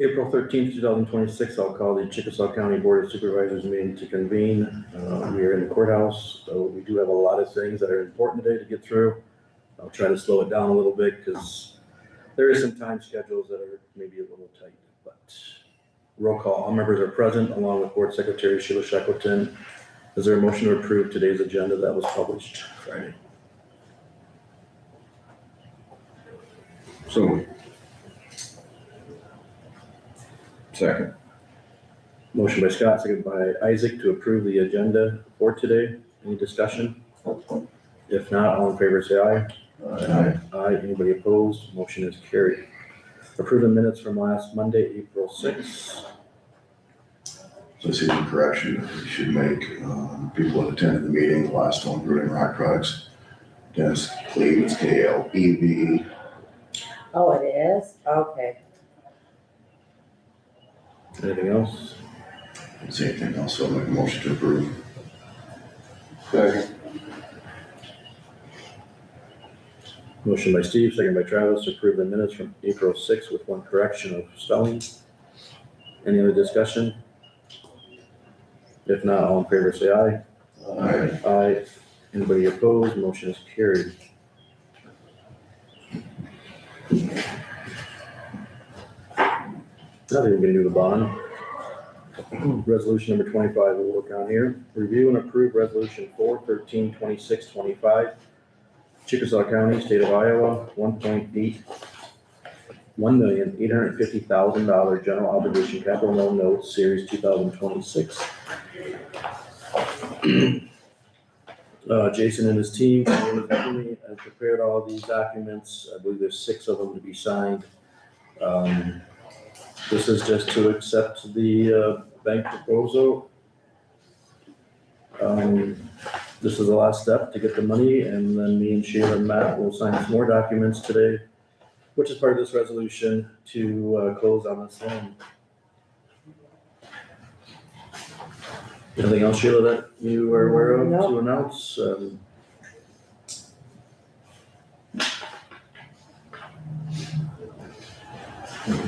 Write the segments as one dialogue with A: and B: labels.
A: April 13th, 2026, I'll call the Chickasaw County Board of Supervisors meeting to convene. We are in the courthouse, so we do have a lot of things that are important today to get through. I'll try to slow it down a little bit because there is some time schedules that are maybe a little tight, but roll call. All members are present along with Board Secretary Sheila Shackleton. Is there a motion to approve today's agenda that was published Friday?
B: So. Second.
A: Motion by Scott, second by Isaac to approve the agenda for today. Any discussion? If not, all in favor say aye.
B: Aye.
A: Aye. Anybody opposed? Motion is carried. Approve the minutes from last Monday, April 6th.
B: So I see the correction that we should make. People that attended the meeting, the last one, Brewing Rock Products. Dennis Cleve, it's Kleve.
C: Oh, it is? Okay.
A: Anything else?
B: Don't see anything else, so I'll make a motion to approve.
D: Second.
A: Motion by Steve, second by Travis to approve the minutes from April 6th with one correction of spelling. Any other discussion? If not, all in favor say aye.
B: Aye.
A: Aye. Anybody opposed? Motion is carried. Now we're gonna do the bond. Resolution number 25 we'll work on here. Review and approve resolution 4/13/26/25. Chickasaw County, State of Iowa, $1,850,000 general obligation capital loan notes, series 2026. Jason and his team have prepared all these documents. I believe there's 6 of them to be signed. This is just to accept the bank proposal. This is the last step to get the money, and then me and Sheila and Matt will sign some more documents today, which is part of this resolution to close on this loan. Anything else, Sheila, that you are aware of to announce?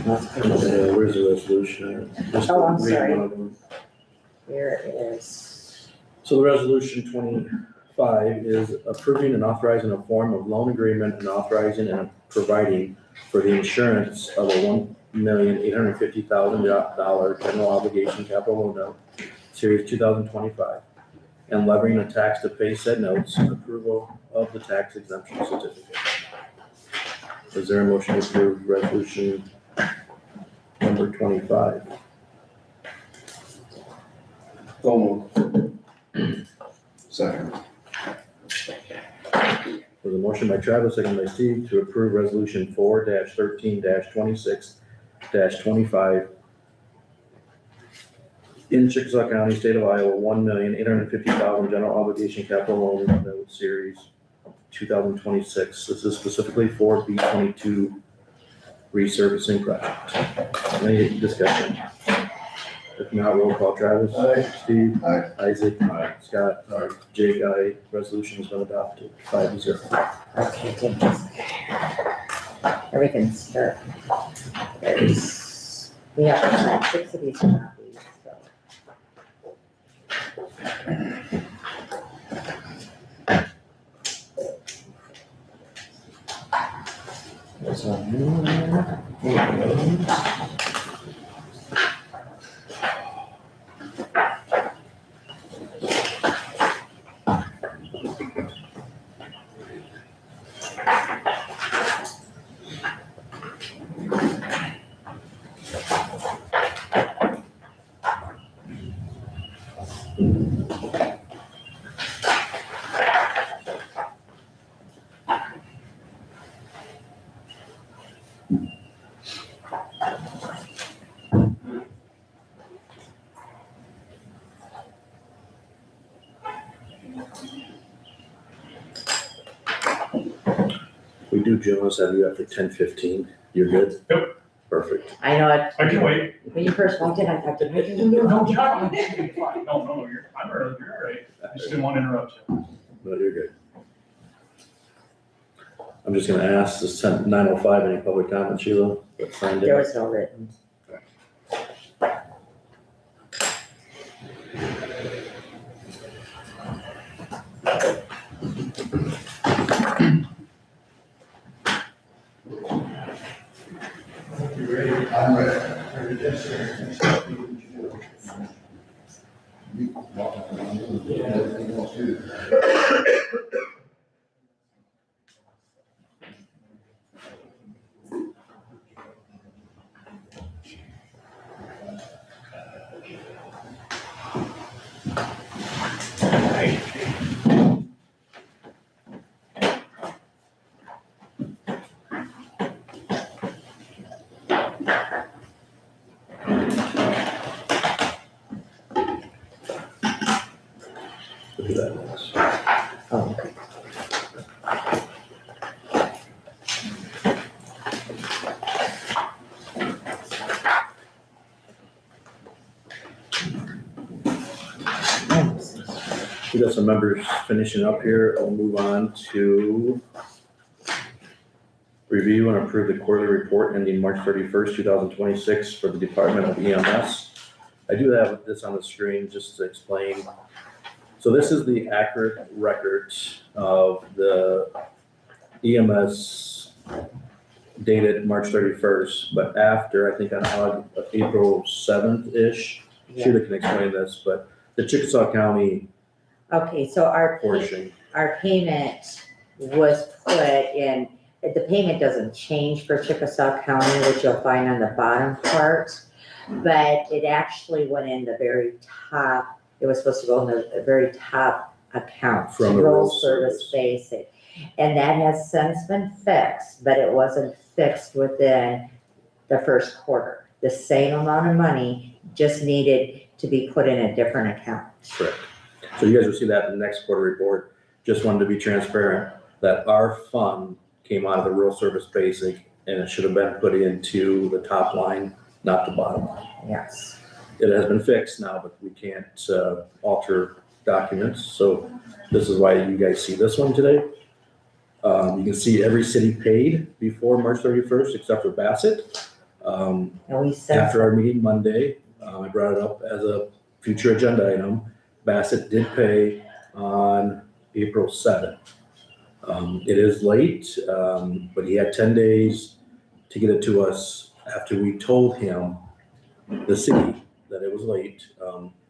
A: Where's the resolution? Just
C: Oh, I'm
A: read
C: sorry.
A: one of them.
C: Here it is.
A: So the resolution 25 is approving and authorizing a form of loan agreement and authorizing and providing for the insurance of a $1,850,000 general obligation capital loan note, series 2025, and levying a tax to pay said notes and approval of the tax exemption certificate. Is there a motion to approve resolution number 25?
D: So moved.
B: Second.
A: There's a motion by Travis, second by Steve, to approve resolution 4/13/26/25 in Chickasaw County, State of Iowa, $1,850,000 general obligation capital loan note, series 2026. This is specifically for B22 resurfacing project. Any discussion? If not, roll call. Travis.
D: Aye.
A: Steve.
B: Aye.
A: Isaac.
B: Aye.
A: Scott. Jake. Aye. Resolution has been adopted 5-0.
C: Okay, take this. Everything's here. We have 6 of these copies, so. There's one more. We do Jonas have you after 10:15. You're good?
E: Yep.
A: Perfect.
C: I know it.
E: I can wait.
C: When you first walked in, I thought, did I do
E: No,
C: it?
E: John, you're fine. No, I'm early, you're all right. I just didn't want to interrupt you.
A: No, you're good. I'm just gonna ask, this 9:05, any public comment, Sheila? That signed
C: There
A: in?
C: was no written.
A: We'll do that next.
F: Oh, okay.
A: We got some members finishing up here. I'll move on to review and approve the quarterly report ending March 31st, 2026 for the Department of EMS. I do have this on the screen just to explain. So this is the accurate record of the EMS dated March 31st, but after, I think on April 7th-ish, Sheila can explain this, but the Chickasaw County
F: Okay, so our
A: portion,
F: payment was put in, the payment doesn't change for Chickasaw County, which you'll find on the bottom part, but it actually went in the very top, it was supposed to go in the very top account.
A: From the
F: rural
A: rural
F: service
A: service.
F: basic. And that has since been fixed, but it wasn't fixed within the first quarter. The same amount of money just needed to be put in a different account.
A: correct. So you guys will see that in the next quarter report. Just wanted to be transparent that our fund came out of the rural service basic and it should have been put into the top line, not the bottom line.
F: Yes.
A: It has been fixed now, but we can't alter documents. So this is why you guys see this one today. You can see every city paid before March 31st, except for Bassett.
F: And we said.
A: After our meeting Monday, I brought it up as a future agenda item. Bassett did pay on April 7th. It is late, but he had 10 days to get it to us after we told him, the city, that it was late.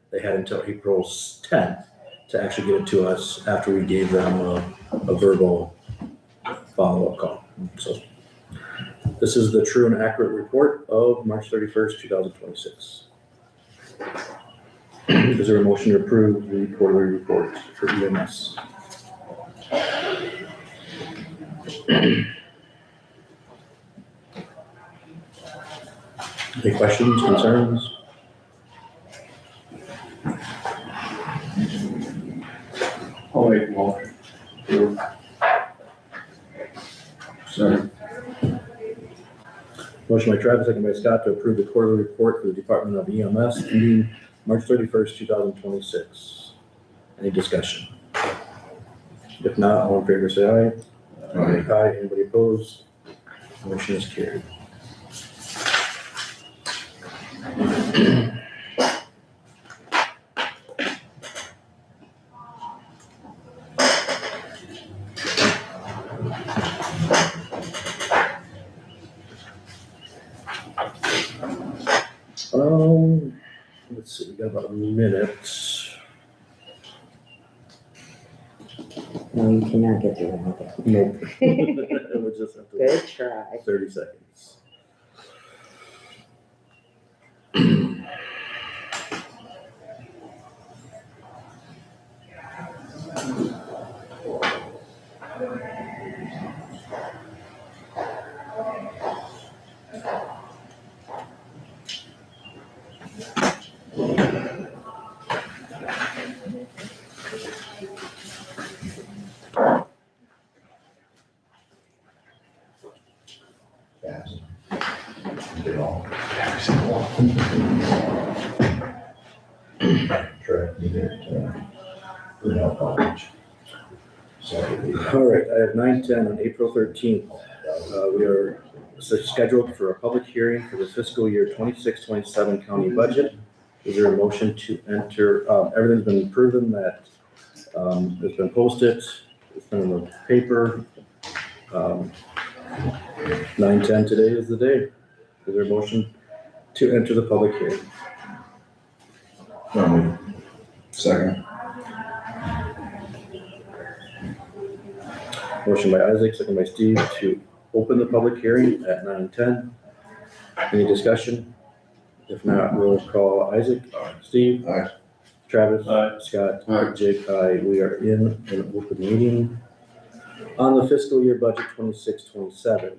A: They had until April 10th to actually get it to us after we gave them a verbal follow-up call. So this is the true and accurate report of March 31st, 2026. Is there a motion to approve the quarterly report for EMS? Any questions, concerns?
D: I'll make a motion.
B: Second.
A: Motion by Travis, second by Scott to approve the quarterly report for the Department of EMS ending March 31st, 2026. Any discussion? If not, all in favor say aye. Aye. Anybody opposed? Motion is carried. Let's see, we got about a minute.
F: No, you cannot get through anything.
A: Nope. We'll just have to wait
F: Good try.
A: 30 seconds.
B: Fast. Get all, every single one. Track, you get, without college.
A: All right, I have 9:10 on April 13th. We are scheduled for a public hearing for the fiscal year 26-27 county budget. Is there a motion to enter? Everything's been proven that it's been posted, it's been in the paper. 9:10 today is the day. Is there a motion to enter the public hearing?
B: Second.
A: Motion by Isaac, second by Steve to open the public hearing at 9:10. Any discussion? If not, roll call. Isaac? Steve?
B: Aye.
A: Travis?
D: Aye.
A: Scott?
B: Aye.
A: Jake? Aye. We are in an open meeting on the fiscal year budget 26-27.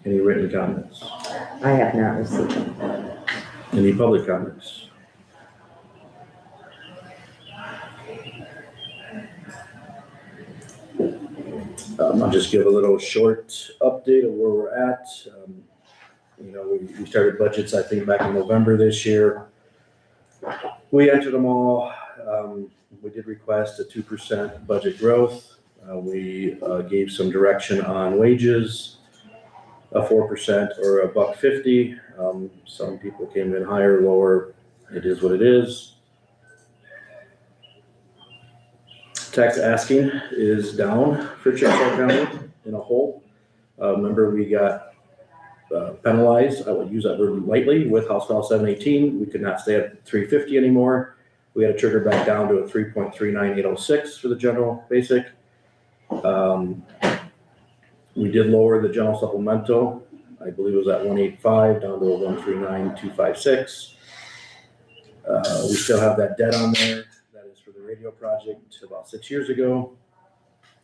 A: Any written comments?
F: I have not received them.
A: Any public comments? I'll just give a little short update of where we're at. We started budgets, I think, back in November this year. We entered them all. We did request a 2% budget growth. We gave some direction on wages, a 4% or a $1.50. Some people came in higher, lower. It is what it is. Tax asking is down for Chickasaw County in a whole. Remember, we got penalized, I will use that word lightly, with House File 718. We could not stay at 350 anymore. We had to trigger back down to a 3.39806 for the general basic. We did lower the general supplemental. I believe it was at 185 down to a 139,256. We still have that debt on there. That is for the radio project about 6 years ago,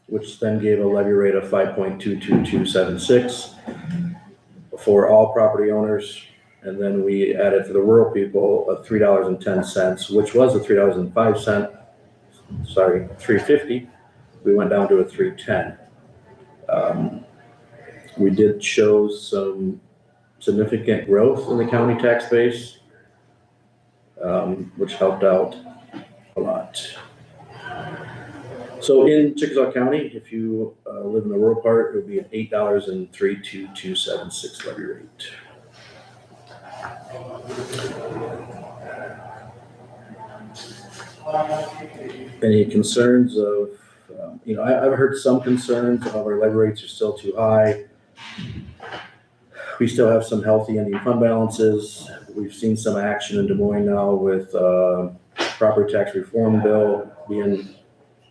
A: which then gave a levy rate of 5.22276 for all property owners. And then we added for the rural people of $3.10, which was a $3.05, $3.50. We went down to a $3.10. We did show some significant growth in the county tax base, which helped out a lot. So in Chickasaw County, if you live in the rural part, it would be an $8.32276 levy rate. Any concerns of, I've heard some concerns of our levy rates are still too high. We still have some healthy ending fund balances. We've seen some action in Des Moines now with property tax reform bill being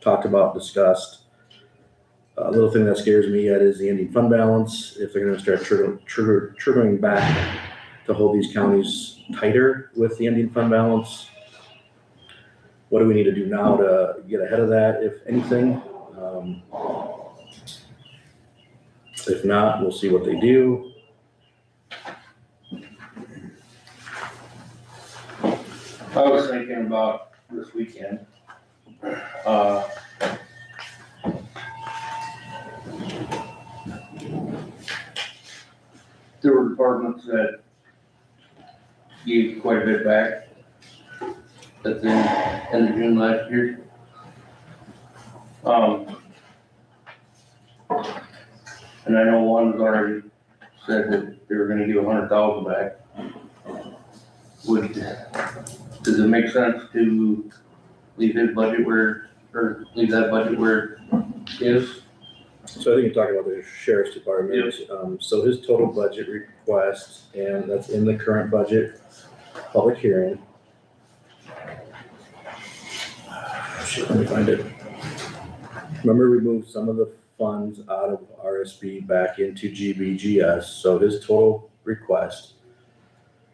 A: talked about, discussed. A little thing that scares me yet is the ending fund balance. If they're going to start triggering back to hold these counties tighter with the ending fund balance, what do we need to do now to get ahead of that, if anything? If not, we'll see what they do.
D: I was thinking about this weekend. There were departments that gave quite a bit back at the end of June last year. And I know one's already said that they were gonna give 100,000 back. Does it make sense to leave his budget leave that budget where it is?
A: So I think you're talking about the sheriff's department. So his total budget request, and that's in the current budget public hearing. Let me find it. Remember, we moved some of the funds out of RSB back into GBGS. So his total request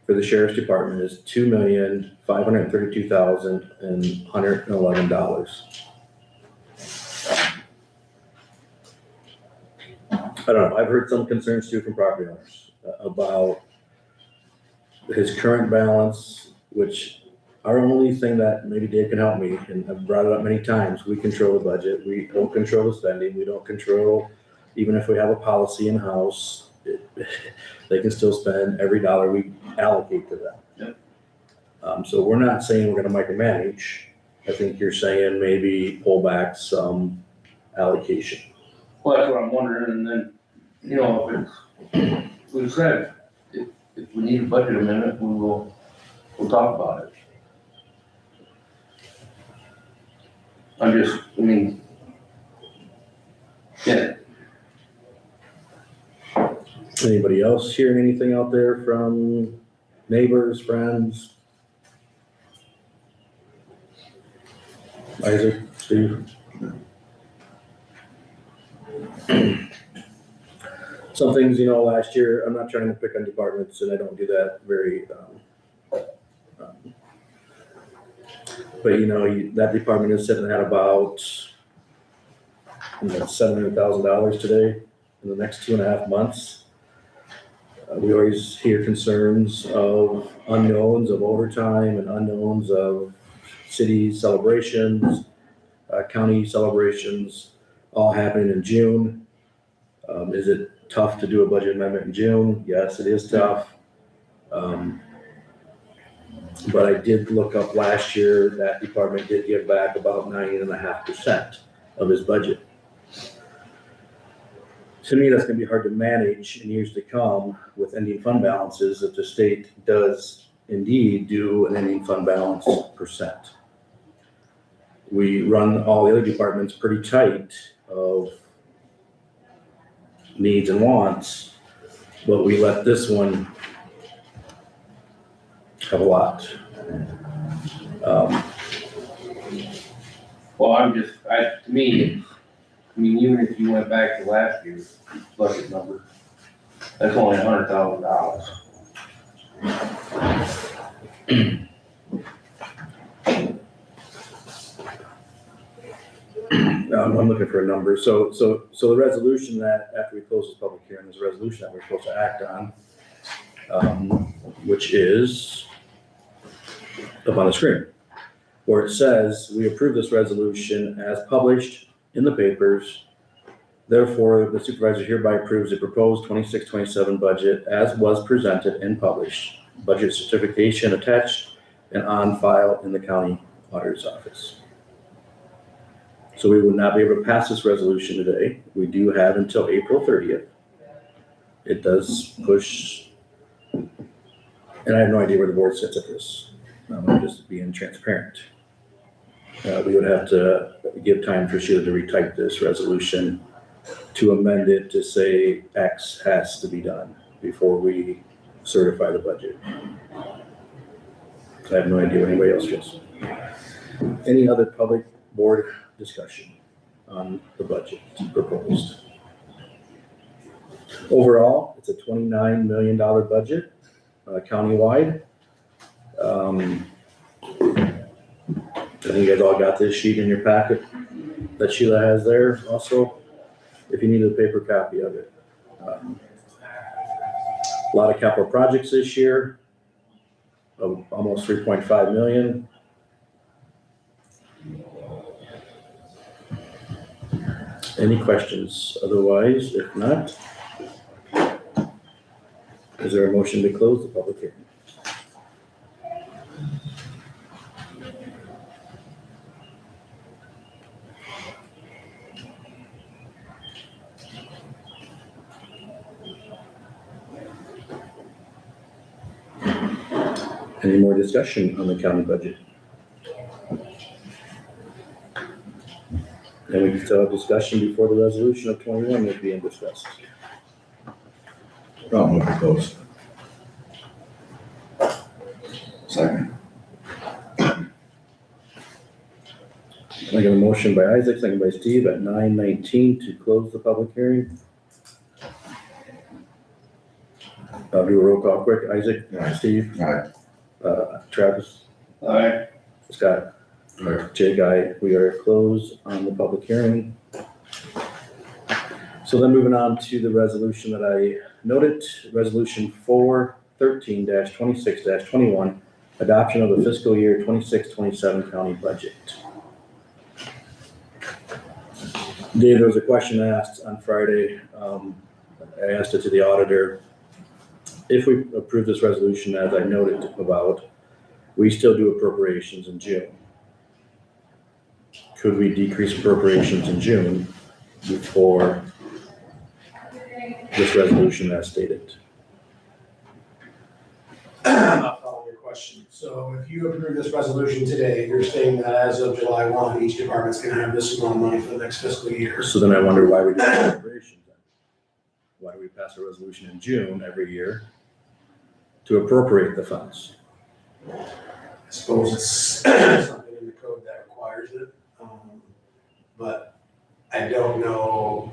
A: for the sheriff's department is $2,532,111. I don't know, I've heard some concerns too from property owners about his current balance, which our only thing that maybe Dave can help me, and I've brought it up many times, we control the budget, we don't control the spending, we don't control, even if we have a policy in-house, they can still spend every dollar we allocate to them.
D: Yep.
A: So we're not saying we're gonna micromanage. I think you're saying maybe pull back some allocation.
D: Well, that's what I'm wondering, and then, if it's, we said, if we need a budget amendment, we'll talk about it. Yeah.
A: Anybody else hearing anything out there from neighbors, friends? Isaac, Steve? Some things, last year, I'm not trying to pick on departments, and I don't do that very, but that department is sitting at about $700,000 today in the next 2.5 months. We always hear concerns of unknowns of overtime and unknowns of city celebrations, county celebrations, all happening in June. Is it tough to do a budget amendment in June? Yes, it is tough. But I did look up last year, that department did give back about 9.5% of his budget. To me, that's gonna be hard to manage in years to come with ending fund balances if the state does indeed do an ending fund balance percent. We run all the other departments pretty tight of needs and but we let this one have a lot.
D: Well, to me, even if you went back to last year's budget number, that's only $100,000.
A: I'm looking for a number. So the resolution that, after we close this public hearing, is a resolution that we're supposed to act on, which is up on the screen, where it says, we approve this resolution as published in the papers. Therefore, the supervisor hereby approves the proposed 26-27 budget as was presented and published. Budget certification attached and on file in the county auditor's office. So we would not be able to pass this resolution today. We do have until April 30th. It does push, and I have no idea where the board sits at this. I'm just being transparent. We would have to give time for Sheila to retype this resolution to amend it to say X has to be done before we certify the budget. I have no idea what anybody else feels. Any other public board discussion on the budget proposed? Overall, it's a $29 million budget, countywide. I think you guys all got this sheet in your packet that Sheila has there also, if you need a paper copy of it. A lot of capital projects this year, of almost 3.5 million. Any questions? Otherwise, if not, is there a motion to close the public hearing? Any more discussion on the county budget? And we can still have discussion before the resolution of 21 is being discussed.
B: I'll move to close. Second.
A: I got a motion by Isaac, second by Steve at 9:19 to close the public hearing. I'll do a roll call quick. Isaac,
B: Aye.
A: Steve,
B: Aye.
A: Travis,
D: All right,
A: Scott, Jake, aye. We are closed on the public hearing. So then moving on to the resolution that I noted, resolution 413-26-21, adoption of the fiscal year 26-27 county budget. Dave, there was a question asked on Friday. I asked it to the auditor. If we approve this resolution, as I noted about, we still do appropriations in June. Could we decrease appropriations in June before this resolution as stated?
G: I'm not following your question. So if you approve this resolution today, you're saying that as of July 1, each department's gonna have this amount of money for the next fiscal year.
A: So then I wonder why we do appropriations then. Why do we pass a resolution in June every year to appropriate the funds?
G: I suppose it's something in the code that requires it. But I don't know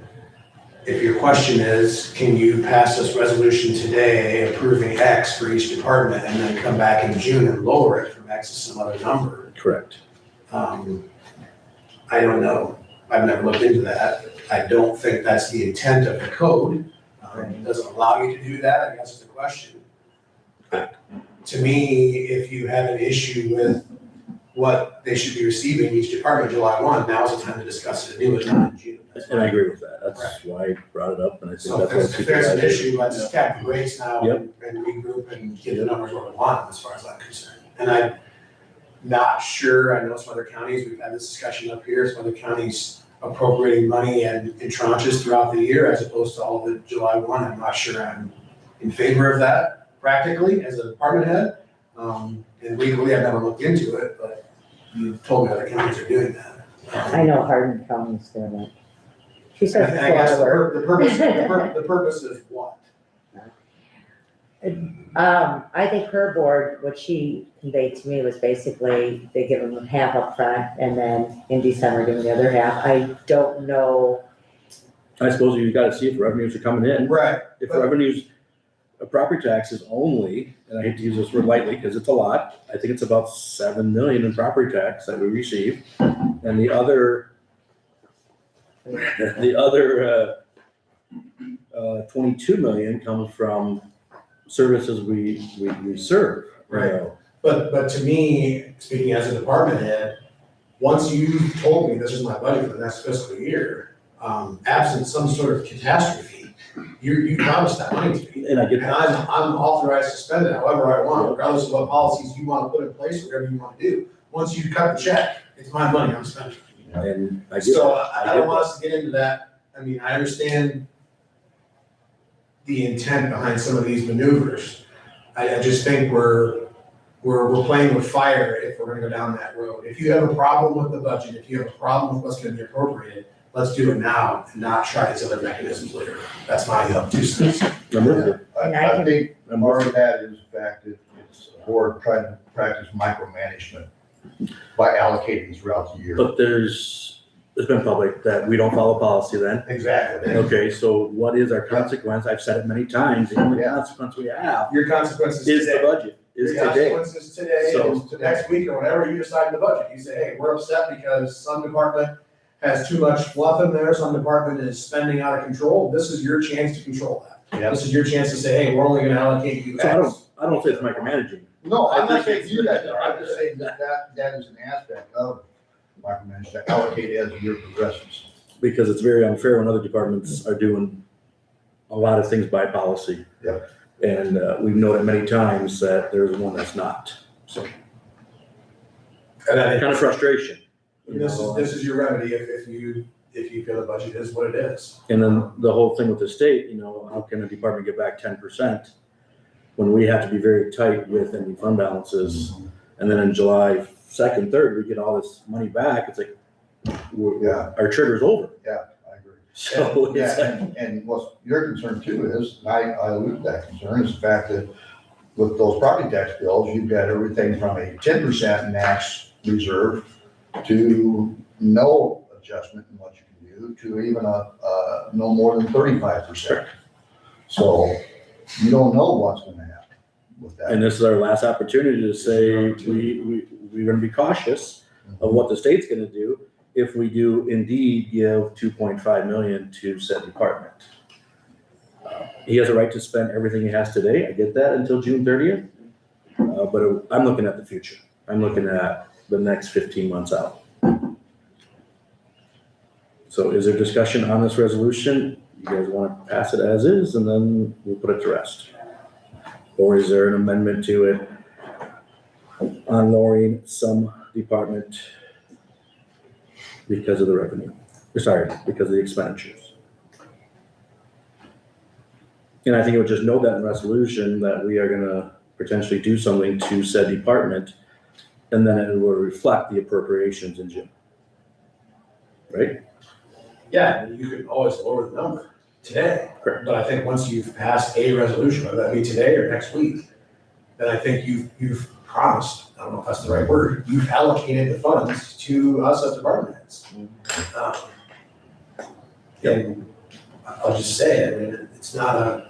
G: if your question is, can you pass this resolution today approving X for each department and then come back in June and lower it from X to some other number?
A: Correct.
G: I don't know. I've never looked into that. I don't think that's the intent of the code. It doesn't allow you to do that, I guess is the question. To me, if you have an issue with what they should be receiving each department July 1, now's the time to discuss it anew, not in June.
A: And I agree with that. That's why I brought it up, and I think
G: So
A: that's what
G: if there's an
A: people.
G: issue, let's cap the rates now
A: Yep.
G: and regroup and get the numbers where we want them, as far as I'm concerned. And I'm not sure, I know some other counties, we've had this discussion up here, some other counties appropriating money in tranches throughout the year as opposed to all the July 1. I'm not sure I'm in favor of that practically as a department head. And legally, I've never looked into it, but you told me other counties are doing that.
F: I know Hardin County's doing it. She says
G: I guess
F: it's water.
G: the purpose is what?
F: I think her board, what she conveyed to me was basically they give them half up front and then in December give them the other half. I don't know.
A: I suppose you gotta see if revenues are coming in.
G: Right.
A: If revenues, property taxes only, and I hate to use this word lightly because it's a lot, I think it's about 7 million in property tax that we receive. And the other 22 million comes from services we serve.
G: Right. But to me, speaking as a department head, once you've told me this is my budget for the next fiscal year, absent some sort of catastrophe, you promised that money to me.
A: And I get
G: And
A: that.
G: I'm authorized to spend it however I want, regardless of what policies you want to put in place, whatever you want to do. Once you cut the check, it's my money, I'm spending.
A: And I get
G: So
A: that.
G: I don't want us to get into that. I mean, I understand the intent behind some of these maneuvers. I just think we're playing with fire if we're gonna go down that road. If you have a problem with the budget, if you have a problem with what's gonna be appropriated, let's do it now and not try these other mechanisms later. That's my 2 cents.
A: I'm with you.
F: And I
H: I
F: can-
H: think
A: I'm
H: part
A: with
H: of that is the fact that it's a board trying to practice micromanagement by allocating throughout the year.
A: But it's been public that we don't follow policy then.
H: Exactly.
A: Okay, so what is our consequence? I've said it many times, the only
H: Yeah.
A: consequence we have
G: Your consequences
A: is the
G: today.
A: budget, is
G: Your
A: today.
G: consequences today,
A: So-
G: is to next week or whenever you decide in the budget. You say, hey, we're upset because some department has too much fluff in there, some department is spending out of control. This is your chance to control that.
H: Yeah.
G: This is your chance to say, hey, we're only gonna allocate you
A: So
G: X.
A: I don't say it's micromanaging.
H: No, I'm
A: I
H: not
A: think
H: saying
A: it's-
H: you guys are, I'm just saying that is an aspect of micromanagement, allocate as the year progresses.
A: Because it's very unfair when other departments are doing a lot of things by policy.
H: Yep.
A: And we've noted many times that there's one that's not, so
G: And I think
A: kind of frustration. you
G: this
A: know.
G: is your remedy if you feel the budget is what it is.
A: And then the whole thing with the state, how can a department get back 10% when we have to be very tight with ending fund balances? And then in July 2nd, 3rd, we get all this money back, it's like,
H: Yeah.
A: our trigger's over.
H: I agree.
A: So it's
H: Yeah, and what your concern too is, and I allude to that concern, is the fact that with those property tax bills, you've got everything from a 10% max reserve to no adjustment in what you can do, to even no more than 35%. So you don't know what's gonna happen with that.
A: And this is our last opportunity to say, we're gonna be cautious of what the state's gonna do if we do indeed give 2.5 million to said department. He has a right to spend everything he has today, I get that, until June 30th. But I'm looking at the future. I'm looking at the next 15 months out. So is there discussion on this resolution? You guys wanna pass it as is, and then we'll put it to rest? Or is there an amendment to it on lowering some department because of the revenue? Because of the expenditures? And I think it would just note that in the resolution that we are gonna potentially do something to said department, and then it will reflect the appropriations in June. Right?
G: Yeah, you could always lower the number today.
A: Correct.
G: But I think once you've passed a resolution, whether that be today or next week, then I think you've promised, I don't know if that's the right word, you've allocated the funds to us as department heads. And I'll just say it, I mean, it's not a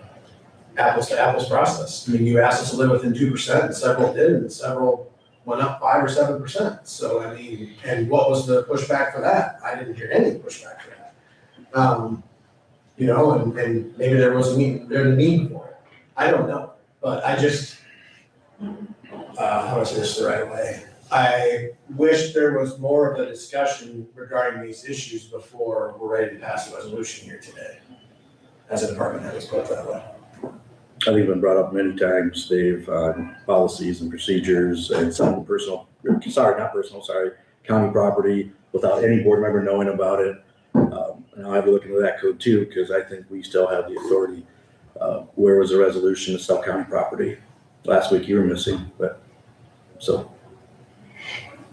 G: apples to apples process. I mean, you asked us to live within 2%, and several did, and several went up 5 or 7%. So, I mean, and what was the pushback for that? I didn't hear any pushback for that. You know, and maybe there was a need for it. I don't know, but I just, how do I say this the right way? I wish there was more of a discussion regarding these issues before we're ready to pass a resolution here today. As a department head, let's put it that way.
A: I think it's been brought up many times, Dave, on policies and procedures and some county property without any board member knowing about it. And I'll have to look into that code too, because I think we still have the authority. Where was the resolution to sell county property? Last week you were missing, but, so.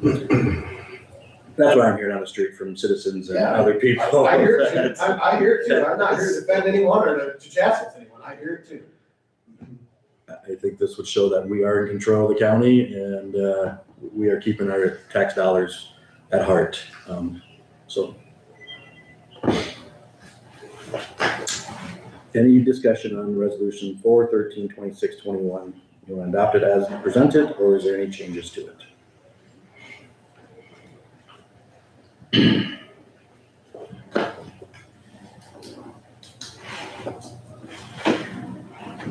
A: That's why I'm here down the street from citizens and
G: Yeah.
A: other people.
G: I hear it too. I hear it too. I'm not here to defend anyone or to chat with anyone. I hear it too.
A: I think this would show that we are in control of the county and we are keeping our tax dollars at heart. So. Any discussion on resolution 4/13/26/21? You want to adopt it as presented, or is there any changes to it?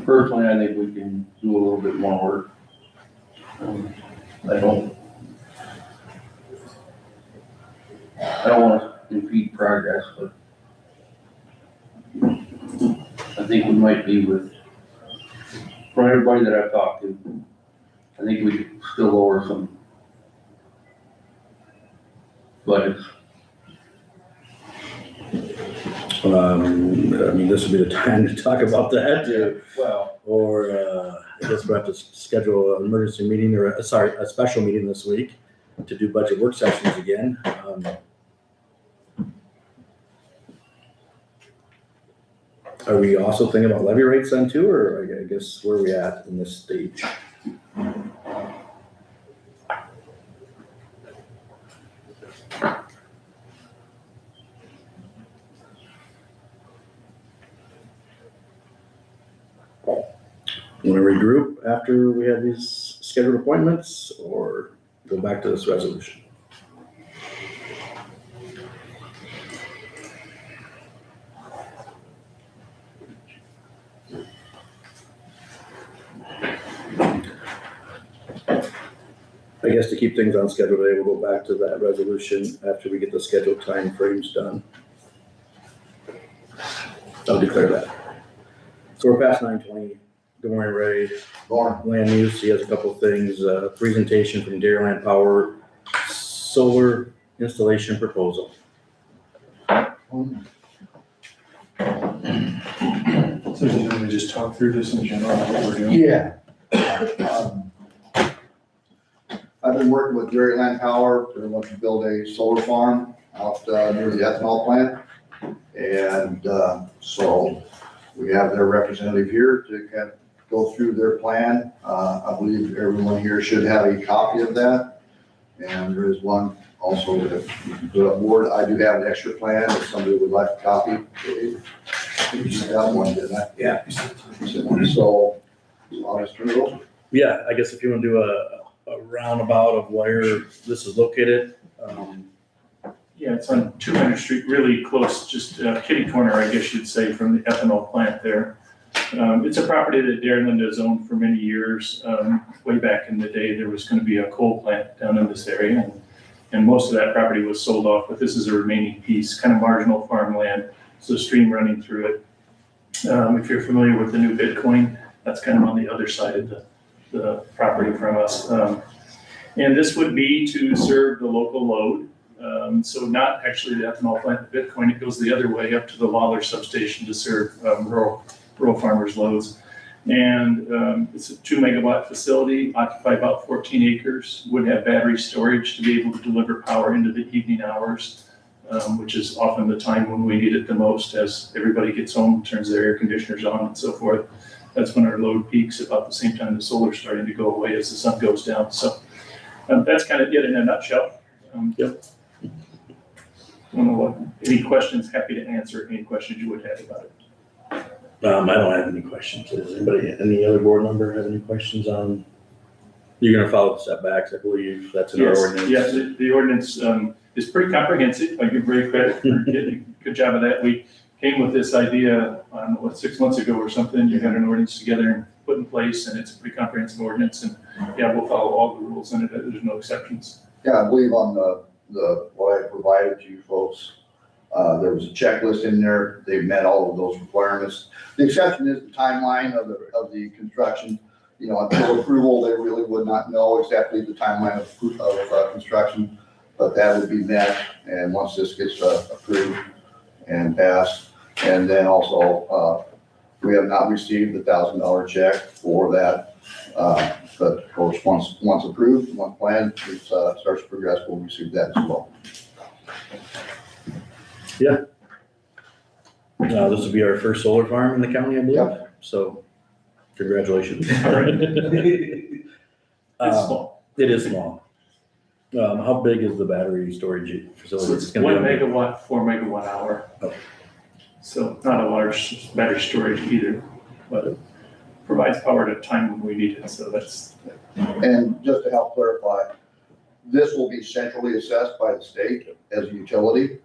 D: Personally, I think we can do a little bit more work. I don't want to impede progress, but I think we might be from everybody that I've talked to, I think we could still lower some budgets.
A: I mean, this would be the time to talk about that,
D: Well,
A: or I guess we'll have to schedule an emergency meeting or, a special meeting this week to do budget work sessions again. Are we also thinking about levy rates then too, or I guess where are we at in this stage? Want to regroup after we have these scheduled appointments or go back to this resolution? I guess to keep things on schedule today, we'll go back to that resolution after we get the scheduled time frames done. I'll declare that. So we're past 9:20. Good morning, Ray.
H: Lauren,
A: Land use, he has a couple of things, presentation from Dairyland Power, solar installation proposal.
E: So do you want to just talk through this in general, what we're doing?
H: yeah. I've been working with Dairyland Power to want to build a solar farm out near the ethanol plant. And so we have their representative here to kind of go through their plan. I believe everyone here should have a copy of that. And there is one also that you can put up board. I do have an extra plan if somebody would like a copy. You just got one, didn't I?
G: Yeah.
H: So I'll just turn it over.
A: Yeah, I guess if you want to do a roundabout of where this is located.
E: Yeah, it's on 200th Street, really close, just kitty corner, I guess you'd say, from the ethanol plant there. It's a property that Dairyland has owned for many years. Way back in the day, there was going to be a coal plant down in this area, and most of that property was sold off, but this is a remaining piece, kind of marginal farmland, so stream running through it. If you're familiar with the new Bitcoin, that's kind of on the other side of the property from us. And this would be to serve the local load. So not actually the ethanol plant, the Bitcoin, it goes the other way up to the Lawler substation to serve rural farmers' loads. And it's a 2 megawatt facility, occupy about 14 acres, would have battery storage to be able to deliver power into the evening hours, which is often the time when we need it the most as everybody gets home, turns their air conditioners on and so forth. That's when our load peaks about the same time the solar's starting to go away as the sun goes down. So that's kind of it in a nutshell.
A: Yep.
E: don't know what, any questions, happy to answer any questions you would have about it.
C: I don't have any questions. Does anybody, any other board member have any questions on? You're gonna follow the setbacks, I believe, that's in our
E: Yes,
C: ordinance.
E: yeah, the ordinance is pretty comprehensive. I give Ray credit for getting a good job of that. We came with this idea, 6 months ago or something. You got an ordinance together and put in place, and it's a pretty comprehensive ordinance. And yeah, we'll follow all the rules in it. There's no exceptions.
H: Yeah, I believe on what I provided to you folks, there was a checklist in there. They've met all of those requirements. The exception is the timeline of the construction. You know, until approval, they really would not know exactly the timeline of construction, but that would be met. And once this gets approved and passed, and then also, we have not received the $1,000 check for that. But of course, once approved, once planned, it starts to progress, we'll receive that as well.
C: This will be our first solar farm in the county, I believe,
H: Yep.
C: so congratulations.
E: All right. It's small.
C: It is small. How big is the battery storage facility?
E: So
C: It's
E: it's
C: gonna be
E: 1
C: on-
E: megawatt, 4 megawatt hour.
C: Oh.
E: So not a large battery storage either, but it provides power at a time when we need it. So that's,
H: And just to help clarify, this will be centrally assessed by the state as a utility.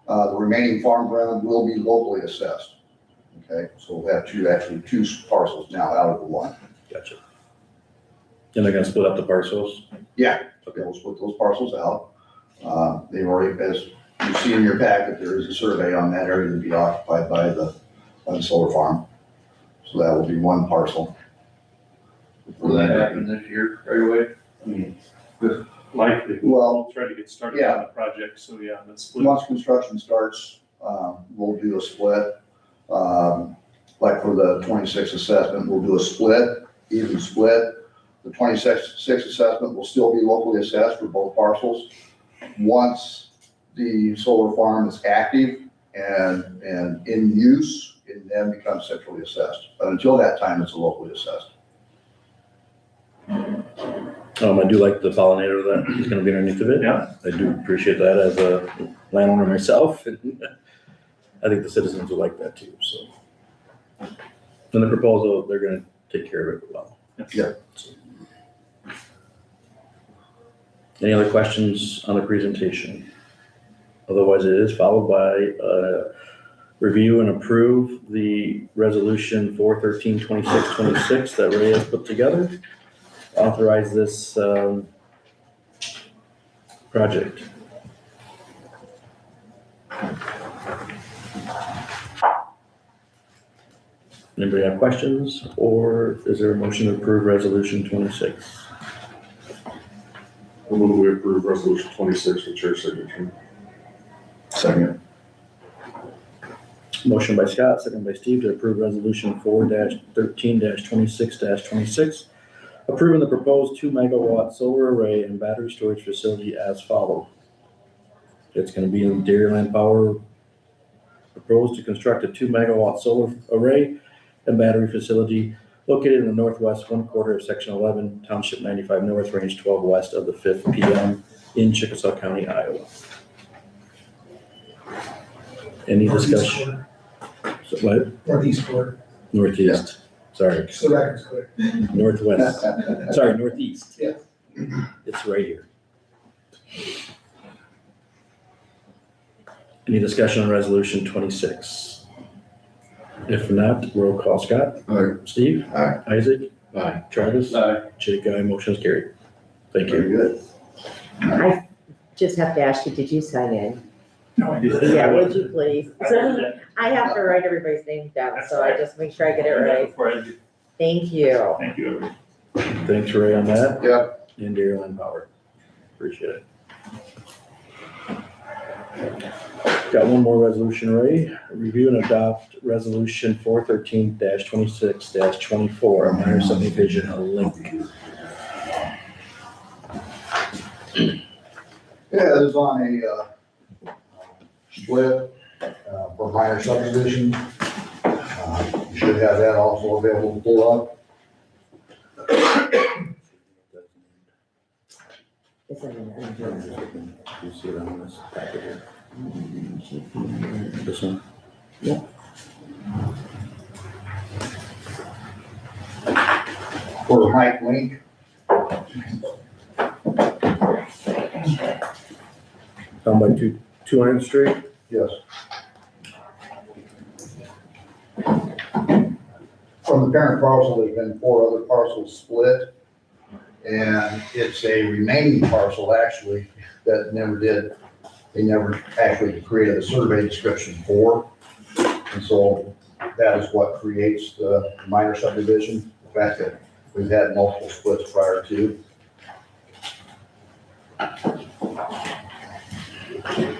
H: The remaining farm ground will be locally assessed. Okay, so we'll have two parcels now out of the one.
C: Gotcha. And they're gonna split up the parcels?
H: Yeah, okay, we'll split those parcels out. They've already, as you see in your packet, there is a survey on that area to be occupied by the solar farm. So that will be one parcel.
D: Will that happen this year, right away? I mean,
E: likely.
H: Well,
E: We'll try to get started
H: yeah.
E: on the project. So yeah, let's split.
H: Once construction starts, we'll do a split. Like for the 26 assessment, we'll do a split, even split. The 26 assessment will still be locally assessed for both parcels. Once the solar farm is active and in use, it then becomes centrally assessed. But until that time, it's locally assessed.
C: I do like the pollinator that is gonna be underneath of it.
E: Yeah.
C: I do appreciate that as a landowner myself. And I think the citizens will like that too, so. And the proposal, they're gonna take care of it well.
H: Yeah.
C: Any other questions on the presentation? Otherwise, it is followed by review and approve the resolution 413-2626 that Ray has put together. Authorize this project. Anybody have questions, or is there a motion to approve resolution 26?
I: I move we approve resolution 26 with chair signature.
B: Second.
C: Motion by Scott, second by Steve to approve resolution 4-13-26-26, approving the proposed 2 megawatt solar array and battery storage facility as follows. It's gonna be in Dairyland Power, proposed to construct a 2 megawatt solar array and battery facility located in the northwest 1/4 of section 11, township 95 north, range 12 west of the 5th PM in Chickasaw County, Iowa. Any discussion? So what?
G: Northeast quarter,
C: Northeast, sorry,
G: just the record's clear.
C: northwest, sorry, northeast.
G: Yeah.
C: It's right here. Any discussion on resolution 26? If not, roll call. Scott?
B: Aye.
C: Steve?
B: Aye.
C: Isaac?
I: Aye.
C: Travis?
D: Aye.
C: Jake, aye, motion is carried. Thank
B: Very
C: you.
B: good.
F: I just have to ask you, did you sign in?
E: No idea.
F: Yeah, would you please?
E: I did that.
F: I have to write everybody's name down,
E: That's
F: so I
E: right.
F: just make sure I get it
E: Do that
F: right.
E: before I do.
F: Thank you.
E: Thank you, everybody.
C: Thanks, Ray, on that.
B: Yep.
C: And Dairyland Power. Appreciate it. Got one more resolution, Ray. Review and adopt resolution 413-26-24, a minor subdivision of link.
H: Yeah, it is on a split for minor subdivision. You should have that also available to pull up.
F: Is it in there?
C: You see it on this packet here. This one.
H: For Mike Link,
C: Down by 200th Street.
H: yes. From the parent parcel, there's been 4 other parcels split. And it's a remaining parcel actually that they never actually created a survey description for. And so that is what creates the minor subdivision, the fact that we've had multiple splits prior to.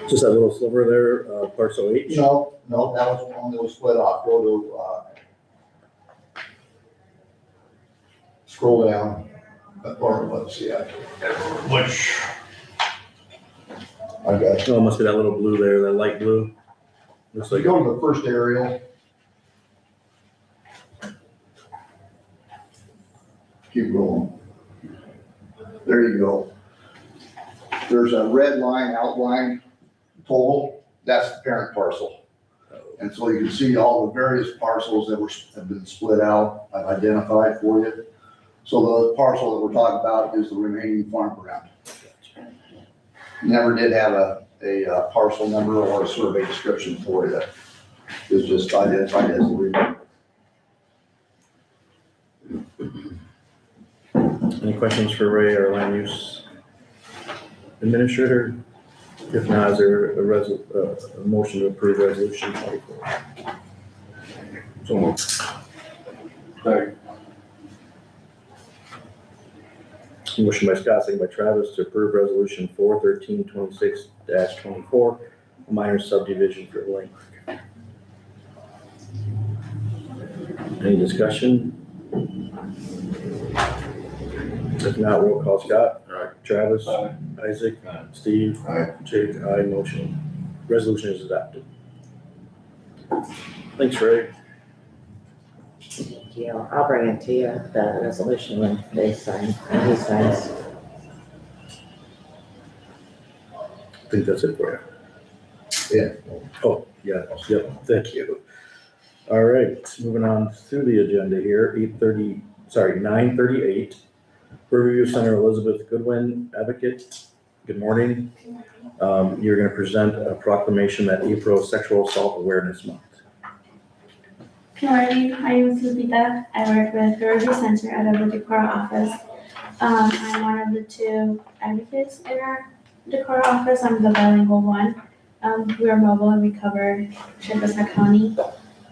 C: Just that little sliver there, parcel H.
H: No, that was one that was split off. Go to, scroll down, or let's see,
G: Which,
H: I got,
C: Oh, it must be that little blue there, that light blue. Looks
H: so
C: like,
H: go to the first aerial. Keep going. There you go. There's a red line outline total, that's the parent parcel. And so you can see all the various parcels that have been split out, I've identified for you. So the parcel that we're talking about is the remaining farm ground. Never did have a parcel number or a survey description for it. It's just identified as the remaining.
C: any questions for Ray, our land use administrator? If not, is there a motion to approve resolution 24? So moved.
D: Sorry.
C: Motion by Scott, second by Travis to approve resolution 4/13/26-24, a minor subdivision for Link. Any discussion? If not, roll call. Scott?
I: Aye.
C: Travis?
D: Aye.
C: Isaac? Steve?
B: Aye.
C: Jake? Aye, motion. Resolution is adopted. Thanks, Ray.
F: Thank you. I'll bring it to you, the resolution when they sign, when he signs.
C: I think that's it for you.
H: Yeah.
C: Oh, yeah, yep, thank you. All right, moving on through the agenda here, 9:38. Riverview Center Elizabeth Goodwin, advocate. Good morning. You're gonna present a proclamation that April Sexual Assault Awareness Month.
J: Good morning, my name is Lupita. I work with the Riverview Center out of the Decorah office. I'm one of the 2 advocates in our Decorah office. I'm the bilingual one. We are mobile and we cover Chickasaw County.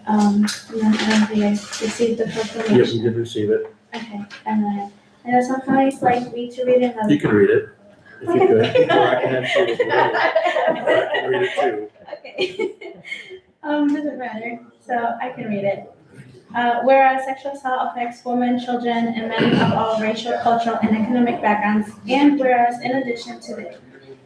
J: And then I don't know if you guys received the proclamation.
C: Yes, we did receive it.
J: Okay, and then I know some counties like me to read it.
C: You can read it, if you could. Or I can have Sheila read it. Or I can read it too.
J: Okay. Doesn't matter, so I can read it. Whereas sexual assault affects women, children, and men of all racial, cultural, and economic backgrounds, and whereas in addition to the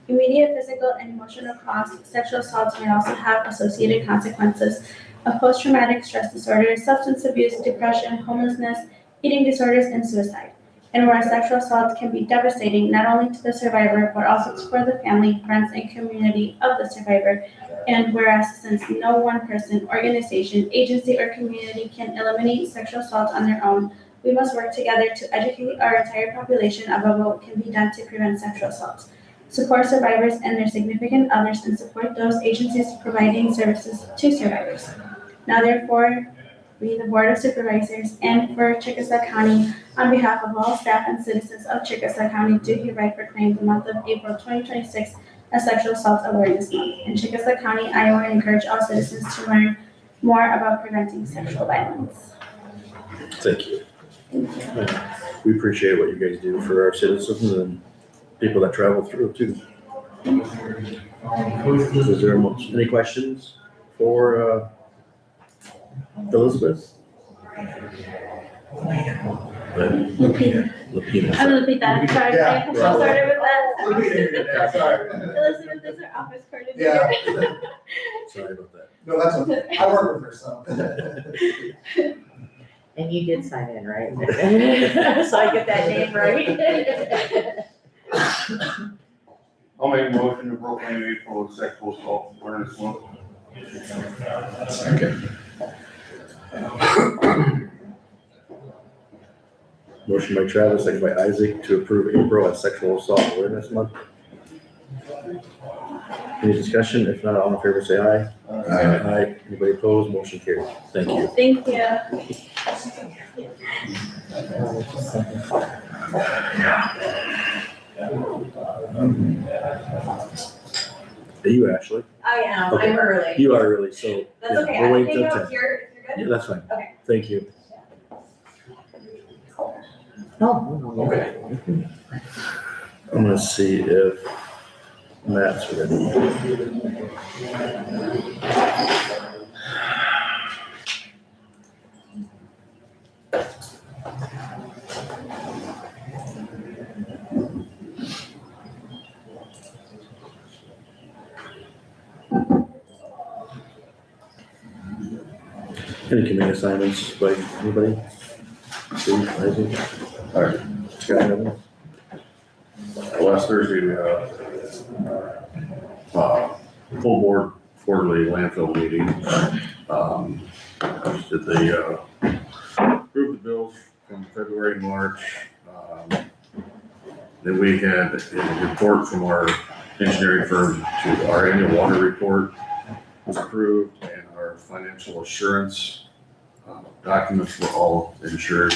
J: immediate physical and emotional cost, sexual assaults may also have associated consequences of post-traumatic stress disorder, substance abuse, depression, homelessness, eating disorders, and suicide. And whereas sexual assault can be devastating not only to the survivor, but also for the family, friends, and community of the survivor. And whereas since no one person, organization, agency, or community can eliminate sexual assault on their own, we must work together to educate our entire population about what can be done to prevent sexual assault, support survivors and their significant others, and support those agencies providing services to survivors. Now therefore, we, the Board of Supervisors, and for Chickasaw County, on behalf of all staff and citizens of Chickasaw County, do hereby proclaim the month of April 2026 as Sexual Assault Awareness Month. In Chickasaw County, Iowa, encourage all citizens to learn more about preventing sexual violence.
C: Thank you. We appreciate what you guys do for our citizens and people that travel through too. Is there any questions for Elizabeth?
J: Lupita.
C: Lapina.
J: I'm Lupita, sorry, I started with that.
H: Yeah, sorry.
J: Elizabeth is our office coordinator.
H: Yeah.
C: Sorry about that.
H: No, that's okay. I work with her, so.
F: And you did sign in, right? So I get that name right?
D: I'll make a motion to proclaim April as sexual assault awareness month.
B: Second.
C: Motion by Travis, second by Isaac to approve April as Sexual Assault Awareness Month. Any discussion? If not, all in favor say aye. Aye. Anybody opposed? Motion carried. Thank you.
J: Thank you.
C: Are you Ashley?
K: I am,
C: Okay.
K: I'm early.
C: You are really, so.
K: That's
C: yeah,
K: okay,
C: we'll
K: I
C: wait
K: can
C: till
K: hang
C: 10.
K: out here if you're
C: Yeah,
K: good.
C: that's fine.
K: Okay.
C: Thank you.
F: Oh,
C: Okay. I'm gonna see if Matt's ready. Any committee assignments by anybody? Steve, Isaac?
I: All right.
C: Scott, Evans?
I: Last Thursday, we had full board quarterly landfill meeting. Did they approve the bills from February, March? Then we had a report from our engineering firm to our annual water report was approved, and our financial assurance documents were all insured.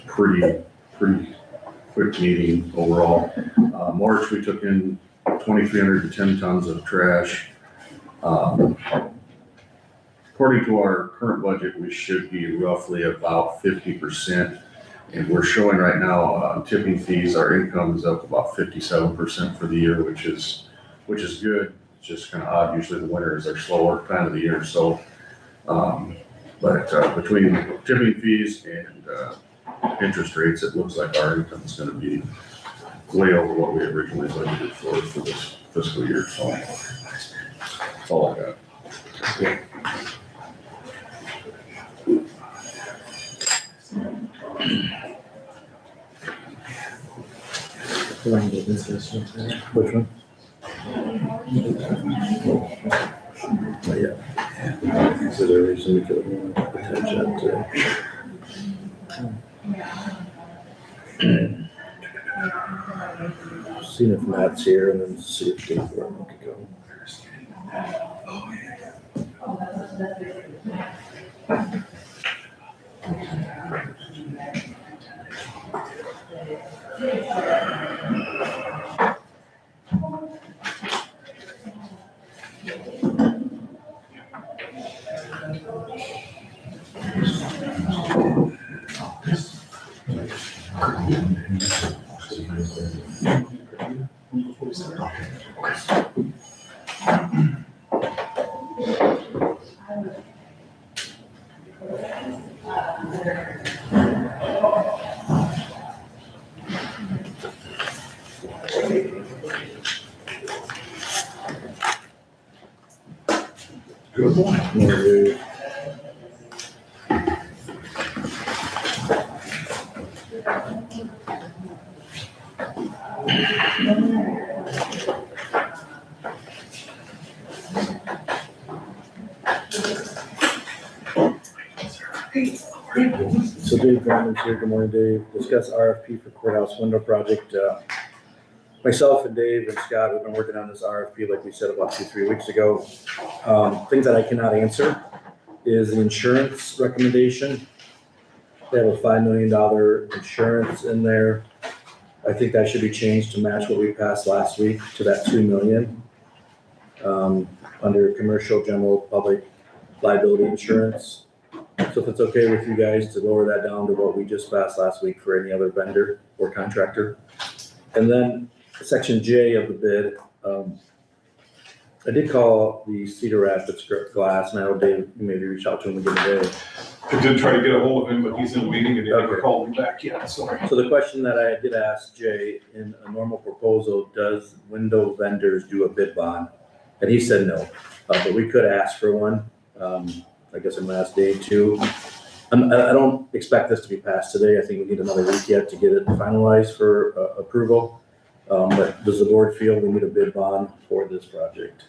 I: Pretty quick meeting overall. March, we took in 2,310 tons of trash. According to our current budget, we should be roughly about 50%. And we're showing right now tipping fees, our income is up about 57% for the year, which is good. It's just kind of odd. Usually the winter is our slower time of the year. So, but between tipping fees and interest rates, it looks like our income is going to be way over what we originally budgeted for this fiscal year. So that's all I got.
C: Which one? Not yet. Is there a reason we could attach that to? Seeing if Matt's here and then see if Dave Warren could go.
B: Good morning.
C: So Dave Gorman's here. Good morning, Dave. Discuss RFP for courthouse window project. Myself and Dave and Scott have been working on this RFP, like we said about 2-3 weeks ago. Things that I cannot answer is the insurance recommendation. They have a $5 million insurance in there. I think that should be changed to match what we passed last week to that $2 million. Under commercial general public liability insurance. So if it's okay with you guys to lower that down to what we just passed last week for any other vendor or contractor. And then section J of the bid, I did call the Cedar Rapids Glass, and I know Dave, you maybe reached out to him again today.
L: I did try to get a hold of him, but he's in a meeting and he never called me back yet, so.
C: So the question that I did ask Jay, in a normal proposal, does window vendors do a bid bond? And he said no, but we could ask for one. I guess I'm gonna ask Dave too. I don't expect this to be passed today. I think we need another week yet to get it finalized for approval. But does the board feel we need a bid bond for this project?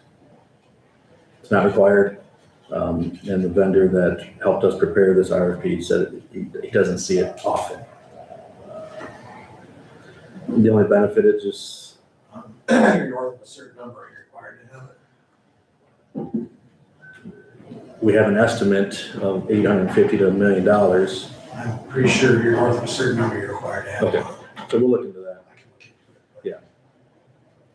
C: It's not required. And the vendor that helped us prepare this RFP said he doesn't see it often. The only benefit is just,
G: You're north of a certain number, you're required to have it.
C: we have an estimate of $850 to $1 million.
G: I'm pretty sure you're north of a certain number, you're required to have it.
C: Okay. So we'll look into that.
G: I can look into it, but
C: Yeah.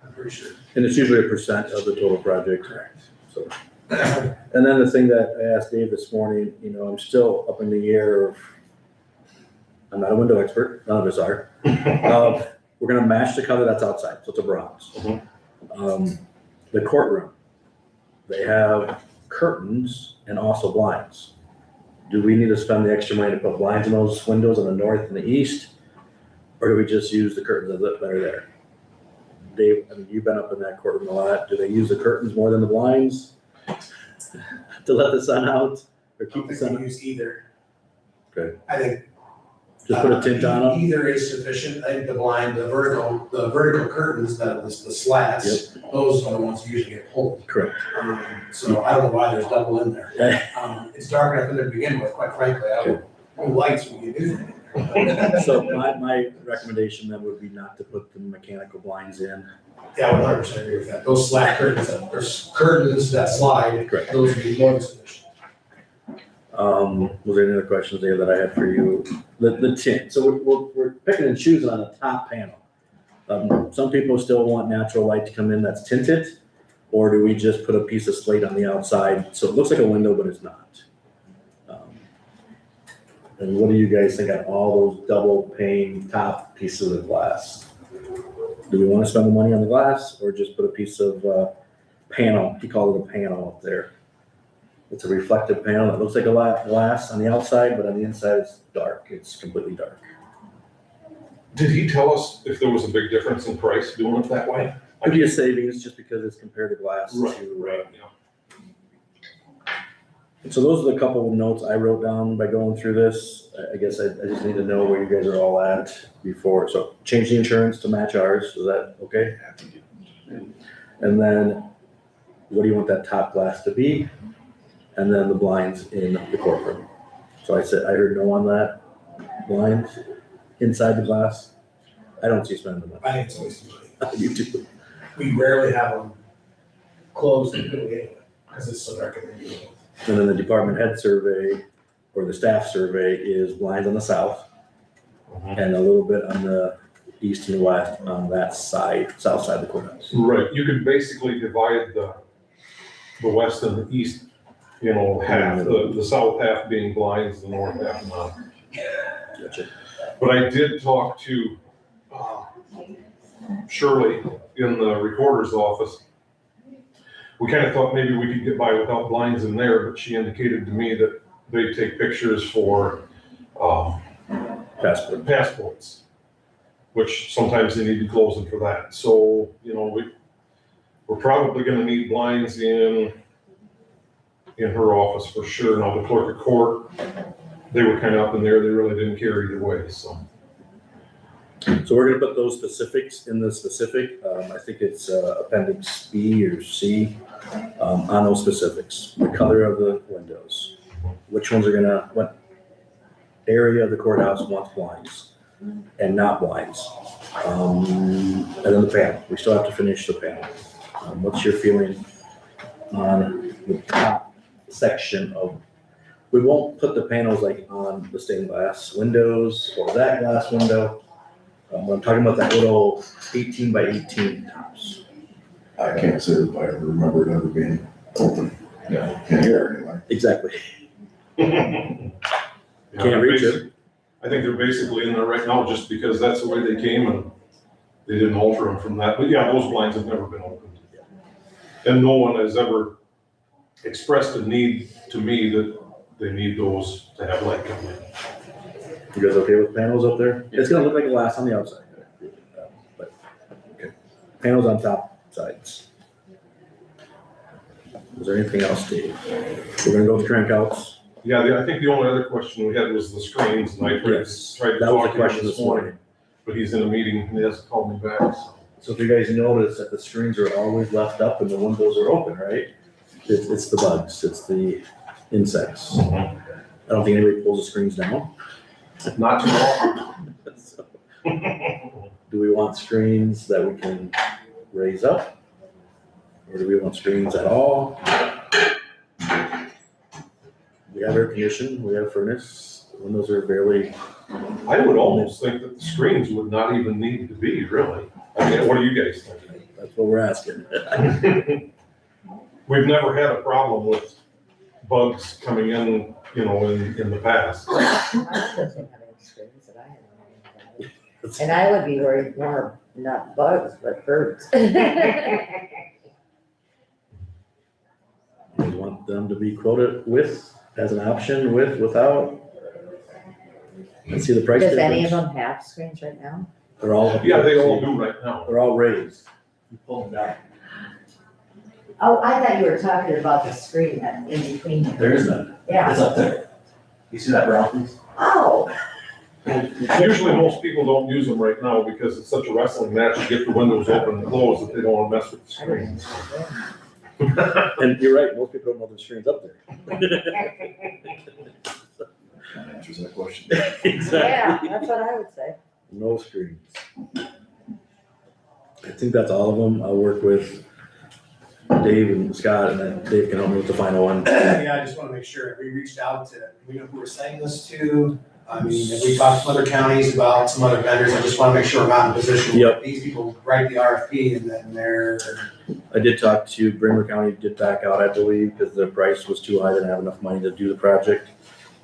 G: I'm pretty sure.
C: And it's usually a percent of the total project.
G: Correct.
C: So, and then the thing that I asked Dave this morning, you know, I'm still up in the air of, I'm not a window expert, none of us are. We're gonna match the color that's outside, so it's a bronze. The courtroom, they have curtains and also blinds. Do we need to spend the extra money to put blinds in those windows on the north and the east? Or do we just use the curtains that are there? Dave, I mean, you've been up in that courtroom a lot. Do they use the curtains more than the blinds to let the sun out or
G: I
C: keep
G: don't
C: the
G: think
C: sun
G: we
C: out?
G: use either.
C: Okay.
G: I think.
C: Just put a tint on them?
G: Either is sufficient. I think the vertical curtains, the slats, those are the ones that usually get pulled.
C: Correct.
G: So I don't know why there's double in there. It's dark enough in there to begin with, quite frankly. I don't, no lights when you do that.
C: So my recommendation then would be not to put the mechanical blinds in.
G: Yeah, I would 100% agree with that. Those slat curtains, there's curtains that slide,
C: Correct.
G: those would be more than sufficient.
C: Was there any other questions there that I had for you? The tint, so we're picking and choosing on the top panel. Some people still want natural light to come in that's tinted, or do we just put a piece of slate on the outside so it looks like a window, but it's not? And what do you guys think on all those double pane top pieces of glass? Do we want to spend the money on the glass or just put a piece of panel? He called it a panel up there. It's a reflective panel that looks like a glass on the outside, but on the inside it's dark. It's completely dark.
L: Did he tell us if there was a big difference in price doing it that way?
C: Could be a savings just because it's compared to glass to.
L: Yeah.
C: So those are the couple of notes I wrote down by going through this. I guess I just need to know where you guys are all at before. So change the insurance to match ours. Is that okay? And then what do you want that top glass to be? And then the blinds in the courtroom. So I heard no on that. Blinds inside the glass. I don't see spending the money.
G: I think it's a waste of money.
C: You do.
G: We rarely have them closed completely anyway, because it's so dark in there.
C: And then the department head survey or the staff survey is blinds on the south and a little bit on the east and west on that side, south side of the courthouse.
L: Right, you could basically divide the west and the east, you know, half, the south half being blinds, the north half not.
C: Gotcha.
L: But I did talk to Shirley in the recorder's office. We kind of thought maybe we could get by without blinds in there, but she indicated to me that they take pictures for passports, which sometimes they need to close them for that. So, you know, we're probably gonna need blinds in her office for sure. Now, the clerk of court, they were kind of up in there. They really didn't care either way, so.
C: So we're gonna put those specifics in the specific, I think it's appendix B or C, on those specifics. The color of the windows, which ones are what area of the courthouse wants blinds and not blinds. And then the panel, we still have to finish the panel. What's your feeling on the top section of, we won't put the panels like on the stained glass windows or that glass window. I'm talking about that little 18 by 18 tops.
B: I can't say if I ever remember it ever being open.
L: Yeah.
B: In here anyway.
C: Exactly.
L: Yeah,
C: Can't reach it.
L: I think they're basically in there right now just because that's the way they came and they didn't alter them from that. But yeah, those blinds have never been opened. And no one has ever expressed a need to me that they need those to have light come in.
C: You guys okay with panels up there? It's gonna look like glass on the outside. But, okay. Panels on top sides. Is there anything else, Dave? We're gonna go with crank outs.
L: Yeah, I think the only other question we had was the screens, and I tried
C: Yes,
L: to
C: that was
L: talk
C: the
L: to him
C: question
L: this
C: this morning.
L: but he's in a meeting and he hasn't called me back, so.
C: So if you guys notice that the screens are always left up and the windows are open, right? It's the bugs, it's the insects. I don't think anybody pulls the screens down.
L: Not too long.
C: So, do we want screens that we can raise up? Or do we want screens at all? We have air conditioning, we have furnace, windows are barely,
L: I would almost think that the screens would not even need to be, really. I mean, what do you guys think?
C: that's what we're asking.
L: We've never had a problem with bugs coming in, in the past.
F: Mine doesn't have any screens that I have. And I would be worried more, not bugs, but birds.
C: We want them to be quoted with, as an option, with, without. Let's see the price
F: Does any of
C: difference.
F: them have screens right now?
C: They're all.
L: Yeah, they all do right now.
C: They're all raised. You pull them down.
F: Oh, I thought you were talking about the screen that's in between.
C: There is none.
F: Yeah.
C: It's up there. You see that brown piece?
F: Oh,
L: Usually most people don't use them right now because it's such a wrestling match to get the windows open and closed that they don't want to mess with the
F: I didn't
L: screens.
F: know.
C: And you're right, most people don't know the screen's up there.
B: That answers that question.
F: Yeah,
C: Exactly.
F: that's what I would say.
C: No screens. I think that's all of them. I'll work with Dave and Scott, and then Dave can help me with the final one.
G: Yeah, I just wanna make sure, we reached out to, we know who we're sending this to. I mean, if we talked to other counties about some other vendors, I just wanna make sure we're not in a position where
C: Yep.
G: these people write the RFP and then they're,
C: I did talk to Bremer County, did back out, I believe, because the price was too high, they didn't have enough money to do the project.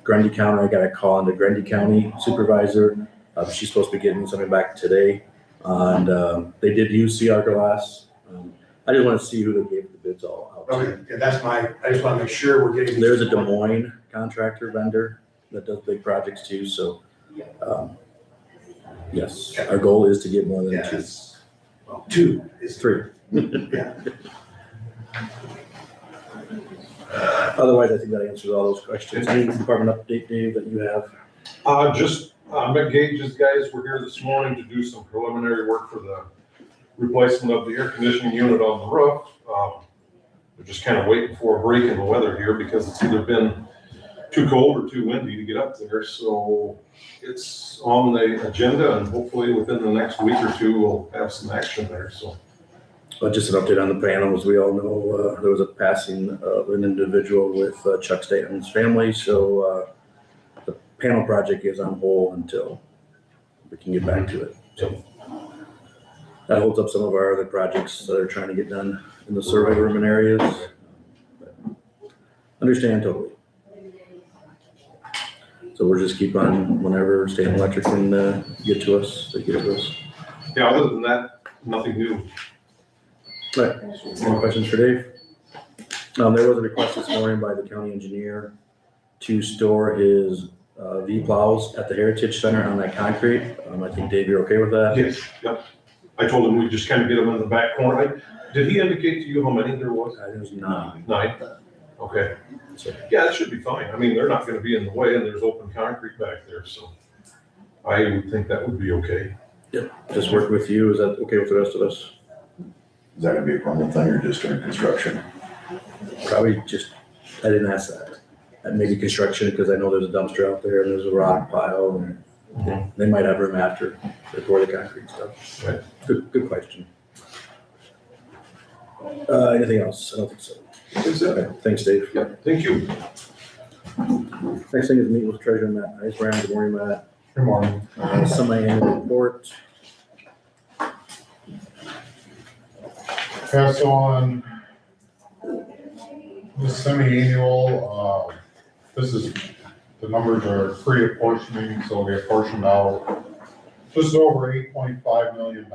C: Grundy County, I got a call on the Grundy County supervisor. She's supposed to be getting something back today. And they did use CR glass. I just want to see who they gave the bids all out to.
G: okay, yeah, that's my, I just wanna make sure we're getting. these
C: There's a
G: people-
C: Des Moines contractor vendor that does big projects too, so. Yes, our goal is to get more than two.
G: Yes. Well, two is.
C: Three.
G: Yeah.
C: Otherwise, I think that answers all those questions. Any department update, Dave, that you have?
L: Mick Gage's guys were here this morning to do some preliminary work for the replacement of the air conditioning unit on the roof. We're just kind of waiting for a break in the weather here because it's either been too cold or too windy to get up there. So it's on the agenda and hopefully within the next week or two, we'll have some action there, so.
C: Just an update on the panel. As we all know, there was a passing of an individual with Chuck Stanton's family, so the panel project is on hold until we can get back to it. So that holds up some of our other projects that are trying to get done in the survey room and areas. Understand totally. So we'll just keep on whenever State Electric can get to us, they get to us.
L: Yeah, other than that, nothing new.
C: Right, any questions for Dave? There was a request this morning by the county engineer to store his V-plows at the Heritage Center on that concrete. I think Dave, you're okay with that?
L: Yes, yep. I told him we'd just kind of get them in the back corner. Did he indicate to you how many there was?
C: I think it was 9.
L: 9? Okay.
C: So,
L: Yeah, it should be fine. I mean, they're not gonna be in the way and there's open concrete back there, so I would think that would be okay.
C: just work with you, is that okay with the rest of us?
B: Is that gonna be a permanent thing or just during construction?
C: Probably just, I didn't ask that. And maybe construction, because I know there's a dumpster out there and there's a rock pile and they might have room after they pour the concrete stuff.
L: Right.
C: Good question. Anything else? I don't think so. Okay, thanks, Dave.
L: Yeah, thank you.
C: Next thing is meet with Treasurer Matt Nice. Good morning, Matt.
K: Good morning.
C: Semi-annual report.
K: Pass on the semi-annual, this is, the numbers are pre-apportioning, so we apportioned out just over $8.5 million.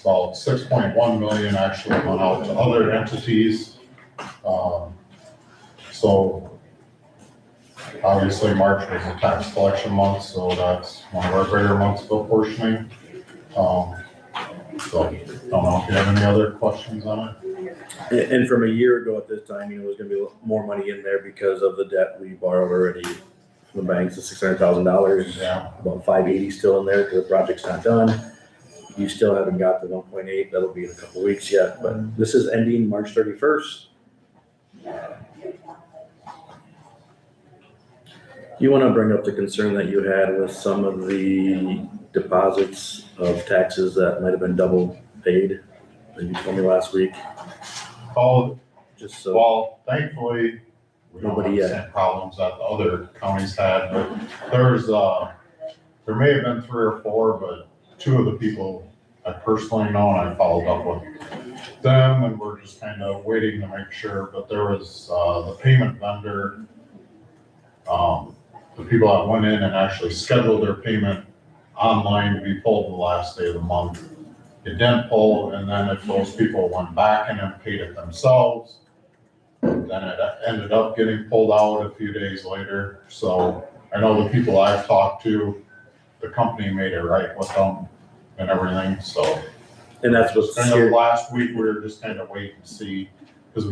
K: About 6.1 million actually went out to other entities. So obviously March was a tax collection month, so that's one of our bigger months of apportioning. So, don't know if you have any other questions on it?
C: And from a year ago at this time, there was gonna be more money in there because of the debt we borrowed already from the banks, the $600,000.
K: Yeah.
C: About 580 still in there because the project's not done. You still haven't got the 1.8, that'll be in a couple weeks yet, but this is ending March 31st. You wanna bring up the concern that you had with some of the deposits of taxes that might have been double paid, that you told me last week,
K: Oh,
C: just so.
K: well, thankfully, we don't have
C: Nobody
K: the
C: yet.
K: same problems that the other counties had, but there may have been 3 or 4, but 2 of the people I personally know, and I followed up with them, and we're just kind of waiting to make sure, but there was, the payment vendor, the people that went in and actually scheduled their payment online to be pulled the last day of the month. It didn't pull, and then if those people went back in and paid it themselves, then it ended up getting pulled out a few days later. So I know the people I've talked to, the company made it right with them and everything, so.
C: And that's what's
K: Kind of
C: here.
K: last week, we were just kind of waiting to see, because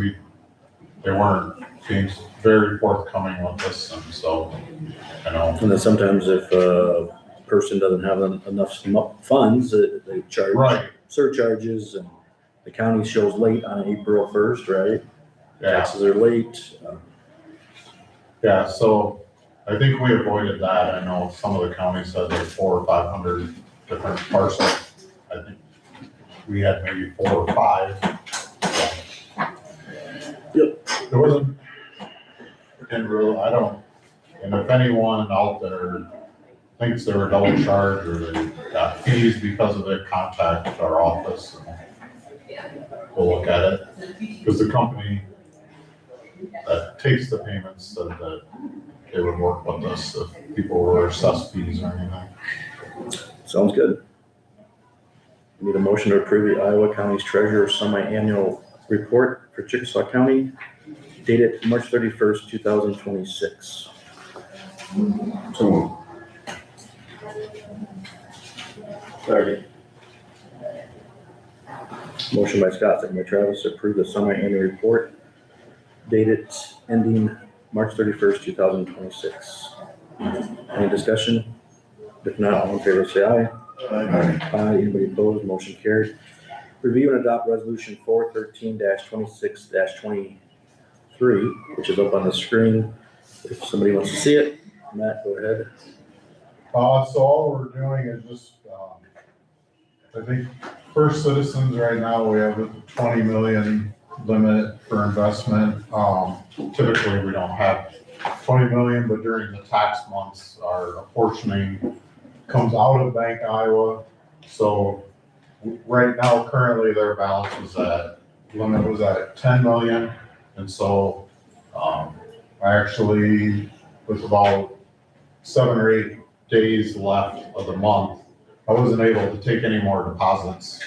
K: they weren't being very forthcoming with this, and so,
C: And then sometimes if a person doesn't have enough funds, they charge
K: Right,
C: surcharges, and the county shows late on April 1st, right?
K: yeah,
C: Taxes are late.
K: yeah, so I think we avoided that. I know some of the counties had like 400 or 500 different parcels. I think we had maybe 4 or 5.
C: Yep.
K: There wasn't, I don't, and if anyone out there thinks they were double charged or they got fees because of it, contact our office and we'll look at it. Because the company that takes the payments said that they would work with us if people were assessed fees or anything.
C: Sounds good. Need a motion to approve the Iowa County's Treasurer Semi-Annual Report for Chickasaw County dated March 31st, 2026.
B: So,
C: Sorry. Motion by Scott, second by Travis, to approve the semi-annual report dated ending March 31st, 2026. Any discussion? If not, all in favor say aye. Aye. Anybody opposed? Motion carried. Review and adopt resolution 413-26-23, which is up on the screen. If somebody wants to see it, Matt, go ahead.
K: So all we're doing is just, I think First Citizens right now, we have a 20 million limit for investment. Typically, we don't have 20 million, but during the tax months, our apportioning comes out of Bank Iowa. So right now, currently, their balance limit was at 10 million. And so, I actually, with about 7 or 8 days left of the month, I wasn't able to take any more deposits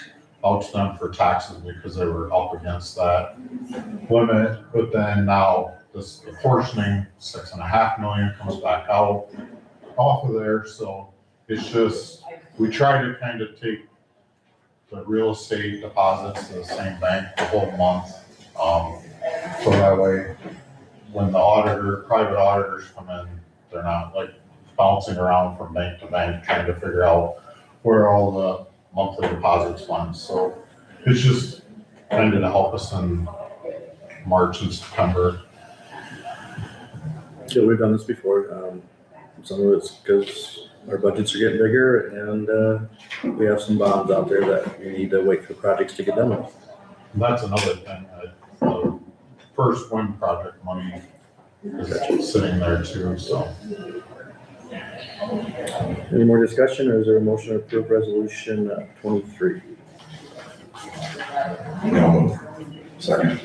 K: out to them for taxes because they were up against that limit. But then now this apportioning 6.5 million comes back out off of there. So it's just, we try to kind of take the real estate deposits to the same bank the whole month. So that way, when the private auditors come in, they're not like bouncing around from bank to bank trying to figure out where all the monthly deposits went. So it's just kind of to help us in March and September.
C: Yeah, we've done this before. Some of it's because our budgets are getting bigger and we have some bonds out there that we need to wait for projects to get done with.
K: And that's another thing, the first wind project money is sitting there too, so.
C: Any more discussion, or is there a motion to approve resolution 23?
B: no, second.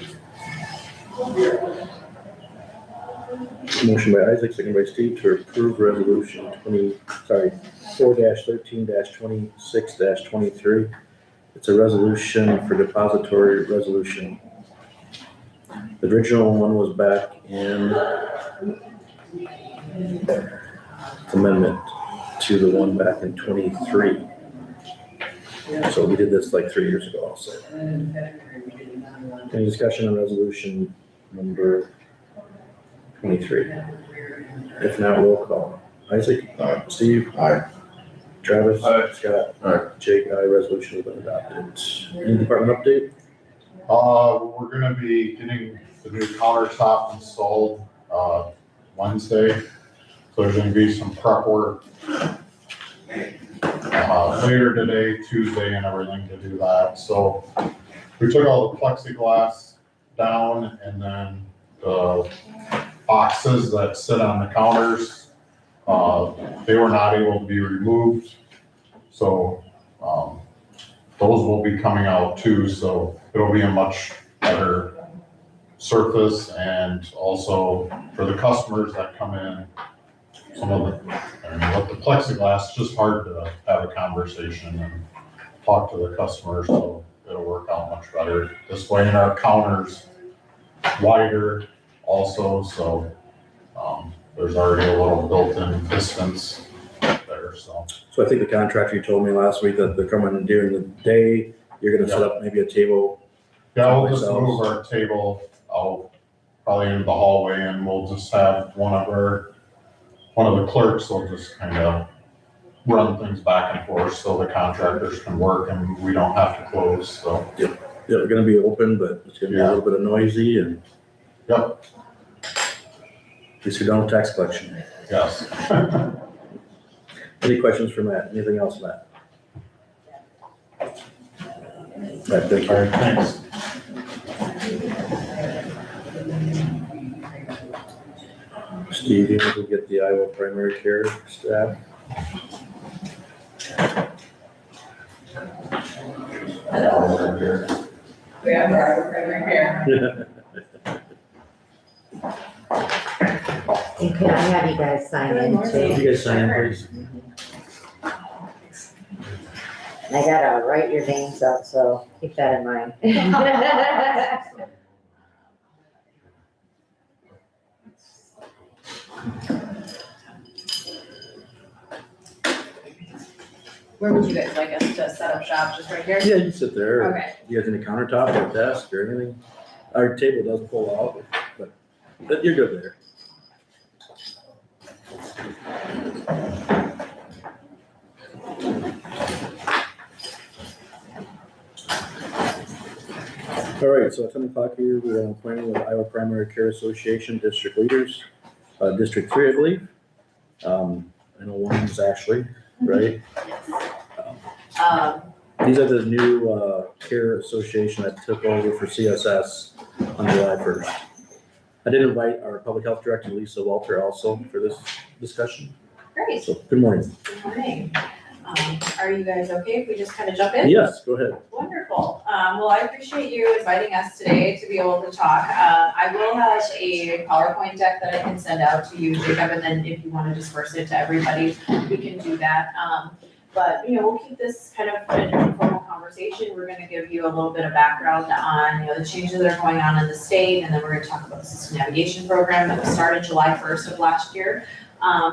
C: Motion by Isaac, second by Steve, to approve resolution 4-13-26-23. It's a resolution for depository resolution. The original one was back in amendment to the one back in 23. So we did this like 3 years ago also. Any discussion on resolution number 23? If not, roll call. Isaac?
B: Aye.
C: Steve?
B: Aye.
C: Travis?
E: Aye.
C: Scott?
I: Aye.
C: Jake? Aye. Resolution has been adopted. Any department update?
K: We're gonna be getting the new countertop installed, Wednesday. So there's gonna be some prep work, later today, Tuesday and everything to do that. So we took all the plexiglass down and then the boxes that sit on the counters, they were not able to be removed. So, those will be coming out too, so it'll be a much better surface, and also for the customers that come in, some of the, I mean, with the plexiglass, it's just hard to have a conversation and talk to the customer, so it'll work out much better this way. And our counters wider also, so, there's already a little built-in distance there, so.
C: So I think the contractor, you told me last week that they're coming during the day. You're gonna set up maybe a table.
K: Yeah, we'll just move our table out probably into the hallway, and we'll just have one of the clerks will just kind of run things back and forth so the contractors can work and we don't have to close, so.
C: Yeah, we're gonna be open, but it's gonna be a little bit of noisy and.
K: Yep.
C: At least you're done with tax collection.
K: Yes.
C: Any questions for Matt? Anything else, Matt? Right, thank
K: All
C: you.
K: right, thanks.
C: Steve, you want to get the Iowa primary care staff?
M: We have our primary care.
F: And could I have you guys sign in too?
C: You guys sign in, please.
F: I gotta write your names up, so keep that in mind.
M: Where would you guys like us to set up shop, just right here?
C: Yeah, you can sit there.
M: Okay.
C: You guys any countertop or desk or anything? Our table does pull out, but you're good there. All right, so at 10 o'clock here, we're on appointment with Iowa Primary Care Association District Leaders, District 3, I believe. I know one is Ashley, right? These are the new care association that took over for CSS on July 1st. I did invite our public health director, Lisa Walter, also for this discussion.
M: Great,
C: So, good morning.
M: good morning. Are you guys okay if we just kind of jump in?
C: Yes, go ahead.
M: Wonderful. Well, I appreciate you inviting us today to be able to talk. I will have a PowerPoint deck that I can send out to you, Jacob, and then if you want to disperse it to everybody, we can do that. But, we'll keep this kind of an informal conversation. We're gonna give you a little bit of background on, the changes that are going on in the state, and then we're gonna talk about the system navigation program that was started July 1st of last year.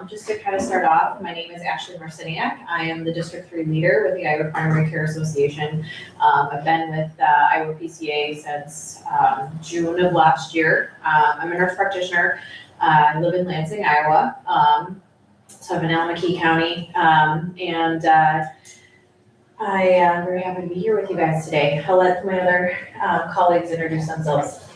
M: Just to kind of start off, my name is Ashley Marciniak. I am the District 3 leader with the Iowa Primary Care Association. I've been with Iowa PCA since June of last year. I'm a nurse practitioner. I live in Lansing, Iowa. So I'm in Alameda County, and I am very happy to be here with you guys today. I'll let my other colleagues introduce themselves.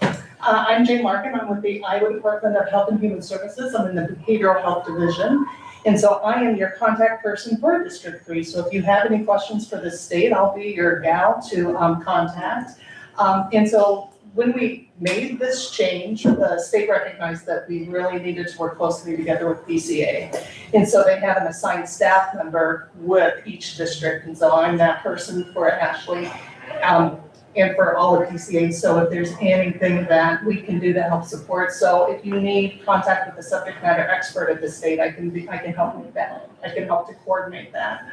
N: I'm Jane Larkin. I'm with the Iowa Department of Health and Human Services. I'm in the Behavioral Health Division. And so I am your contact person for District 3. So if you have any questions for the state, I'll be your gal to contact. And so when we made this change, the state recognized that we really needed to work closely together with PCA. And so they have an assigned staff member with each district. And so I'm that person for Ashley. And for all of PCA, so if there's anything that we can do to help support. So if you need contact with the subject matter expert at the state, I can help with that. I can help to coordinate that.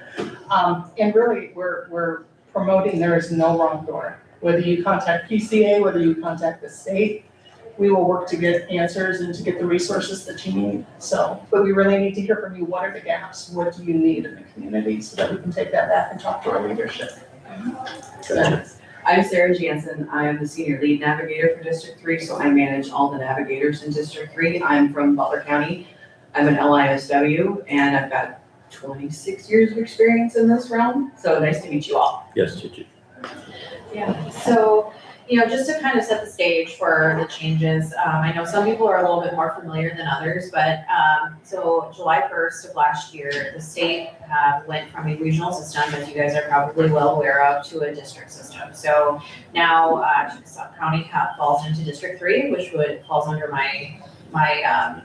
N: And really, we're promoting there is no wrong door. Whether you contact PCA, whether you contact the state, we will work to get answers and to get the resources that you need. So, but we really need to hear from you. What are the gaps? What do you need in the community so that we can take that back and talk to our leadership.
C: Gotcha.
O: I'm Sarah Jansen. I am the senior lead navigator for District 3, so I manage all the navigators in District 3. I'm from Butler County. I'm an LISW, and I've got 26 years of experience in this realm, so nice to meet you all.
C: Yes, Gigi.
M: Yeah, so, just to kind of set the stage for the changes, I know some people are a little bit more familiar than others, but, so July 1st of last year, the state went from a regional system, as you guys are probably well aware of, to a district system. So now, Chickasaw County falls into District 3, which falls under my I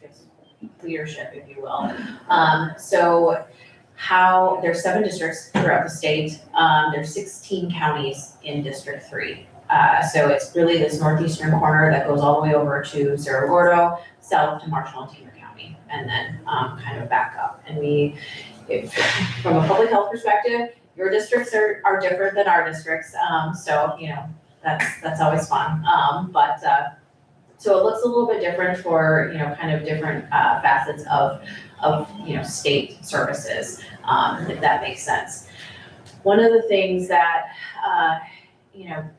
M: guess, leadership, if you will. So there's 7 districts throughout the state. There's 16 counties in District 3. So it's really this northeastern corner that goes all the way over to Cerro Gordo, south to Marshall and Taylor County, and then kind of back up. And from a public health perspective, your districts are different than our districts. So, that's always fun. So it looks a little bit different for, kind of different facets of state services, if that makes sense. One of the things that, I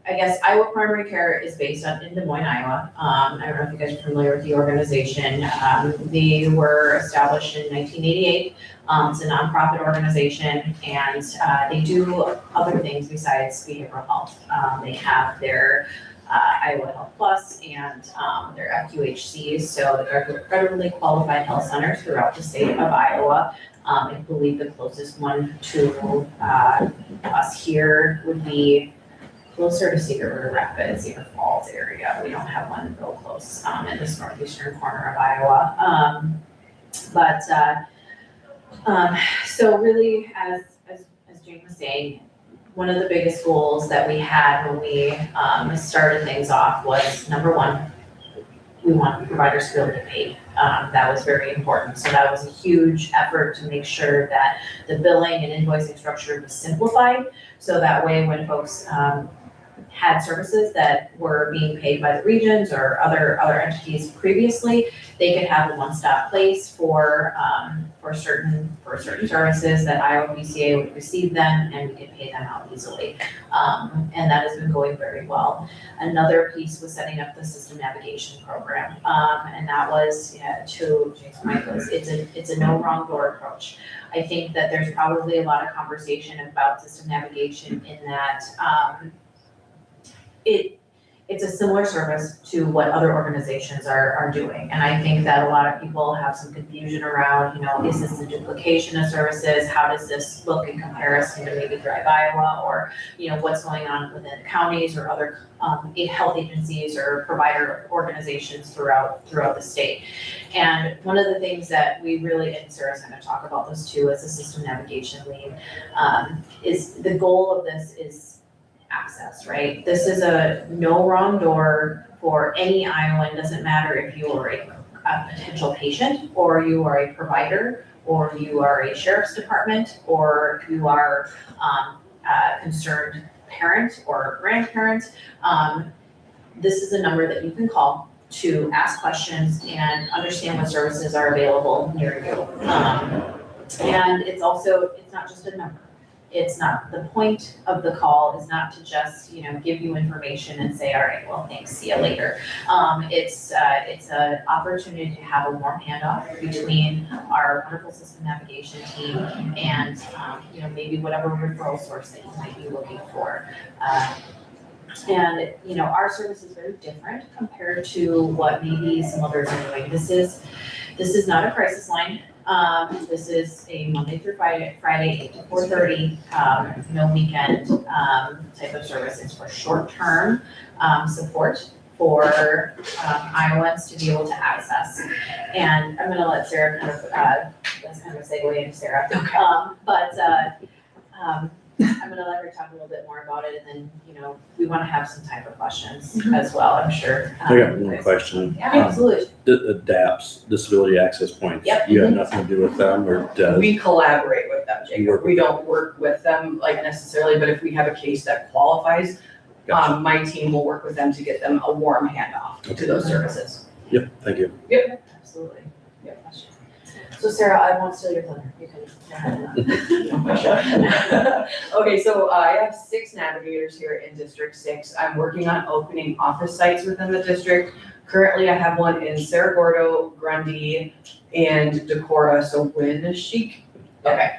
M: guess Iowa Primary Care is based in Des Moines, Iowa. I don't know if you guys are familiar with the organization. They were established in 1988. It's a nonprofit organization, and they do other things besides behavioral health. They have their Iowa Health Plus and their FQHCs, so they're federally qualified health centers throughout the state of Iowa. I believe the closest one to us here would be closer to Cedar River Rapids, Cedar Falls area. We don't have one real close in this northeastern corner of Iowa. So really, as Jane was saying, one of the biggest goals that we had when we started things off was, number one, we want providers to be able to get paid. That was very important. So that was a huge effort to make sure that the billing and invoicing structure was simplified. So that way when folks had services that were being paid by the regions or other entities previously, they could have a one-stop place for certain services that Iowa PCA would receive them, and we could pay them out easily. And that has been going very well. Another piece was setting up the system navigation program, and that was to Jason Michaels. It's a no wrong door approach. I think that there's probably a lot of conversation about system navigation in that it's a similar service to what other organizations are doing. And I think that a lot of people have some confusion around, is this a duplication of services? How does this look in comparison to maybe Thrive Iowa, or, what's going on within counties or other health agencies or provider organizations throughout the state. And one of the things that we really, and Sarah's going to talk about this too, as a system navigation lead, is the goal of this is access, right? This is a no wrong door for any Iowan. Doesn't matter if you are a potential patient, or you are a provider, or you are a sheriff's department, or you are a concerned parent or grandparent. This is a number that you can call to ask questions and understand what services are available near you. And it's not just a number. It's not, the point of the call is not to just, give you information and say, all right, well, thanks, see you later. It's an opportunity to have a warm handoff between our wonderful system navigation team and, maybe whatever referral source that you might be looking for. And, our service is very different compared to what maybe some others are doing. This is not a crisis line. This is a Monday through Friday, 8 to 4:30, no weekend type of service. It's for short-term support for Iowans to be able to access. And I'm going to let Sarah that's kind of a segue into Sarah.
O: Okay.
M: I'm going to let her talk a little bit more about it, and then, we want to have some type of questions as well, I'm sure.
C: I got one question.
M: Yeah, absolutely.
C: The DAPS, Disability Access Points.
M: Yep.
C: You have nothing to do with them, or does?
O: We collaborate with them,
C: You work
O: Jacob. We don't work with them like necessarily, but if we have a case that qualifies,
C: Gotcha.
O: my team will work with them to get them a warm handoff to those services.
C: Yep, thank you.
M: Absolutely. Good question.
O: So Sarah, I won't steal your thunder, you can go ahead. Okay, so I have 6 navigators here in District 6. I'm working on opening office sites within the district. Currently, I have one in Cerro Gordo, Grundy, and Decorah, so Winnebago. Okay,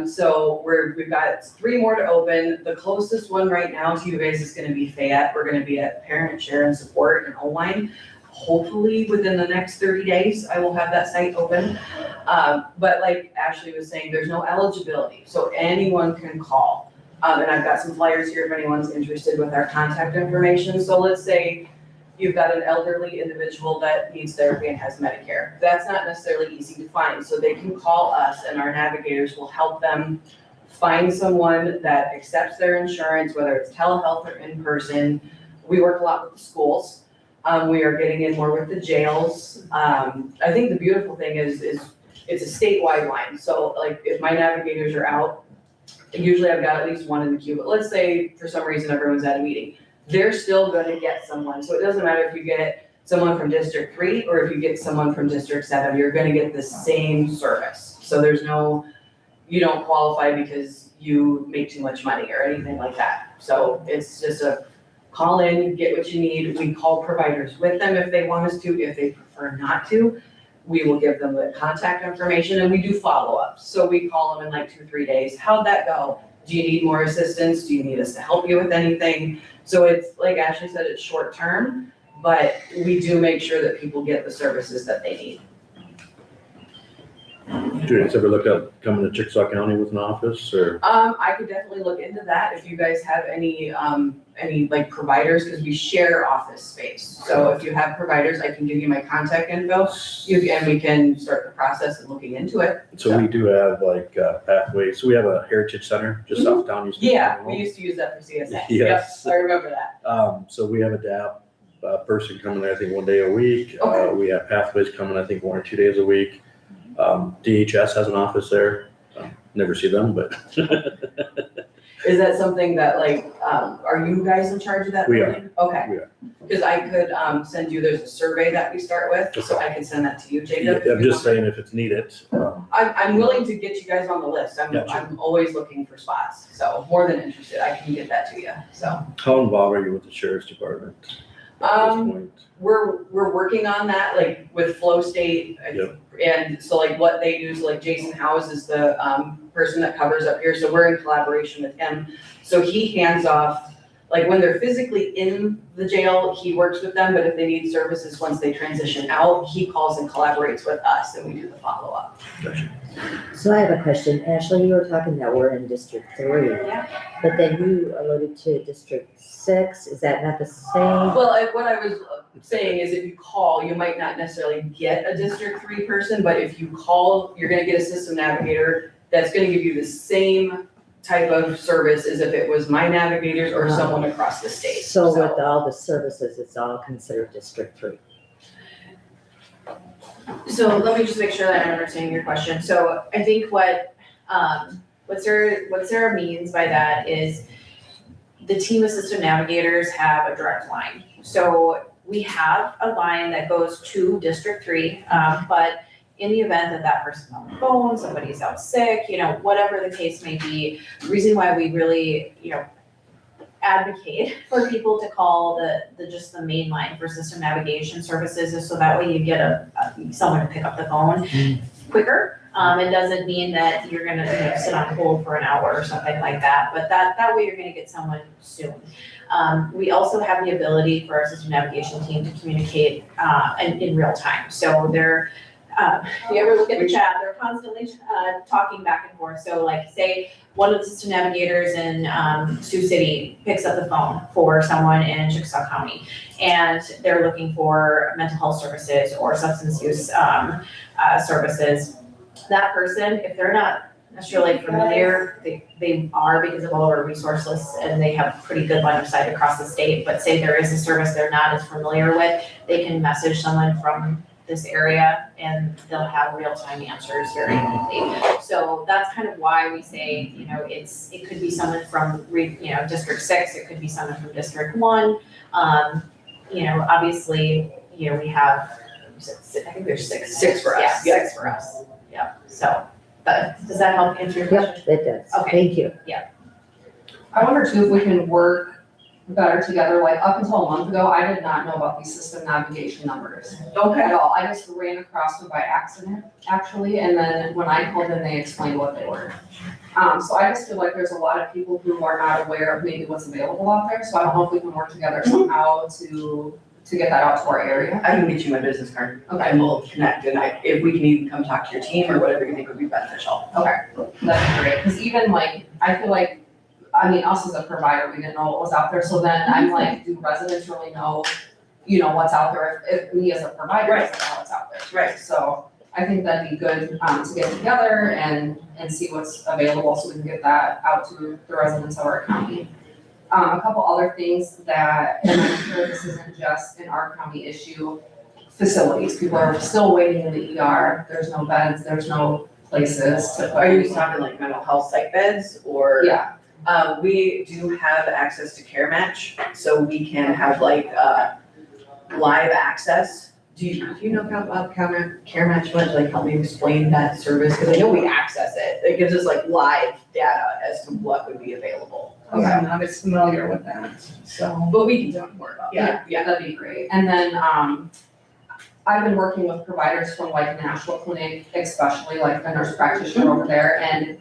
O: so we've got 3 more to open. The closest one right now to you guys is gonna be Fayette. We're gonna be at Parent Share and Support in Oline. Hopefully, within the next 30 days, I will have that site open. But like Ashley was saying, there's no eligibility, so anyone can call. And I've got some flyers here if anyone's interested with our contact information. So let's say you've got an elderly individual that needs therapy and has Medicare. That's not necessarily easy to find, so they can call us and our navigators will help them find someone that accepts their insurance, whether it's telehealth or in person. We work a lot with the schools. We are getting in more with the jails. I think the beautiful thing is it's a statewide line. So like if my navigators are out, usually I've got at least one in the queue, but let's say for some reason everyone's at a meeting. They're still gonna get someone. So it doesn't matter if you get someone from District 3 or if you get someone from District 7, you're gonna get the same service. So there's no, you don't qualify because you make too much money or anything like that. So it's just a call in, get what you need. We call providers with them if they want us to. If they prefer not to, we will give them the contact information and we do follow-ups. So we call them in like 2-3 days. How'd that go? Do you need more assistance? Do you need us to help you with anything? So it's, like Ashley said, it's short term, but we do make sure that people get the services that they need.
C: Do you guys ever look at coming to Chickasaw County with an office or?
O: I could definitely look into that if you guys have any like providers, because we share office space. So if you have providers, I can give you my contact info, and we can start the process of looking into it.
C: So we do have like pathways. So we have a heritage center just off town.
O: Yeah, we used to use that for CSA.
C: Yes.
O: Yep, I remember that.
C: So we have a DAP person coming, I think, 1 day a week.
O: Okay.
C: We have pathways coming, I think, 1 or 2 days a week. DHS has an office there. Never see them, but.
O: Is that something that like, are you guys in charge of that?
C: We are.
O: building? Okay.
C: We are.
O: Because I could send you, there's a survey that we start with, so I can send that to you, Jacob.
C: I'm just saying if it's needed.
O: I'm willing to get you guys on the list.
C: Gotcha.
O: I'm always looking for spots, so more than interested, I can get that to you, so.
C: How involved are you with the sheriff's department at this point?
O: We're working on that, like with Flow State.
C: Yep.
O: And so like what they do, so like Jason Howes is the person that covers up here, so we're in collaboration with him. So he hands off, like when they're physically in the jail, he works with them, but if they need services once they transition out, he calls and collaborates with us and we do the follow-up.
C: Gotcha.
F: So I have a question. Ashley, you were talking that we're in District 3.
O: Yeah.
F: But then you alluded to District 6. Is that not the same?
O: Well, what I was saying is if you call, you might not necessarily get a District 3 person, but if you call, you're gonna get a system navigator that's gonna give you the same type of service as if it was my navigators or someone across the state.
F: So with all the services, it's all considered District 3.
M: So let me just make sure that I'm understanding your question. So I think what Sarah means by that is the team of system navigators have a direct line. So we have a line that goes to District 3, but in the event that that person's on the phone, somebody's out sick, whatever the case may be, the reason why we really, advocate for people to call just the main line for system navigation services is so that way you get someone to pick up the phone quicker. It doesn't mean that you're gonna sit on hold for an hour or something like that, but that way you're gonna get someone soon. We also have the ability for our system navigation team to communicate in real time. So they're, if you ever look at the chat, they're constantly talking back and forth. So like say one of the system navigators in Sioux City picks up the phone for someone in Chickasaw County and they're looking for mental health services or substance use services. That person, if they're not necessarily familiar, they are because of all of our resource lists and they have pretty good line of sight across the state, but say there is a service they're not as familiar with, they can message someone from this area and they'll have real-time answers very quickly. So that's kind of why we say, it could be someone from, District 6, it could be someone from District 1. Obviously, we have
O: You said six, I think there's six.
M: Six for us.
O: Yeah,
M: Six for us. Yep. So, but does that help answer your question?
F: Yep, it does.
M: Okay.
F: Thank you.
M: I wonder too if we can work better together, like up until a month ago, I did not know about these system navigation numbers. At all, I just ran across them by accident, actually, and then when I called in, they explained what they were. So I just feel like there's a lot of people who are not aware of maybe what's available out there, so I don't know if we can work together somehow to get that out to our area.
O: I can get you my business card.
M: Okay.
O: And we'll connect, and if we can even come talk to your team or whatever you think would be beneficial.
M: Okay, that'd be great, because even like, I feel like, I mean, us as a provider, we didn't know what was out there, so then I'm like, do residents really know, what's out there if we as a provider doesn't know what's out there?
O: Right.
M: So I think that'd be good, to get together and see what's available, so we can get that out to the residents of our county. A couple other things that, and I'm sure this isn't just an our county issue, facilities, people are still waiting in the ER, there's no beds, there's no places to put.
O: Are you talking like mental health psych beds or?
M: Yeah,
O: We do have access to Care Match, so we can have like, live access. Do you know about Care Match much? Like, help me explain that service, because I know we access it. It gives us like live data as to what would be available.
N: I'm not as familiar with that, so.
O: But we can talk more about that.
M: yeah, that'd be great. And then, I've been working with providers from like National Clinic, especially like the nurse practitioner over there, and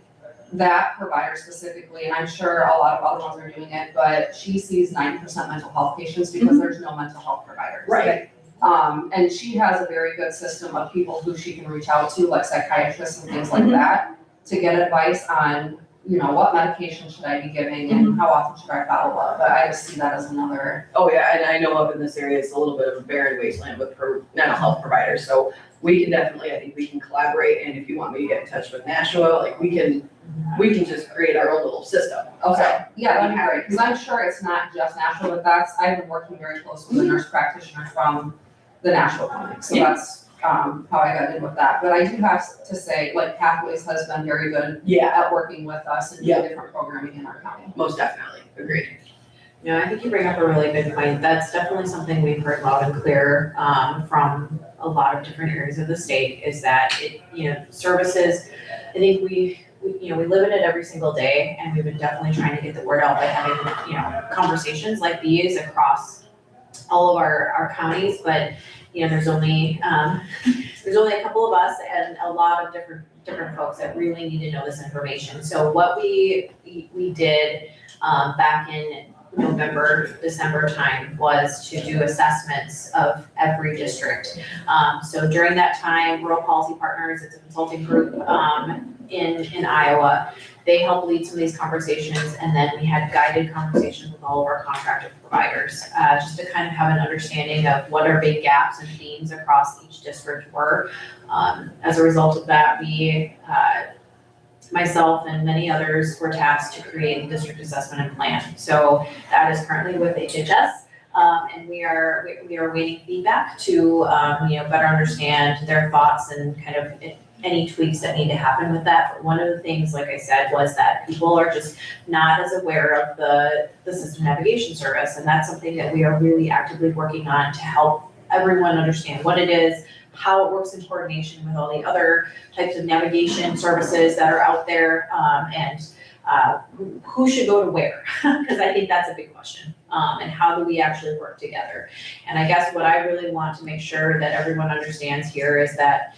M: that provider specifically, and I'm sure a lot of other ones are doing it, but she sees 90% mental health patients because there's no mental health providers.
O: Right.
M: And she has a very good system of people who she can reach out to, like psychiatrists and things like that, to get advice on, what medication should I be giving and how often should I follow up. But I just see that as another.
O: Oh, yeah, and I know up in this area, it's a little bit of a barren wasteland with mental health providers, so we can definitely, I think we can collaborate, and if you want me to get in touch with Nashua, like, we can just create our own little system.
M: Okay, yeah, that'd be great, because I'm sure it's not just Nashua, but I've been working very close with a nurse practitioner from the Nashua Clinic, so that's, how I got in with that. But I do have to say, like, Pathways has been very good at working with us and doing different programming in our county.
O: Most definitely, agreed.
P: No, I think you bring up a really good point. That's definitely something we've heard loud and clear from a lot of different areas of the state, is that services, I think we live in it every single day, and we've been definitely trying to get the word out by having, conversations like these across all of our counties, but there's only a couple of us and a lot of different folks that really need to know this information. So what we did back in November, December time was to do assessments of every district. So during that time, Rural Policy Partners, it's a consulting group in Iowa, they helped lead some of these conversations, and then we had guided conversations with all of our contracted providers, just to kind of have an understanding of what our big gaps and themes across each district were. As a result of that, we myself and many others were tasked to create a district assessment and plan. So that is currently with HHS, and we are waiting feedback to better understand their thoughts and kind of any tweaks that need to happen with that. But one of the things, like I said, was that people are just not as aware of the system navigation service, and that's something that we are really actively working on to help everyone understand what it is, how it works in coordination with all the other types of navigation services that are out there, and who should go to where, because I think that's a big question, and how do we actually work together. And I guess what I really want to make sure that everyone understands here is that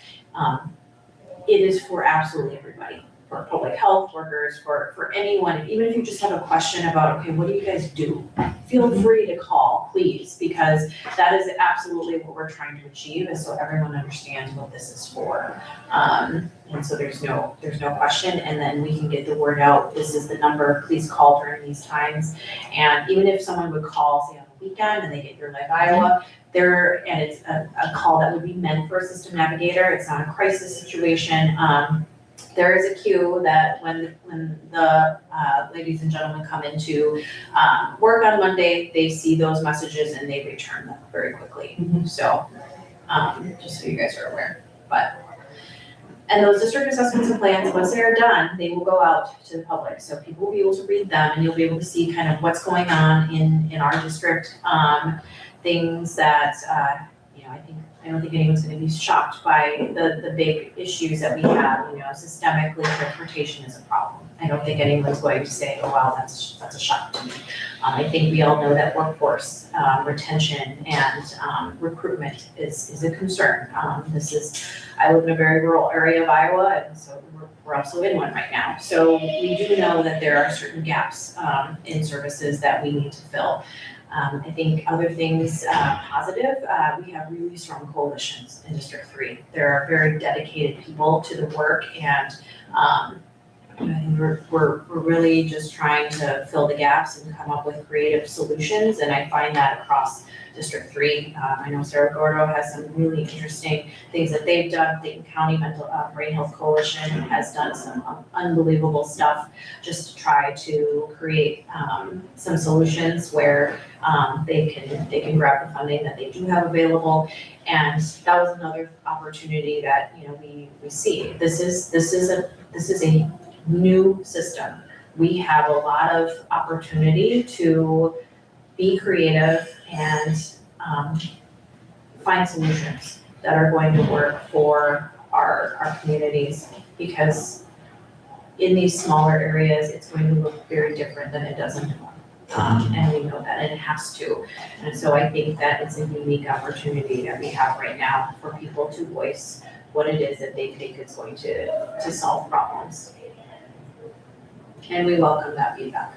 P: it is for absolutely everybody, for public health workers, for anyone, even if you just have a question about, okay, what do you guys do? Feel free to call, please, because that is absolutely what we're trying to achieve, is so everyone understands what this is for. And so there's no question, and then we can get the word out. This is the number, please call during these times. And even if someone would call, say on the weekend, and they get your Life Iowa, and it's a call that would be meant for a system navigator, it's not a crisis situation. There is a queue that when the ladies and gentlemen come into work on Monday, they see those messages and they return them very quickly. So just so you guys are aware. And those district assessments and plans, once they are done, they will go out to the public. So people will be able to read them, and you'll be able to see kind of what's going on in our district. Things that, I I don't think anyone's gonna be shocked by the big issues that we have, systemically, transportation is a problem. I don't think anyone's going to say, oh, wow, that's a shock to me. I think we all know that workforce, retention and, recruitment is a concern. I live in a very rural area of Iowa, and so we're also in one right now. So we do know that there are certain gaps, in services that we need to fill. I think other things positive, we have really strong coalitions in District 3. There are very dedicated people to the work, and we're really just trying to fill the gaps and come up with creative solutions, and I find that across District 3. I know Sarah Gordo has some really interesting things that they've done. Dayton County Brain Health Coalition has done some unbelievable stuff just to try to create some solutions where they can grab the funding that they do have available. And that was another opportunity that we see. This is a new system. We have a lot of opportunity to be creative and find solutions that are going to work for our communities, because in these smaller areas, it's going to look very different than it does in one. And we know that, and it has to. And so I think that it's a unique opportunity that we have right now for people to voice what it is that they think is going to solve problems. And we welcome that feedback.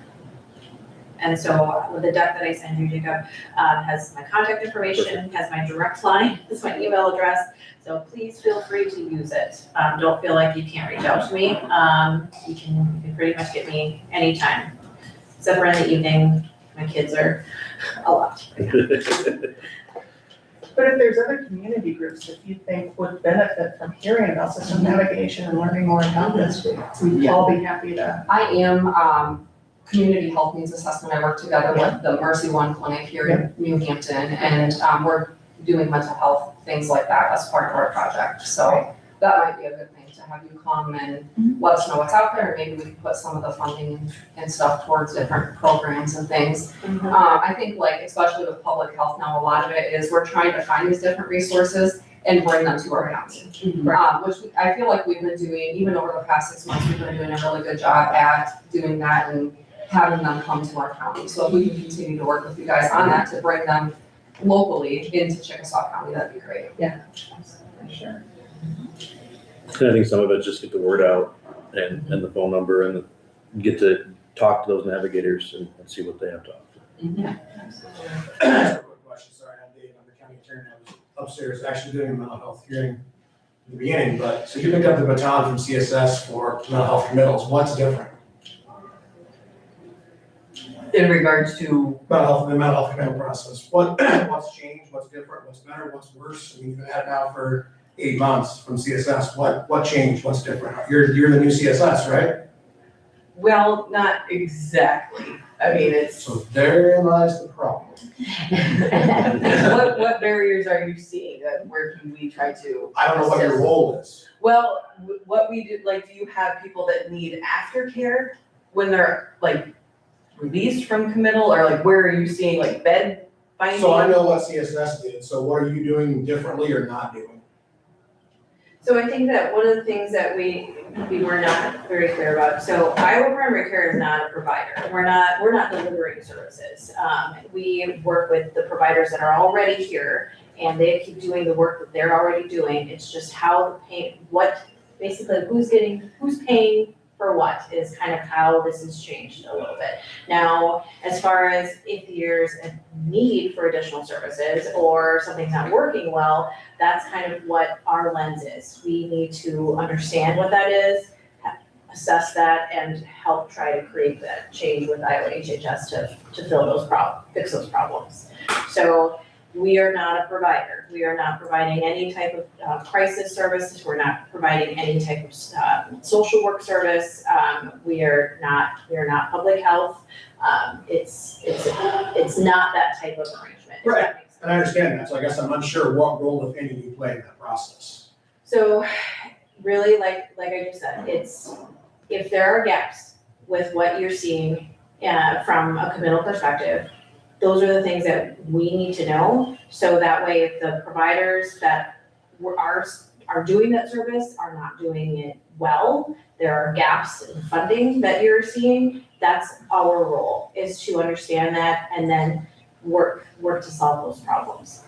P: And so with the deck that I send you, Jacob, has my contact information, has my direct line, has my email address. So please feel free to use it. Don't feel like you can't reach out to me. You can pretty much get me anytime, except for in the evening. My kids are a lot.
N: But if there's other community groups that you think would benefit from hearing about system navigation and learning more about this, we'd all be happy to.
Q: I am community health needs assessment. I work together with the Mercy One clinic here in New Hampton, and we're doing mental health things like that as part of our project. So that might be a good thing to have you come and let us know what's out there, and maybe we can put some of the funding and stuff towards different programs and things. I think especially with public health now, a lot of it is we're trying to find these different resources and bring them to our county. Which I feel like we've been doing, even over the past 6 months, we've been doing a really good job at doing that and having them come to our county. So if we can continue to work with you guys on that to bring them locally into Chickasaw County, that'd be great.
N: Yeah, sure.
C: And I think some of it, just get the word out and the phone number, and get to talk to those navigators and see what they have to offer.
G: Just a quick question, sorry, I'm Dave, I'm the county attorney. I was upstairs actually doing a mental health hearing in the beginning, but so you picked up the baton from CSS for mental health committals. What's different?
Q: In regards to
G: The mental health committal process. What's changed, what's different, what's better, what's worse? I mean, you've had it now for 8 months from CSS. What changed, what's different? You're the new CSS, right?
Q: well, not exactly. I mean, it's
G: So therein lies the problem.
Q: what barriers are you seeing? Where can we try to?
G: I don't know what your role is.
Q: Well, what we do, do you have people that need aftercare when they're released from committal, or where are you seeing bed finding?
G: So I know what CSS did, so what are you doing differently or not doing?
P: So I think that one of the things that we were not very clear about, so Iowa Primary Care is not a provider. We're not delivering services. We work with the providers that are already here, and they keep doing the work that they're already doing. It's just how who's paying for what is kind of how this has changed a little bit. Now, as far as if there's a need for additional services or something's not working well, that's kind of what our lens is. We need to understand what that is, assess that, and help try to create that change with Iowa HHS to fill those fix those problems. So we are not a provider. We are not providing any type of crisis services. We're not providing any type of social work service. We are not public health. It's not that type of arrangement.
G: Right, and I understand that, so I guess I'm unsure what role, if any, you play in that process.
P: So really, like I just said, it's, if there are gaps with what you're seeing from a committal perspective, those are the things that we need to know, so that way if the providers that are doing that service are not doing it well, there are gaps in funding that you're seeing, that's our role, is to understand that and then work to solve those problems.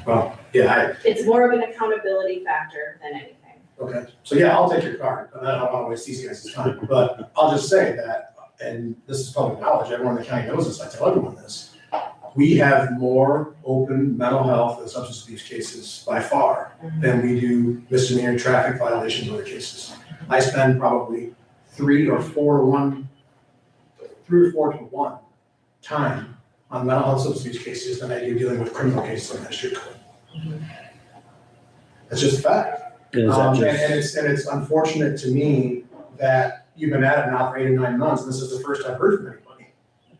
G: Well, yeah,
P: It's more of an accountability factor than anything.
G: okay, so yeah, I'll take your card, but I don't want to waste these guys' time, but I'll just say that, and this is public knowledge, everyone in the county knows this, I tell everyone this. We have more open mental health and substance abuse cases by far than we do misdemeanor traffic violations or cases. I spend probably 3 or 4 to 1 time on mental health substance abuse cases than I do dealing with criminal cases in that street court. That's just a fact.
C: Is that just,
G: And it's unfortunate to me that you've been at it now for 8 or 9 months, and this is the first I've heard from anybody.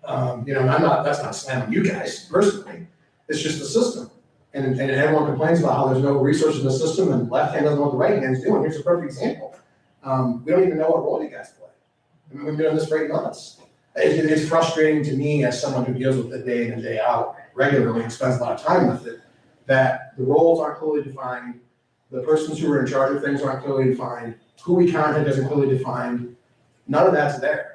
G: And that's not slamming you guys personally, it's just the system. And everyone complains about how there's no resources in the system and left hand doesn't know what the right hand's doing. Here's a perfect example. We don't even know what role you guys play. I mean, we've been doing this for 8 months. It's frustrating to me as someone who deals with it day in and day out regularly and spends a lot of time with it, that the roles aren't clearly defined, the persons who are in charge of things aren't clearly defined, who we contact isn't clearly defined. None of that's there.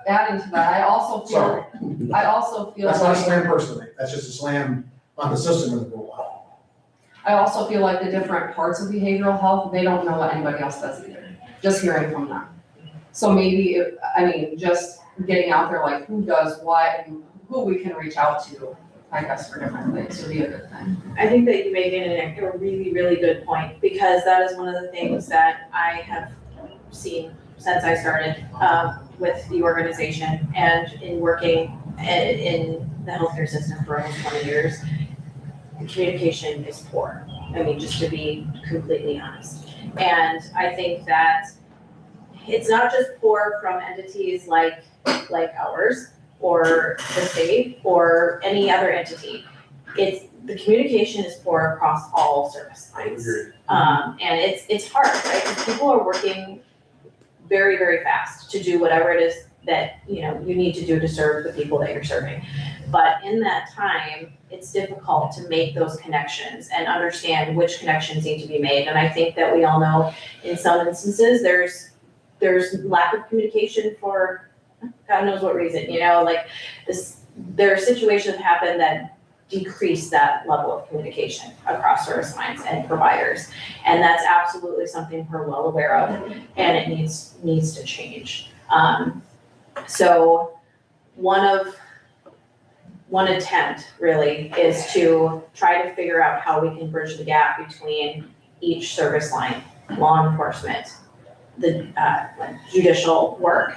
Q: Adding to that, I also feel
G: That's not a
Q: like,
G: slam personally, that's just a slam on the system and the role.
Q: I also feel like the different parts of behavioral health, they don't know what anybody else does either, just hearing from them. So maybe, just getting out there, like who does what and who we can reach out to, I guess, for different things would be a good thing.
P: I think that you make it a really, really good point, because that is one of the things that I have seen since I started with the organization and in working in the healthcare system for almost 20 years. The communication is poor. I mean, just to be completely honest. And I think that it's not just poor from entities like ours or the state or any other entity. The communication is poor across all service lines. And it's hard, right? Because people are working very, very fast to do whatever it is that, you need to do to serve the people that you're serving. But in that time, it's difficult to make those connections and understand which connections need to be made. And I think that we all know in some instances, there's lack of communication for God knows what reason, there are situations that happen that decrease that level of communication across service lines and providers. And that's absolutely something we're well aware of, and it needs to change. So one attempt really is to try to figure out how we can bridge the gap between each service line, law enforcement, the judicial work,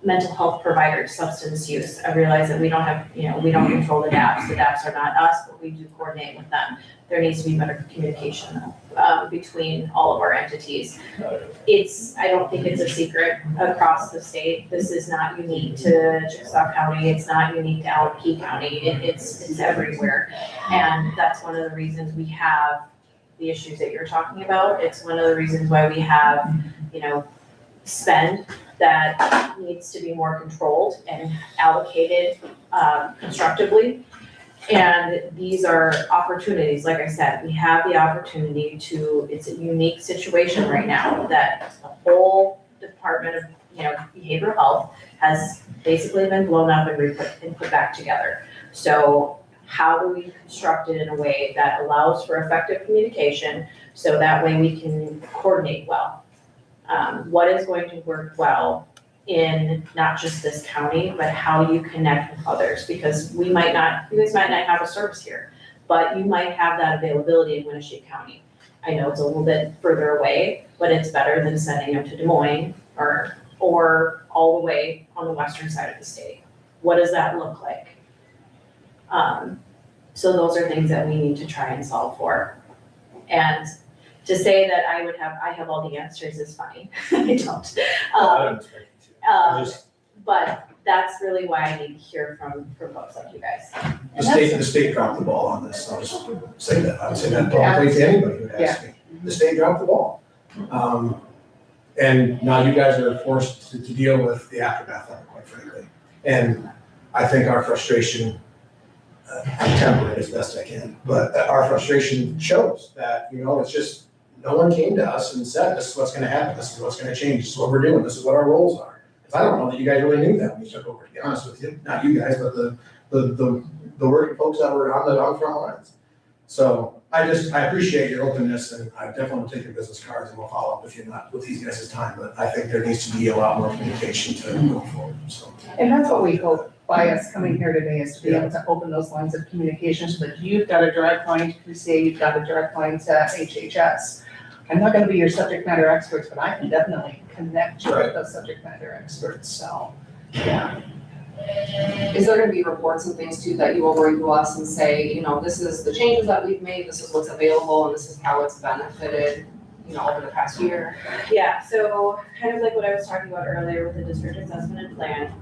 P: mental health providers, substance use. I realize that we don't have, we don't control the DAPs. The DAPs are not us, but we do coordinate with them. There needs to be better communication between all of our entities. I don't think it's a secret across the state. This is not unique to Chickasaw County. It's not unique to Alapaque County. It's everywhere. And that's one of the reasons we have the issues that you're talking about. It's one of the reasons why we have, spend that needs to be more controlled and allocated constructively. And these are opportunities, like I said, we have the opportunity it's a unique situation right now that the whole Department of, Behavioral Health has basically been blown up and put back together. So how do we construct it in a way that allows for effective communication so that way we can coordinate well? What is going to work well in not just this county, but how you connect with others, because you guys might not have a service here, but you might have that availability in Winnebago County. I know it's a little bit further away, but it's better than sending them to Des Moines or all the way on the western side of the state. What does that look like? So those are things that we need to try and solve for. And to say that I have all the answers is funny. I don't.
G: I don't expect you to.
P: But that's really why I need to hear from folks like you guys.
G: The state dropped the ball on this, I'll just say that, I would say that publicly to anybody who asks me. The state dropped the ball. And now you guys are forced to deal with the aftermath of it, quite frankly. And I think our frustration, I temper it as best I can, but our frustration shows that, it's just, no one came to us and said, this is what's gonna happen, this is what's gonna change, this is what we're doing, this is what our roles are. Because I don't know that you guys really knew that when you took over, to be honest with you, not you guys, but the working folks that were on the front lines. So I appreciate your openness, and I definitely will take your business cards and we'll follow up with you, not with these guys' time, but I think there needs to be a lot more communication to go forward, so.
N: And that's what we hope by us coming here today, is to be able to open those lines of communication so that you've got a direct line to PCA, you've got a direct line to HHS. I'm not gonna be your subject matter experts, but I can definitely connect you with those subject matter experts, so, yeah.
Q: Is there gonna be reports and things too that you will bring to us and say, this is the changes that we've made, this is what's available, and this is how it's benefited, over the past year?
P: Yeah, so kind of like what I was talking about earlier with the district assessment and plan,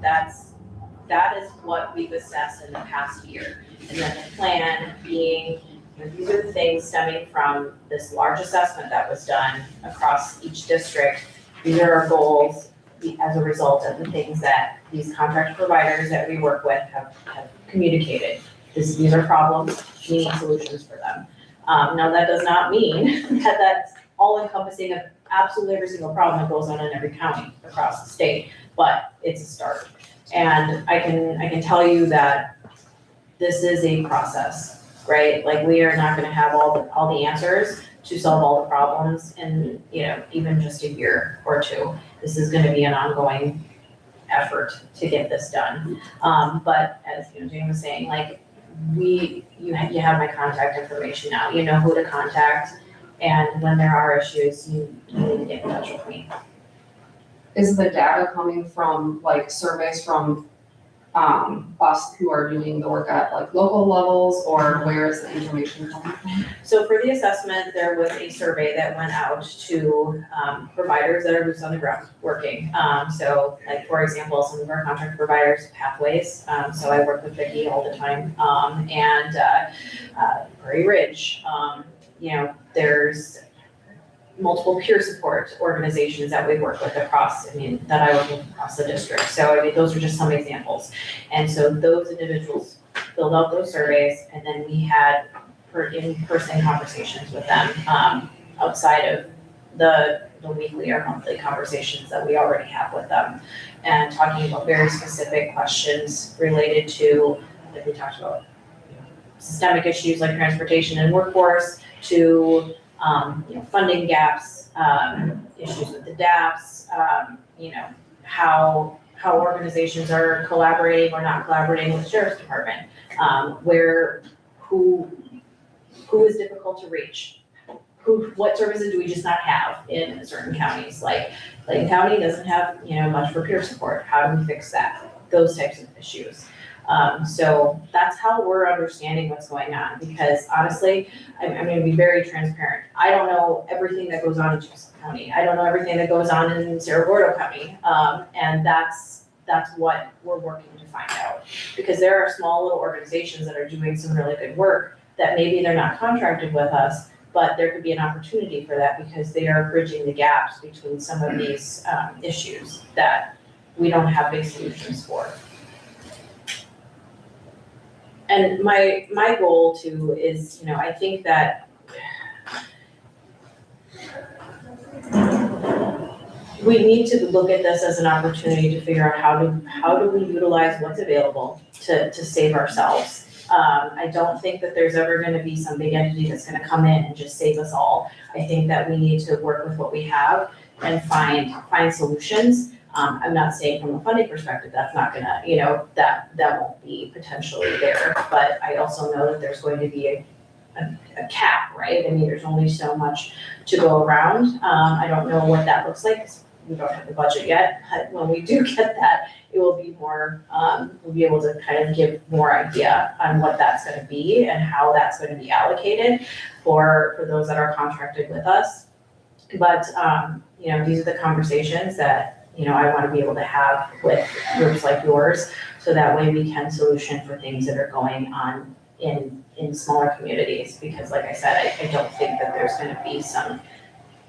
P: that is what we've assessed in the past year. And then the plan being, these are the things stemming from this large assessment that was done across each district. These are our goals as a result of the things that these contract providers that we work with have communicated. These are problems, we need solutions for them. Now, that does not mean that that's all encompassing of absolutely every single problem that goes on in every county across the state, but it's a start. And I can tell you that this is a process, right? Like, we are not gonna have all the answers to solve all the problems in, even just a year or two. This is gonna be an ongoing effort to get this done. But as Jane was saying, like, you have my contact information now, you know who to contact, and when there are issues, you need to get in touch with me.
Q: Is the data coming from like surveys from us who are doing the work at like local levels, or where is the information coming from?
P: So for the assessment, there was a survey that went out to providers that are boots on the ground working. So like, for example, some of our contract providers, Pathways, so I work with Vicki all the time, and Prairie Ridge, there's multiple peer support organizations that we work with across, that I work with across the district. So, those are just some examples. And so those individuals filled out those surveys, and then we had in-person conversations with them, outside of the weekly or monthly conversations that we already have with them, and talking about very specific questions related to, like we talked about, systemic issues like transportation and workforce, to funding gaps, issues with the DAPs, how organizations are collaborating or not collaborating with the sheriff's department, who is difficult to reach, what services do we just not have in certain counties, like Clayton County doesn't have, much for peer support, how do we fix that, those types of issues. So that's how we're understanding what's going on, because honestly, I'm gonna be very transparent. I don't know everything that goes on in Chickasaw County. I don't know everything that goes on in Cerro Gordo County. And that's what we're working to find out. Because there are small little organizations that are doing some really good work that maybe they're not contracted with us, but there could be an opportunity for that because they are bridging the gaps between some of these issues that we don't have big solutions for. And my goal too is, I think that we need to look at this as an opportunity to figure out how do we utilize what's available to save ourselves. I don't think that there's ever gonna be some big entity that's gonna come in and just save us all. I think that we need to work with what we have and find solutions. I'm not saying from a funding perspective, that's not gonna, that won't be potentially there, but I also know that there's going to be a cap, right? There's only so much to go around. I don't know what that looks like, 'cause we don't have the budget yet, but when we do get that, it will be more, we'll be able to kind of give more idea on what that's gonna be and how that's gonna be allocated for those that are contracted with us. But, these are the conversations that, I wanna be able to have with groups like yours, so that way we can solution for things that are going on in smaller communities, because like I said, I don't think that there's gonna be some,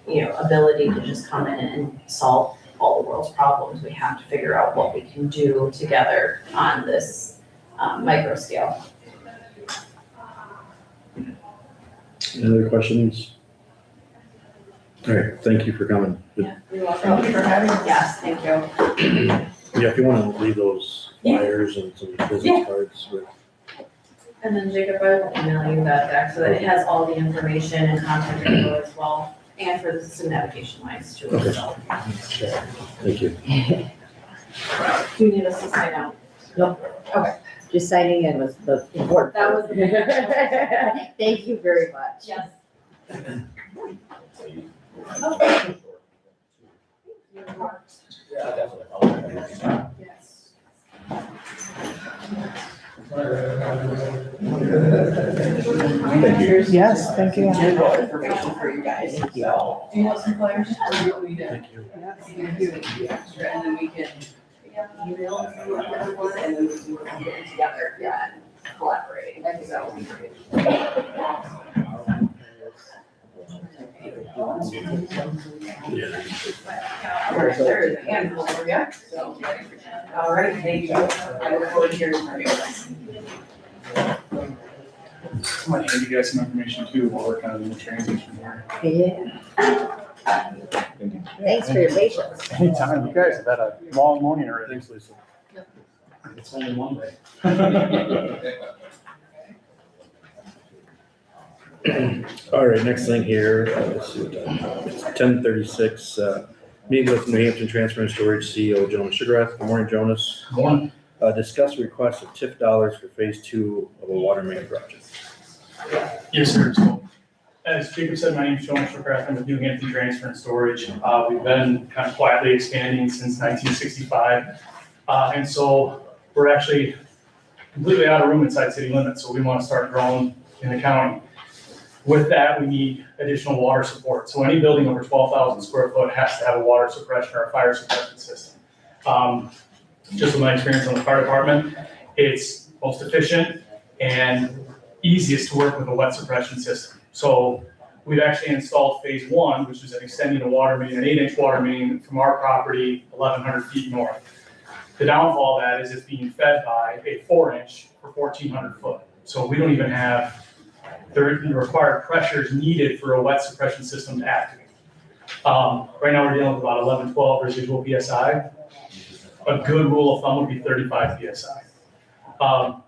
P: ability to just come in and solve all the world's problems. We have to figure out what we can do together on this
M: micro scale.
C: Any other questions? All right, thank you for coming.
M: Yeah, you're welcome.
N: Thank you for having us.
M: Yes, thank you.
C: Yeah, if you want to leave those flyers and some
M: Yeah.
C: business cards with.
M: And then Jacob, I will email you that deck so that it has all the information and contact info as well, and for the system navigation lines too.
C: Okay.
M: So,
C: Thank you.
M: do you need us to sign out?
F: Just signing in was the important.
M: That was the
F: Thank you very much.
M: Yes. Yes.
C: Thank you.
N: Yes, thank you.
O: Information for you guys.
F: Thank you.
O: So, do you want some flyers?
C: Thank you.
O: You can do extra, and then we can email it to everyone, and then we can put it together, yeah, and collaborate. I think that would be great. There is a handful for you, so, all right, thank you. I look forward to hearing from you.
E: I might hand you guys some information too while we're kind of in the transition here.
F: Yeah. Thanks for your patience.
E: Anytime, you guys have had a long morning already.
C: Thanks, Lisa.
E: It's only Monday.
C: All right, next thing here, let's see what time. It's 10:36, meeting with New Hampton Transfer and Storage CEO Jonas Sugarrath. Good morning, Jonas.
E: Morning.
C: Discuss request of TIF dollars for phase 2 of a water main project.
E: Yes, sir. So, as Jacob said, my name is Jonas Sugarrath. I'm with New Hampton Transfer and Storage. We've been kind of quietly expanding since 1965. And so we're actually completely out of room inside city limits, so we want to start growing in the county. With that, we need additional water support. So any building over 12,000 square foot has to have a water suppression or a fire suppression system. Just with my experience on the fire department, it's most efficient and easiest to work with a wet suppression system. So we've actually installed phase 1, which is extending a water main, an 8-inch water main from our property 1,100 feet north. The downfall of that is it's being fed by a 4-inch for 1,400 foot. So we don't even have the required pressures needed for a wet suppression system to activate. Right now we're dealing with about 11, 12 residual PSI. A good rule of thumb would be 35 PSI.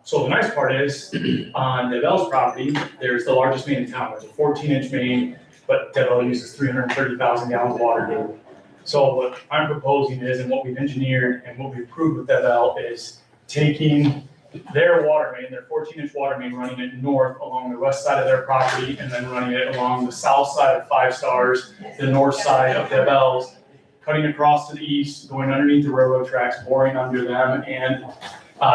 E: So the nice part is on DeBell's property, there's the largest main in town. There's a 14-inch main, but DeBell uses 330,000 gallons of water daily. So what I'm proposing is, and what we've engineered and what we've approved with DeBell is taking their water main, their 14-inch water main, running it north along the west side of their property, and then running it along the south side of 5 Stars, the north side of DeBell's, cutting across to the east, going underneath the railroad tracks, boring under them, and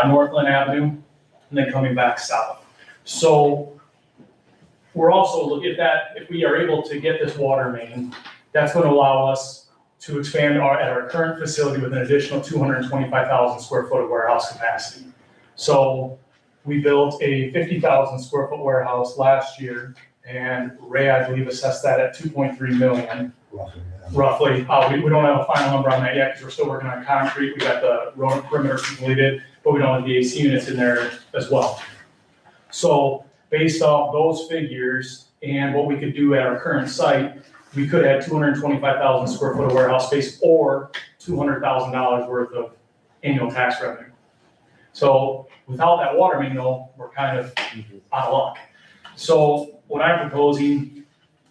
E: Northland Avenue, and then coming back south. So we're also looking at that, if we are able to get this water main, that's going to allow us to expand at our current facility with an additional 225,000 square foot of warehouse capacity. So we built a 50,000 square foot warehouse last year, and Ray, I believe, assessed that at 2.3 million. Roughly. We don't have a final number on that yet because we're still working on concrete. We got the road perimeter completed, but we don't have the AC units in there as well. So based off those figures and what we could do at our current site, we could add 225,000 square foot of warehouse space or $200,000 worth of annual tax revenue. So without that water main though, we're kind of out of luck. So what I'm proposing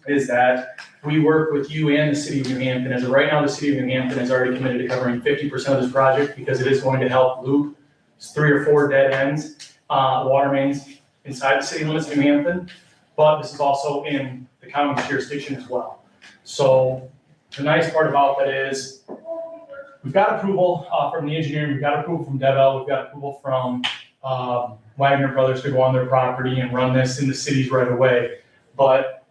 E: is that we work with you and the city of New Hampton. As of right now, the city of New Hampton is already committed to covering 50% of this project because it is going to help loop 3 or 4 dead ends, water mains inside the city limits of New Hampton. But this is also in the county's jurisdiction as well. So the nice part about that is we've got approval from the engineering, we've got approval from DeBell, we've got approval from Wagner Brothers to go on their property and run this in the cities right away. But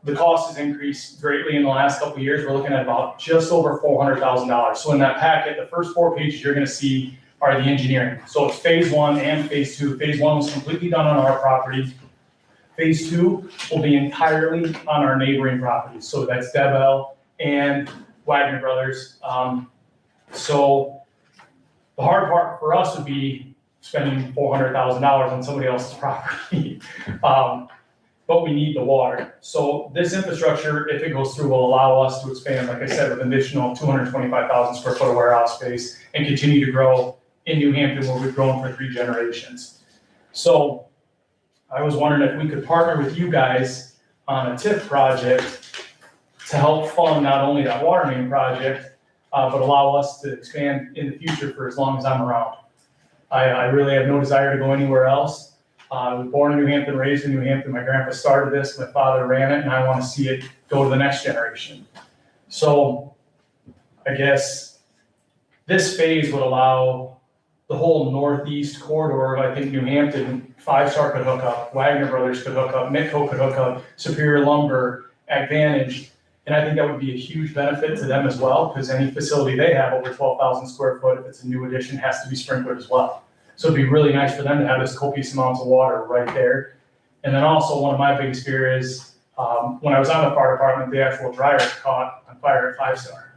E: the cost has increased greatly in the last couple of years. We're looking at about just over $400,000. So in that packet, the first 4 pages you're going to see are the engineering. So it's phase 1 and phase 2. Phase 1 was completely done on our property. Phase 2 will be entirely on our neighboring properties. So that's DeBell and Wagner Brothers. So the hard part for us would be spending $400,000 on somebody else's property. But we need the water. So this infrastructure, if it goes through, will allow us to expand, like I said, with an additional 225,000 square foot of warehouse space and continue to grow in New Hampton where we've grown for 3 generations. So I was wondering if we could partner with you guys on a TIF project to help fund not only that water main project, but allow us to expand in the future for as long as I'm around. I really have no desire to go anywhere else. I was born in New Hampton, raised in New Hampton. My grandpa started this, my father ran it, and I want to see it go to the next generation. So I guess this phase would allow the whole northeast corridor. I think New Hampton, 5-Star could hook up, Wagner Brothers could hook up, Mitco could hook up, Superior Lumber, Advantage. And I think that would be a huge benefit to them as well, because any facility they have over 12,000 square foot, if it's a new addition, has to be sprinklered as well. So it'd be really nice for them to have this copious amounts of water right there. And then also one of my biggest fears is when I was on the fire department, the actual dryer caught on fire at 5-Star.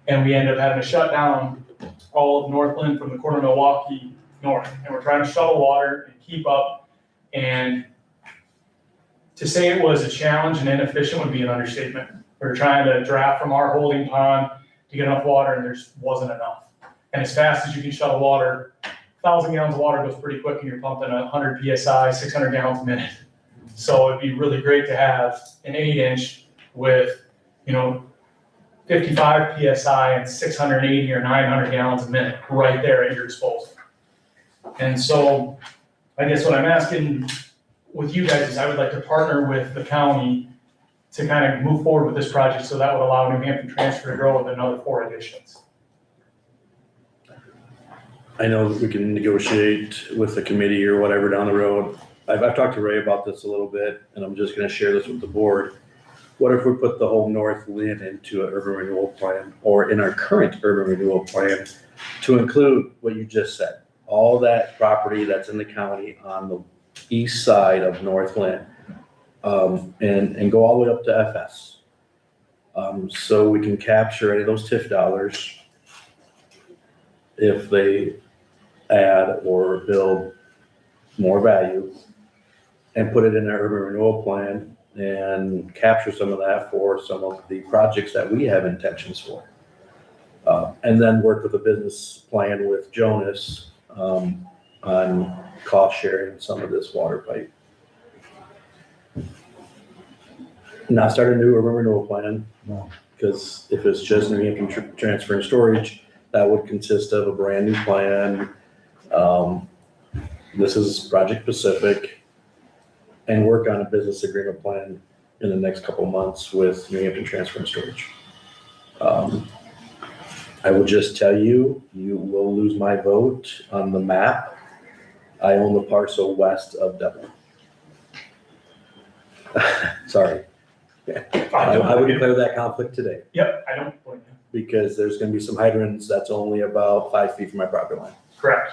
E: And we ended up having to shut down all of Northland from the corner of Milwaukee north. And we're trying to shuttle water and keep up. And to say it was a challenge and inefficient would be an understatement. We were trying to draft from our holding pond to get enough water, and there wasn't enough. And as fast as you can shuttle water, 1,000 gallons of water goes pretty quick, and you're pumping 100 PSI, 600 gallons a minute. So it'd be really great to have an 8-inch with, 55 PSI and 680 or 900 gallons a minute right there at your disposal. And so I guess what I'm asking with you guys is I would like to partner with the county to kind of move forward with this project, so that would allow New Hampton Transfer to grow with another 4 additions.
C: I know that we can negotiate with the committee or whatever down the road. I've talked to Ray about this a little bit, and I'm just gonna share this with the board. What if we put the whole North Lynn into an urban renewal plan, or in our current urban renewal plan, to include what you just said? All that property that's in the county on the east side of North Lynn, and go all the way up to FS. So we can capture any of those TIF dollars if they add or build more value, and put it in our urban renewal plan and capture some of that for some of the projects that we have intentions for. And then work with a business plan with Jonas on cost sharing some of this water pipe. Not start a new urban renewal plan, because if it's just New Hampton Transfer and Storage, that would consist of a brand new plan. This is project specific, and work on a business agreement plan in the next couple months with New Hampton Transfer and Storage. I will just tell you, you will lose my vote on the map. I own the parcel west of Dublin. Sorry. I would declare that conflict today.
E: Yep, I don't blame you.
C: Because there's gonna be some hydrants that's only about 5 feet from my property line.
E: Correct.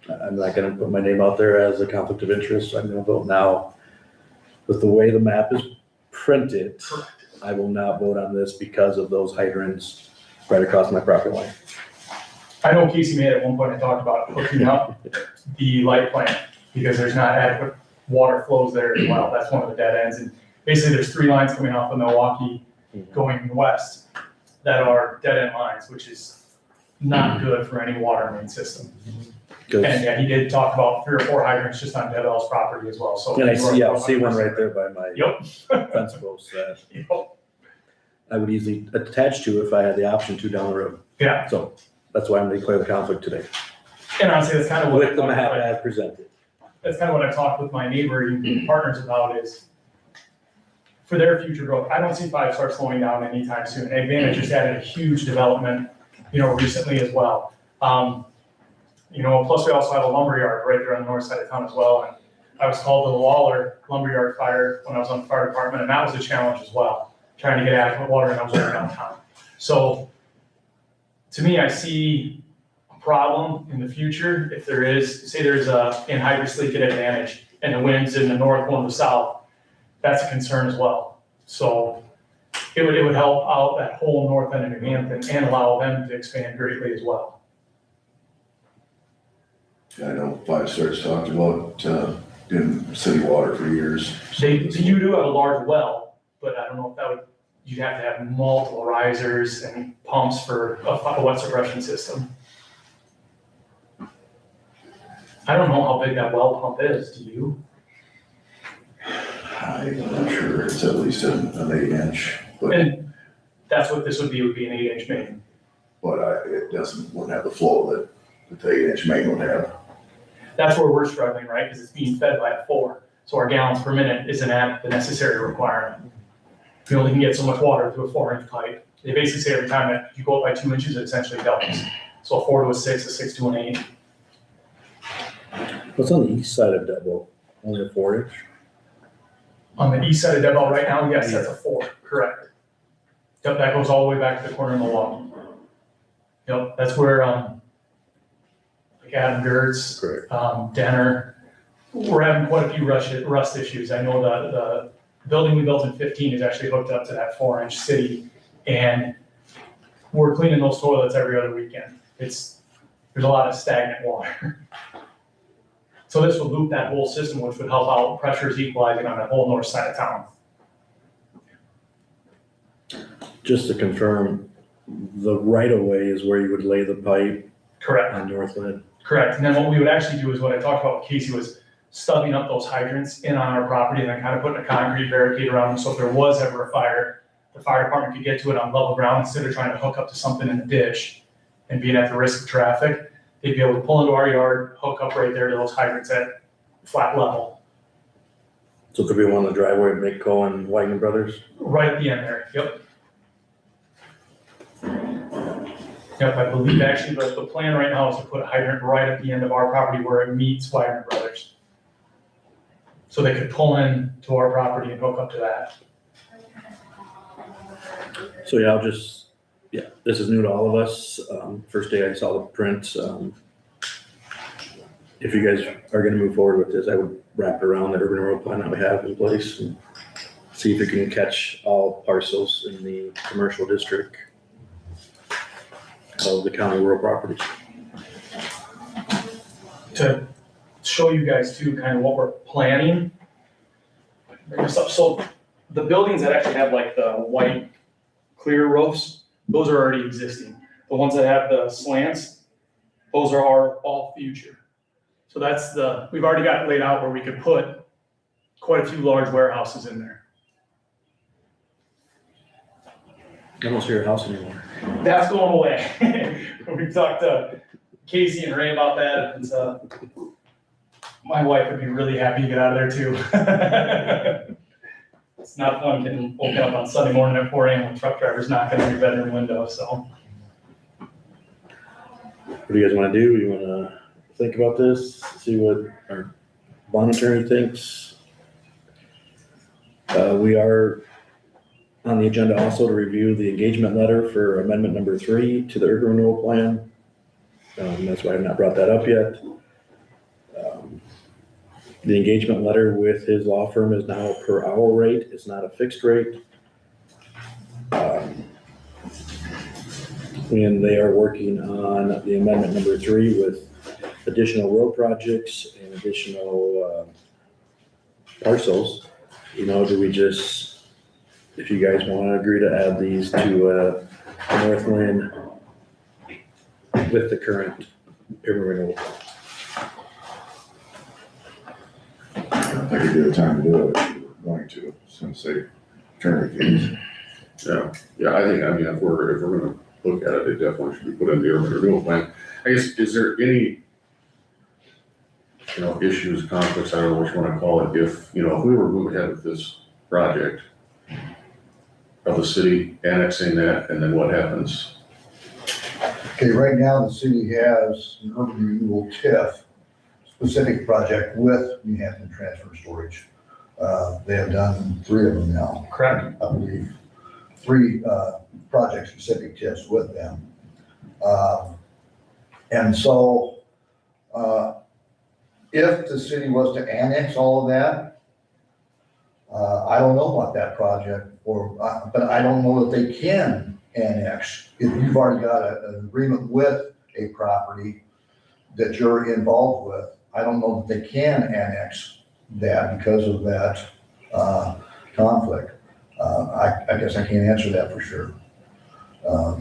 C: I'm not gonna put my name out there as a conflict of interest. I'm gonna vote now. With the way the map is printed, I will not vote on this because of those hydrants right across my property line.
E: I know Casey made at one point, I talked about hooking up the light plant because there's not adequate water flows there as well. That's one of the dead ends. And basically there's 3 lines coming off of Milwaukee going west that are dead end lines, which is not good for any water main system.
C: Good.
E: And yeah, he did talk about 3 or 4 hydrants just on Deville's property as well, so.
C: And I see one right there by my
E: Yep.
C: fence post that
E: Yep.
C: I would easily attach to if I had the option to down the road.
E: Yeah.
C: So that's why I'm gonna declare the conflict today.
E: And honestly, that's kind of what.
C: With the map as presented.
E: That's kind of what I talked with my neighboring partners about is for their future growth. I don't see 5-Star slowing down anytime soon. Advantage just added a huge development, recently as well. Plus we also have a lumberyard right there on the north side of town as well. And I was called to the Waller lumberyard fire when I was on the fire department, and that was a challenge as well, trying to get adequate water, and I was over downtown. So to me, I see a problem in the future if there is, say there's a anhydrous leak at Advantage and the wind's in the north, one to the south, that's a concern as well. So it would help out that whole north end of New Hampton and allow them to expand greatly as well.
B: I know Five Stars talked about, in city water for years.
E: You do have a large well, but I don't know if that would, you'd have to have multiple risers and pumps for a wet suppression system. I don't know how big that well pump is, do you?
B: I'm not sure, it's at least an 8-inch, but,
E: And that's what this would be an 8-inch main.
B: it wouldn't have the flow that the 8-inch main would have.
E: That's where we're struggling, right? Because it's being fed by a 4. So our gallons per minute isn't at the necessary requirement. You only can get so much water through a 4-inch pipe. They basically say every time that you go up by 2 inches, it essentially doubles. So a 4 to a 6, a 6 to an 8.
C: What's on the east side of Devo? Only a 4-inch?
E: On the east side of Devo right now, yes, that's a 4, correct. Yep, that goes all the way back to the corner of the wall. Yep, that's where, like Adam Gertz, Denner, we're having quite a few rust issues. I know the building we built in 15 is actually hooked up to that 4-inch city, and we're cleaning those toilets every other weekend. There's a lot of stagnant water. So this would loop that whole system, which would help out pressures equalizing on that whole north side of town.
C: Just to confirm, the right of way is where you would lay the pipe
E: Correct.
C: on Northland.
E: Correct. And then what we would actually do is what I talked about with Casey was stubbing up those hydrants in on our property and then kind of putting a concrete barricade around them. So if there was ever a fire, the fire department could get to it on level ground instead of trying to hook up to something in the ditch and being at the risk of traffic. They'd be able to pull into our yard, hook up right there to those hydrants at flat level.
C: So could be one in the driveway of Midco and Whiteman Brothers?
E: Right at the end there, yep. Yep, I believe actually the plan right now is to put a hydrant right at the end of our property where it meets Whiteman Brothers. So they could pull in to our property and hook up to that.
C: So yeah, this is new to all of us. First day I saw the print. If you guys are gonna move forward with this, I would wrap it around the urban rural plan that we have in place and see if it can catch all parcels in the commercial district of the county rural properties.
E: To show you guys too, kind of what we're planning. Bring this up. So the buildings that actually have like the white clear roofs, those are already existing. The ones that have the slants, those are our all future. So we've already got it laid out where we could put quite a few large warehouses in there.
C: I don't see your house anymore.
E: That's going away. We've talked to Casey and Ray about that, and my wife would be really happy to get out of there too. It's not fun getting woken up on Sunday morning at 4 a.m. when truck drivers knocking on your bedroom window, so.
C: What do you guys wanna do? You wanna think about this, see what our bond attorney thinks? We are on the agenda also to review the engagement letter for amendment number 3 to the urban renewal plan. That's why I've not brought that up yet. The engagement letter with his law firm is now a per hour rate, it's not a fixed rate. And they are working on the amendment number 3 with additional road projects and additional parcels. Do we just, if you guys wanna agree to add these to Northland with the current urban renewal.
B: I think it'd be the time to do it, if we're going to, since they turn the keys.
I: Yeah, I think, if we're gonna look at it, it definitely should be put in the urban renewal plan. I guess, is there any, issues, conflicts, I don't know what you wanna call it, if we were moving ahead with this project of the city annexing that, and then what happens?
H: Okay, right now, the city has an urban renewal TIF specific project with New Hampton Transfer Storage. They have done 3 of them now.
E: Correct.
H: I believe, 3 project-specific TIFs with them. And so, if the city was to annex all of that, I don't know about that project, but I don't know that they can annex. If you've already got an agreement with a property, that you're involved with, I don't know that they can annex that because of that, conflict. I guess I can't answer that for sure.
C: What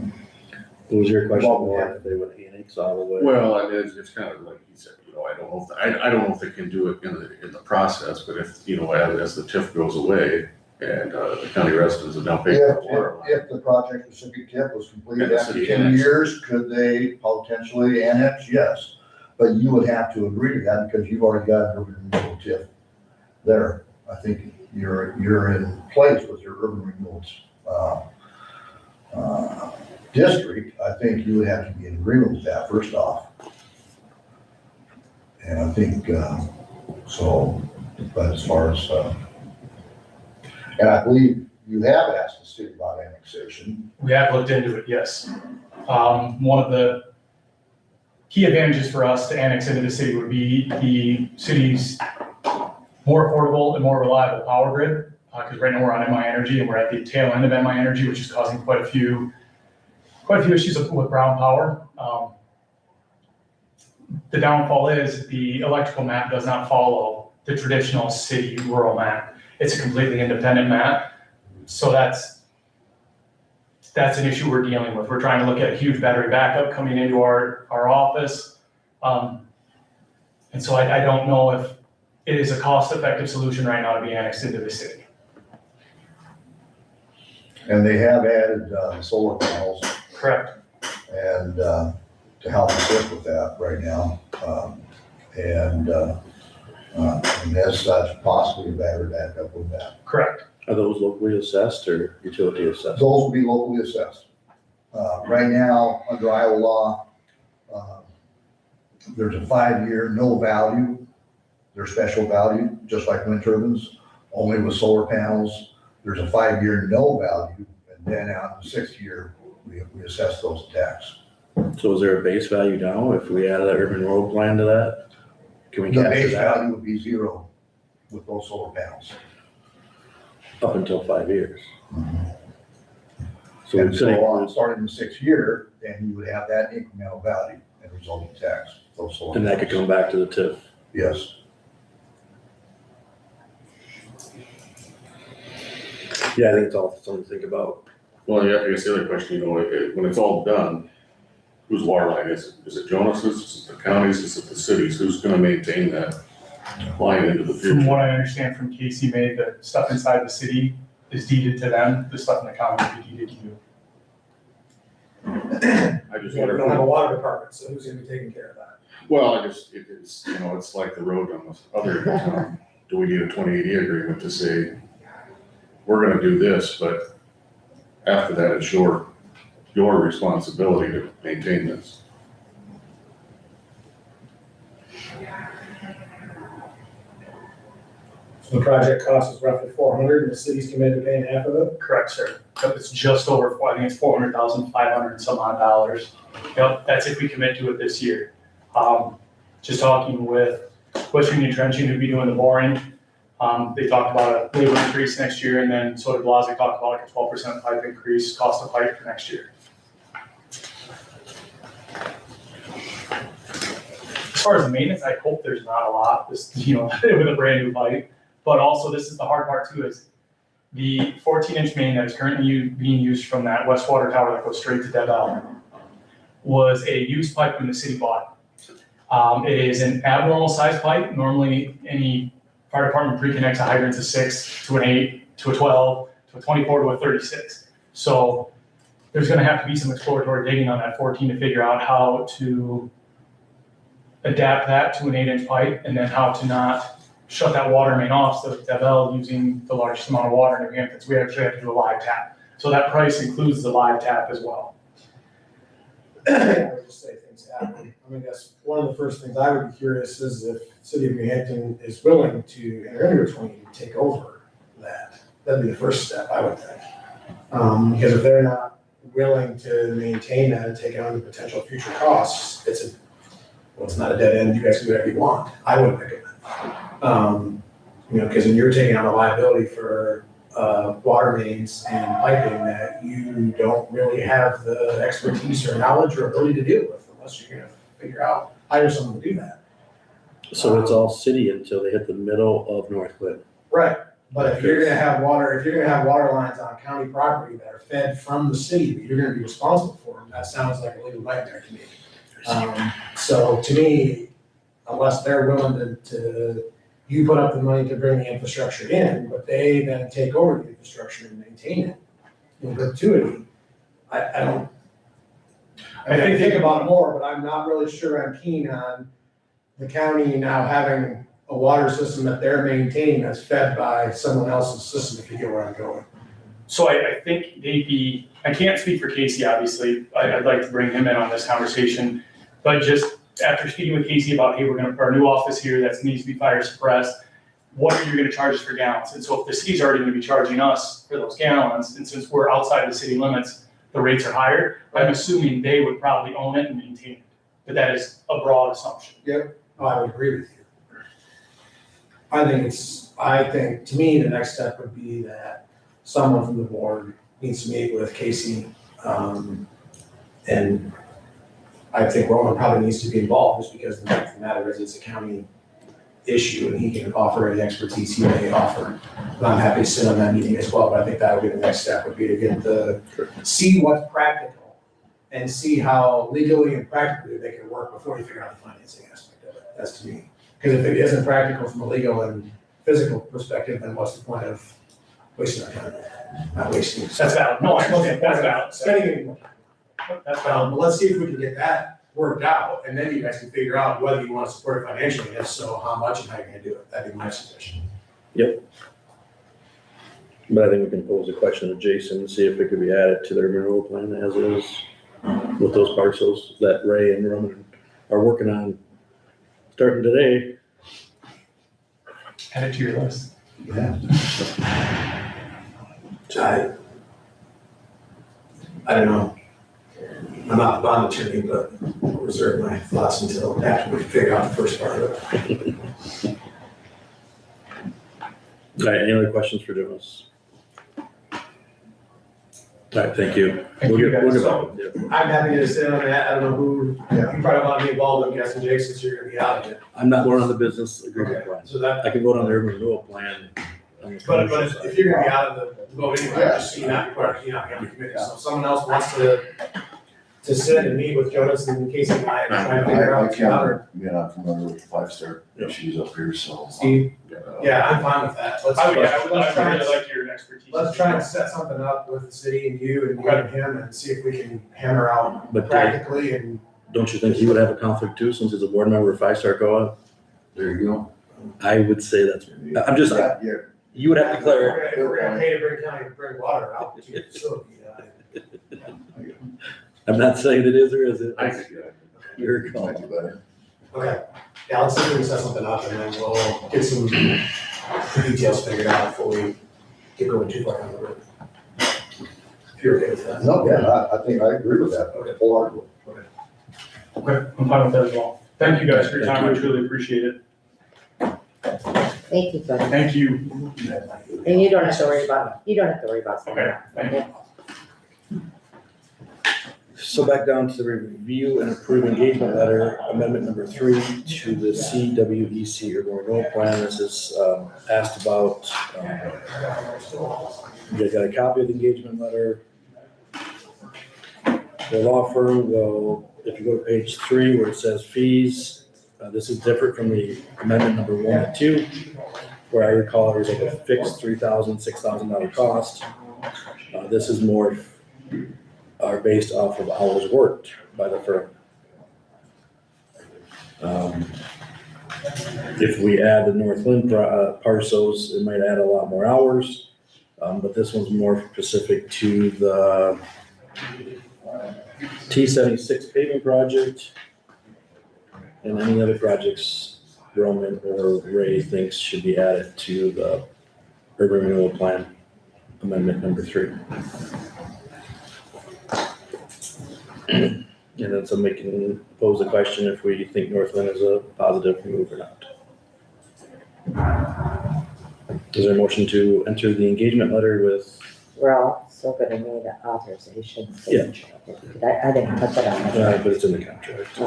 C: was your question more, if they would annex all the way?
I: Well, I mean, it's kind of like you said, you know, I don't know if, I don't know if they can do it in the process, but if, you know, as the TIF goes away and, the county residents have now paid for the water line.
H: If the project-specific TIF was completed
I: And the
H: after
I: city
H: 10
I: annexed.
H: years, could they potentially annex? Yes. But you would have to agree to that because you've already got an urban renewal TIF there. I think you're in place with your urban renewals, district. I think you would have to be in agreement with that first off. And I think, so, but as far as, and I believe you have asked the city about annexation.
R: We have looked into it, yes. One of the key advantages for us to annex into the city would be the city's more affordable and more reliable power grid. Because right now we're on MI Energy and we're at the tail end of MI Energy, which is causing quite a few issues with brown power. The downfall is the electrical map does not follow the traditional city rural map. It's a completely independent map. So that's an issue we're dealing with. We're trying to look at a huge battery backup coming into our office. And so I don't know if it is a cost-effective solution right now to be annexed into the city.
H: And they have added, solar panels.
R: Correct.
H: And, to help assist with that right now. And as such, possibly a battery backup with that.
R: Correct.
C: Are those locally assessed or utility assessed?
H: Those will be locally assessed. Right now, under Iowa law, there's a 5-year no value. They're special value, just like wind turbines, only with solar panels. There's a 5-year no value, and then out in the 6th year, we assess those tax.
C: So is there a base value now if we added that urban road plan to that? Can we
H: The
C: capture
H: base
C: that
H: value would be 0 with those solar panels.
C: up until 5 years? So
H: And
C: we
H: so
C: could
H: on, starting in the 6th year, then you would have that incremental value and resulting tax, those solar.
C: and that could come back to the TIF.
H: Yes.
C: Yeah, I think it's all something to think about.
I: Well, yeah, I guess the other question, you know, when it's all done, whose water line is it? Is it Jonas's? Is it the counties? Is it the cities? Who's gonna maintain that line into the
R: From
I: future?
R: what I understand from Casey May, the stuff inside the city is deeded to them, the stuff in the county will be deeded to you.
I: I just
G: We
I: wonder.
G: don't have a water department, so who's gonna be taking care of that?
I: Well, it's, you know, it's like the road on the other end of town. Do we need a 2080 agreement to say, we're gonna do this, but after that, it's your responsibility to maintain this?
G: So the project cost is roughly 400, and the city's committed to paying half of it?
R: Correct, sir. Yep, it's just over, I think it's 400,500 some odd dollars. Yep, that's if we commit to it this year. Just talking with West Union Trenching, who'd be doing the boring. They talked about a labor increase next year, and then so did Blazek talked about like a 12% pipe increase, cost of pipe for next year. As far as the maintenance, I hope there's not a lot, this, you know, with a brand new pipe. But also, this is the hard part too, is the 14-inch main that is currently being used from that west water tower that goes straight to Deb Ellen was a used pipe when the city bought it. It is an abnormal sized pipe. Normally, any fire department pre-connects a hydrant to 6, to an 8, to a 12, to a 24, to a 36. So there's gonna have to be some exploratory digging on that 14 to figure out how to adapt that to an 8-inch pipe, and then how to not shut that water main off so that Devel using the largest amount of water in New Hampshire. We actually have to do a live tap. So that price includes the live tap as well.
G: I would just say things happen. I mean, that's one of the first things I would be curious is if the city of New Hampton is willing to enter into a 20 to take over that. That'd be the first step, I would think. Because if they're not willing to maintain that and take on the potential future costs, it's not a dead end. You guys can do whatever you want. I wouldn't recommend. You know, because then you're taking on a liability for water mains and piping that you don't really have the expertise or knowledge or ability to deal with unless you're gonna figure out. hire someone to do that.
C: So it's all city until they hit the middle of North Clinton.
G: Right, but if you're gonna have water lines on county property that are fed from the city, but you're gonna be responsible for them, that sounds like a legal nightmare to me. So to me, unless they're willing to, you put up the money to bring the infrastructure in, but they then take over the infrastructure and maintain it in perpetuity, I think about it more, but I'm not really sure I'm keen on the county now having a water system that they're maintaining that's fed by someone else's system, if you get where I'm going.
R: So I think I can't speak for Casey, obviously, I'd like to bring him in on this conversation, but just after speaking with Casey about, hey, our new office here that needs to be fire suppressed, what are you gonna charge us for gallons? And so if the city's already gonna be charging us for those gallons, and since we're outside the city limits, the rates are higher, I'm assuming they would probably own it and maintain it, but that is a broad assumption.
G: Yep, I would agree with you. I think, to me, the next step would be that someone from the board needs to meet with Casey. And I think Roman probably needs to be involved, just because the fact of the matter is it's a county issue and he can offer any expertise he may offer. And I'm happy to sit on that meeting as well, but I think that would be the next step, would be to see what's practical and see how legally and practically they can work before you figure out the financing aspect of it. That's to me. Because if it isn't practical from a legal and physical perspective, then what's the point of wasting our time? Not wasting.
R: That's valid, no, I understand, that's valid.
G: Spending any more.
R: That's valid.
G: But let's see if we can get that worked out, and then you guys can figure out whether you want to support it financially, and if so, how much and how you're gonna do it. That'd be my suggestion.
C: But I think we can pose a question to Jason and see if it could be added to their renewal plan as is with those parcels that Ray and Roman are working on starting today.
R: Add it to your list.
H: Yeah.
G: I don't know. I'm not a bond attorney, but I'll reserve my thoughts until after we figure out the first part of it.
C: All right, any other questions for Jonas? All right, thank you.
R: Thank you, guys.
G: I'm happy to sit on that. I don't know who, you probably want to be involved, I'm guessing, Jake, since you're gonna be out of it.
C: I'm not going on the business agreement
G: Okay,
C: plan.
G: so that,
C: I can vote on the urban renewal plan. On the
G: but
C: commercial side.
G: if you're gonna be out of the vote anyway, just so you're not part of, you're not on the committee. So if someone else wants to sit and meet with Jonas and Casey and I and try to figure out how to.
B: Yeah, I'm familiar with the 5-star issues up here, so.
G: Steve? Yeah, I'm fine with that.
R: I would really like your expertise.
G: Let's try and set something up with the city and you and him and see if we can hammer out
C: But
G: practically and.
C: don't you think he would have a conflict too, since he's a board member of 5-Star Co-op?
B: There you go.
C: I would say that's, I'm just,
B: Yeah,
C: you would have to declare.
G: If we're gonna pay to bring county, bring water out to your facility,
C: I'm not saying it is or isn't.
B: I think,
C: Your call.
B: might be better.
G: Okay, yeah, let's see if we can set something up and then we'll get some details figured out before we get going too far down the road. If you're okay with that.
H: No, yeah, I think I agree with that wholeheartedly.
R: Okay, I'm fine with that as well. Thank you guys for your time, I truly appreciate it.
F: Thank you, Tony.
R: Thank you.
F: And you don't have to worry about, something.
R: Okay, thank you.
C: So back down to the review and approve engagement letter, amendment number 3 to the CWEC urban renewal plan. This is asked about, you guys got a copy of the engagement letter. The law firm will, if you go to page 3 where it says fees, this is different from the amendment number 1 and 2, where I recall there was like a fixed $3,000, $6,000 cost. This is more are based off of hours worked by the firm. If we add the Northland parcels, it might add a lot more hours, but this one's more specific to the T76 paving project and any other projects Roman or Ray thinks should be added to the urban renewal plan amendment number 3. And then somebody can pose a question if we think Northland is a positive move or not. Is there a motion to enter the engagement letter with?
F: We're all still gonna need an authorization.
C: Yeah.
F: I didn't put that on.
C: But it's in the contract.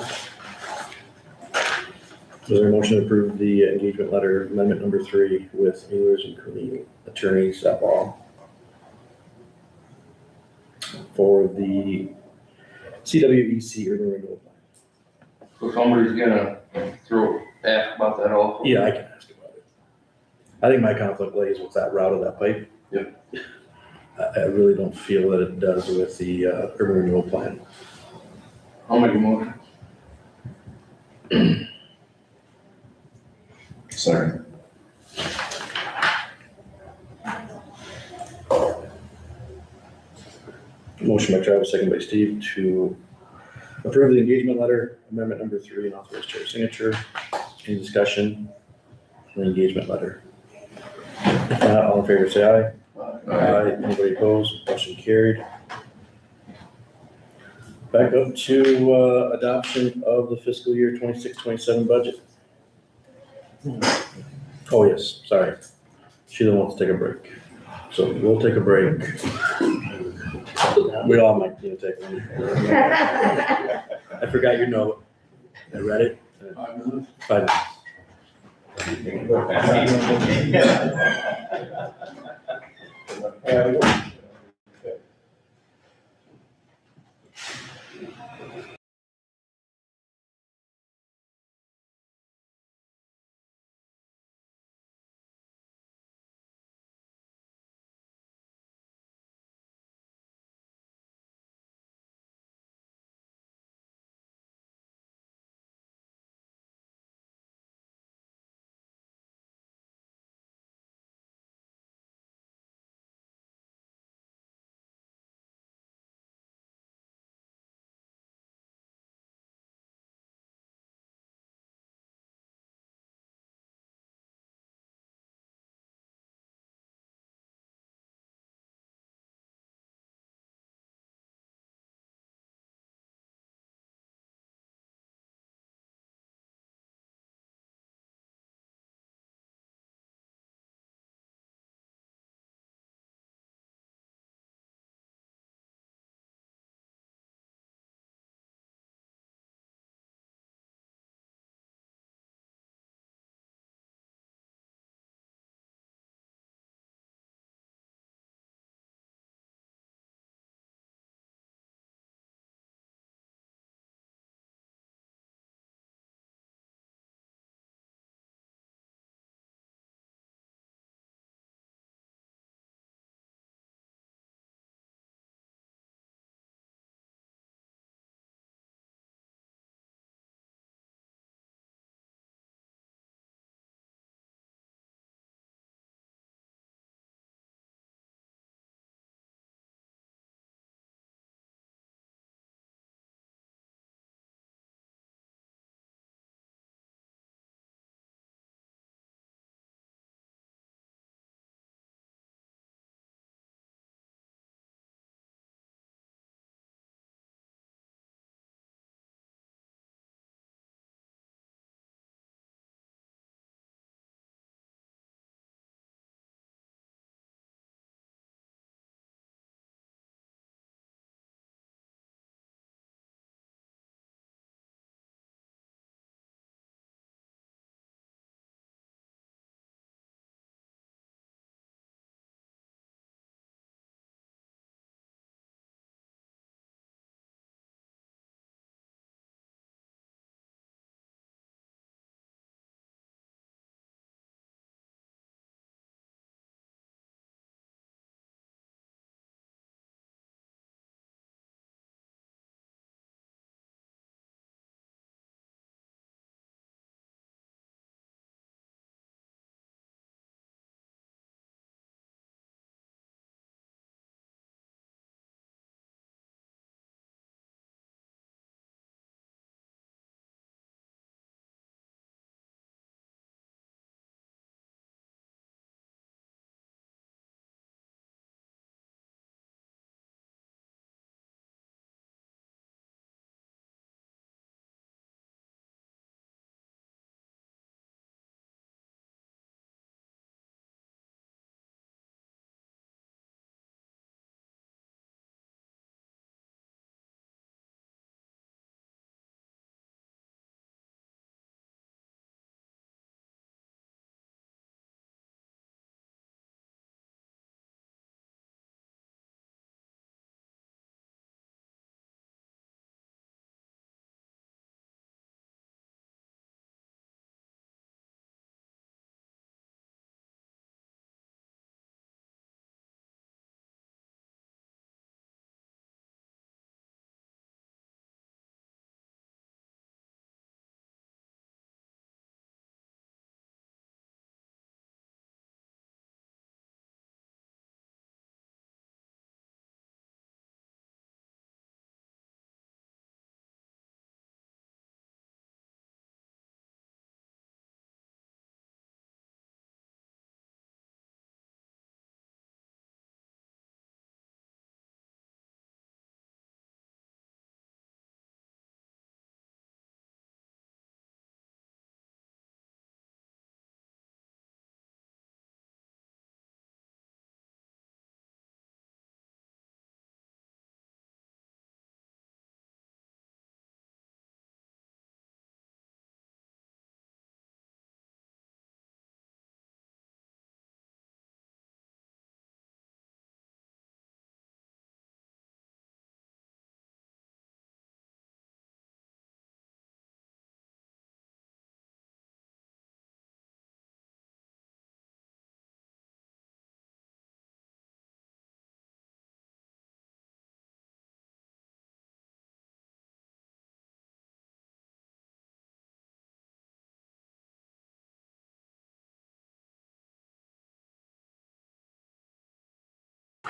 C: Is there a motion to approve the engagement letter amendment number 3 with Ehlers and Cooney attorneys at law for the CWEC urban renewal plan?
D: So somebody's gonna ask about that also?
C: Yeah, I can ask about it. I think my conflict lays with that route of that pipe.
D: Yep.
C: I really don't feel that it does with the urban renewal plan.
D: I'll make a motion.
B: Second.
C: Motion by Travis, second by Steve to approve the engagement letter, amendment number 3, and authorize chair signature. Any discussion on the engagement letter? If not, all in favor say aye. Aye. Anybody opposed? Motion carried. Back up to adoption of the fiscal year 26-27 budget. Oh, yes, sorry. Sheila wants to take a break. So we'll take a break. We all might need to take one. I forgot your note. I read it. 5 minutes.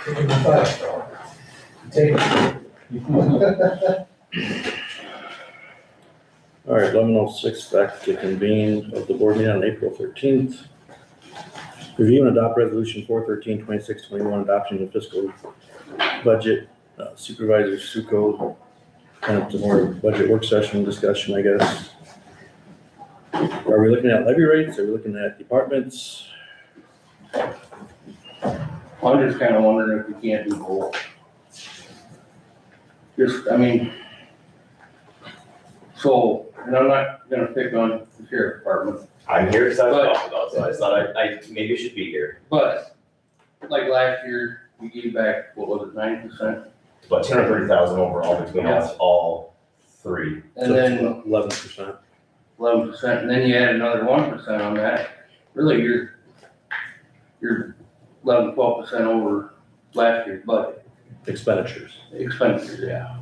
C: All right, 11:06, back to convene of the board meeting on April 13th. Review and adopt resolution 4/13/26/21, adoption of fiscal budget, Supervisor Suko, kind of more budget work session discussion, I guess. Are we looking at levy rates? Are we looking at departments?
D: I'm just kinda wondering if we can't do both. Just, I mean, so, and I'm not gonna pick on the sheriff department,
S: I'm here because I was talking about, so I just thought I maybe should be here.
D: but like last year, we gave back, what was it, 9%?
S: About 230,000 overall between us, all three.
D: And then
C: 11%.
D: 11%, and then you add another 1% on that, really, you're 11-12% over last year's budget.
C: Expenditures.
D: Expenditures, yeah.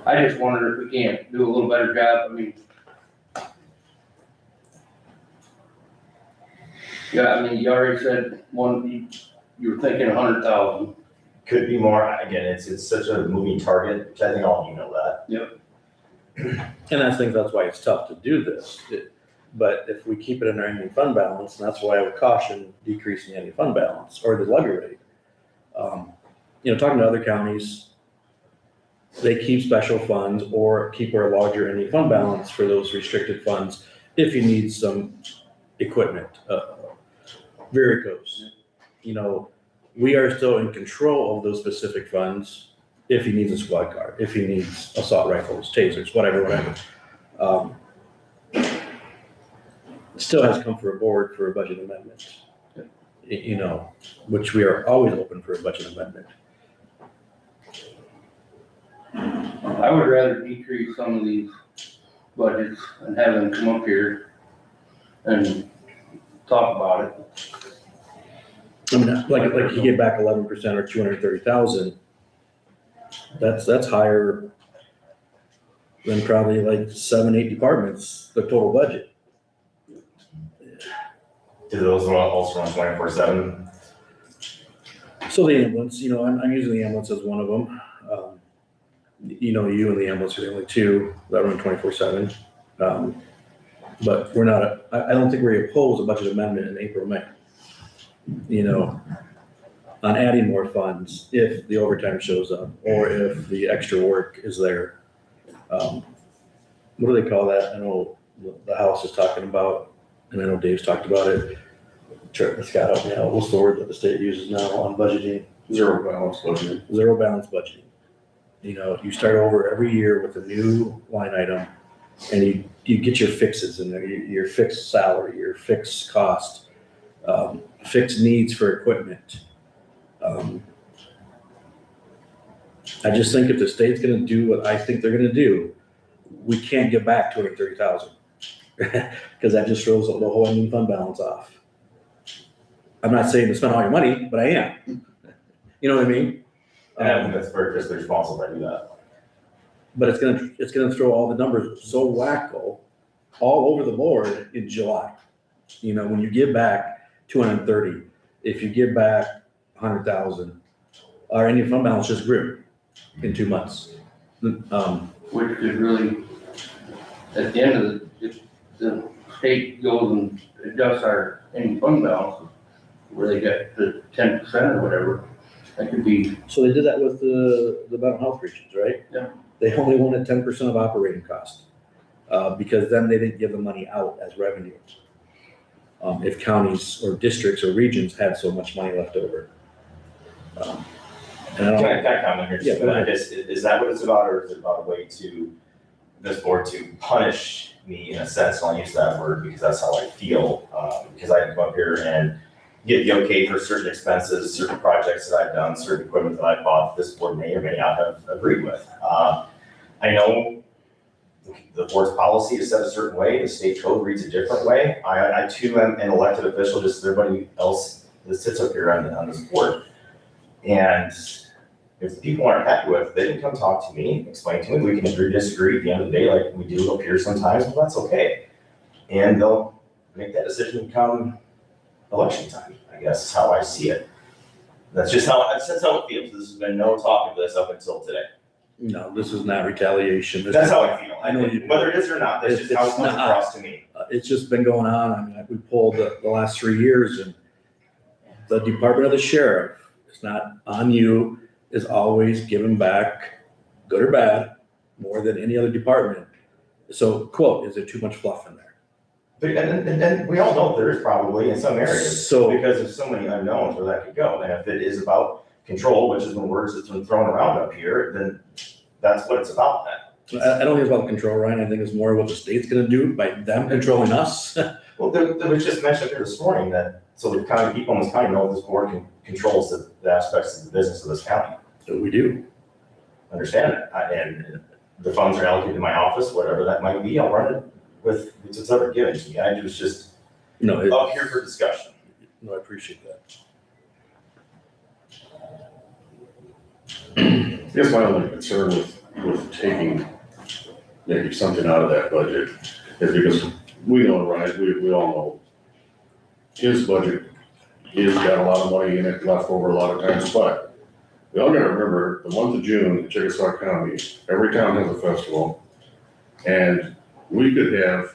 D: I just wondered if we can't do a little better job, I mean. Yeah, I mean, you already said you were thinking 100,000.
S: Could be more, again, it's such a moving target, which I think all of you know that.
D: Yep.
C: And I think that's why it's tough to do this. But if we keep it in our ending fund balance, and that's why I would caution decreasing the ending fund balance or the levy rate. Talking to other counties, they keep special funds or keep a larger ending fund balance for those restricted funds if you need some equipment, varicose. We are still in control of those specific funds if he needs a squad car, if he needs assault rifles, tasers, whatever. Still has to come for a board for a budget amendment, which we are always open for a budget amendment.
D: I would rather decrease some of these budgets and have them come up here and talk about it.
C: I mean, like you get back 11% or 230,000, that's higher than probably like 7-8 departments, the total budget.
S: Do those also run 24/7?
C: So the ambulance, I'm using the ambulance as one of them. You and the ambulance are the only two that run 24/7. But we're not, I don't think we oppose a budget amendment in April, May. On adding more funds if the overtime shows up or if the extra work is there. What do they call that? I know the House is talking about, and I know Dave's talked about it. Scott, help me out. What's the word that the state uses now on budgeting?
I: Zero balance budgeting.
C: Zero balance budgeting. You start over every year with a new line item and you get your fixes in there, your fixed salary, your fixed cost, fixed needs for equipment. I just think if the state's gonna do what I think they're gonna do, we can't get back 230,000. Because that just throws the whole ending fund balance off. I'm not saying to spend all your money, but I am. You know what I mean?
S: And I think that's very fiscally responsible to do that.
C: But it's gonna throw all the numbers so wacko all over the board in July. When you give back 230, if you give back 100,000, our ending fund balance just grew in 2 months.
D: Which could really, at the end of if the state goes and adjusts our ending fund balance, where they get the 10% or whatever, that could be.
C: So they did that with the mental health regions, right?
D: Yeah.
C: They only wanted 10% of operating costs, because then they didn't give the money out as revenue. If counties or districts or regions had so much money left over.
S: Can I comment here?
C: Yeah, go ahead.
S: Is that what it's about, or is it about a way to, this board to punish me in a sense? And I'll use that word because that's how I feel, because I come up here and get the okay for certain expenses, certain projects that I've done, certain equipment that I bought, this board may or may not have agreed with. I know the board's policy is set a certain way, the state code reads a different way. I too am an elected official, just as everybody else that sits up here on this board. And if people aren't happy with it, they can come talk to me, explain to me, we can agree, disagree at the end of the day, like we do up here sometimes, but that's okay. And they'll make that decision come election time, I guess is how I see it. That's how it feels. There's been no talk of this up until today.
C: No, this is not retaliation. This
S: That's
C: is-
S: how I feel.
C: I know you.
S: Whether it is or not, that's just how it
C: It's
S: comes
C: not.
S: across to me.
C: It's just been going on. I mean, we pulled the last 3 years, and the Department of the Sheriff, it's not on you, is always giving back, good or bad, more than any other department. So, quote, is there too much fluff in there?
S: And we all know there is probably in some areas,
C: So-
S: because of so many unknowns where that could go. And if it is about control, which is the words that's been thrown around up here, then that's what it's about then.
C: I don't think it's about control, Ryan. I think it's more what the state's gonna do by them controlling us.
S: Well, there was just mentioned here this morning that, so the county, people in this county know this board controls the aspects of the business of this county.
C: So we do.
S: Understand it, and the funds are allocated to my office, whatever that might be, I'll run it with, it's ever given to me. I was just
C: No,
S: up here for discussion.
C: no, I appreciate that.
I: I guess my only concern with taking maybe something out of that budget is because we know, right, we all know his budget, he's got a lot of money in it left over a lot of times, but we all gotta remember, the month of June in Chickasaw County, every town has a festival. And we could have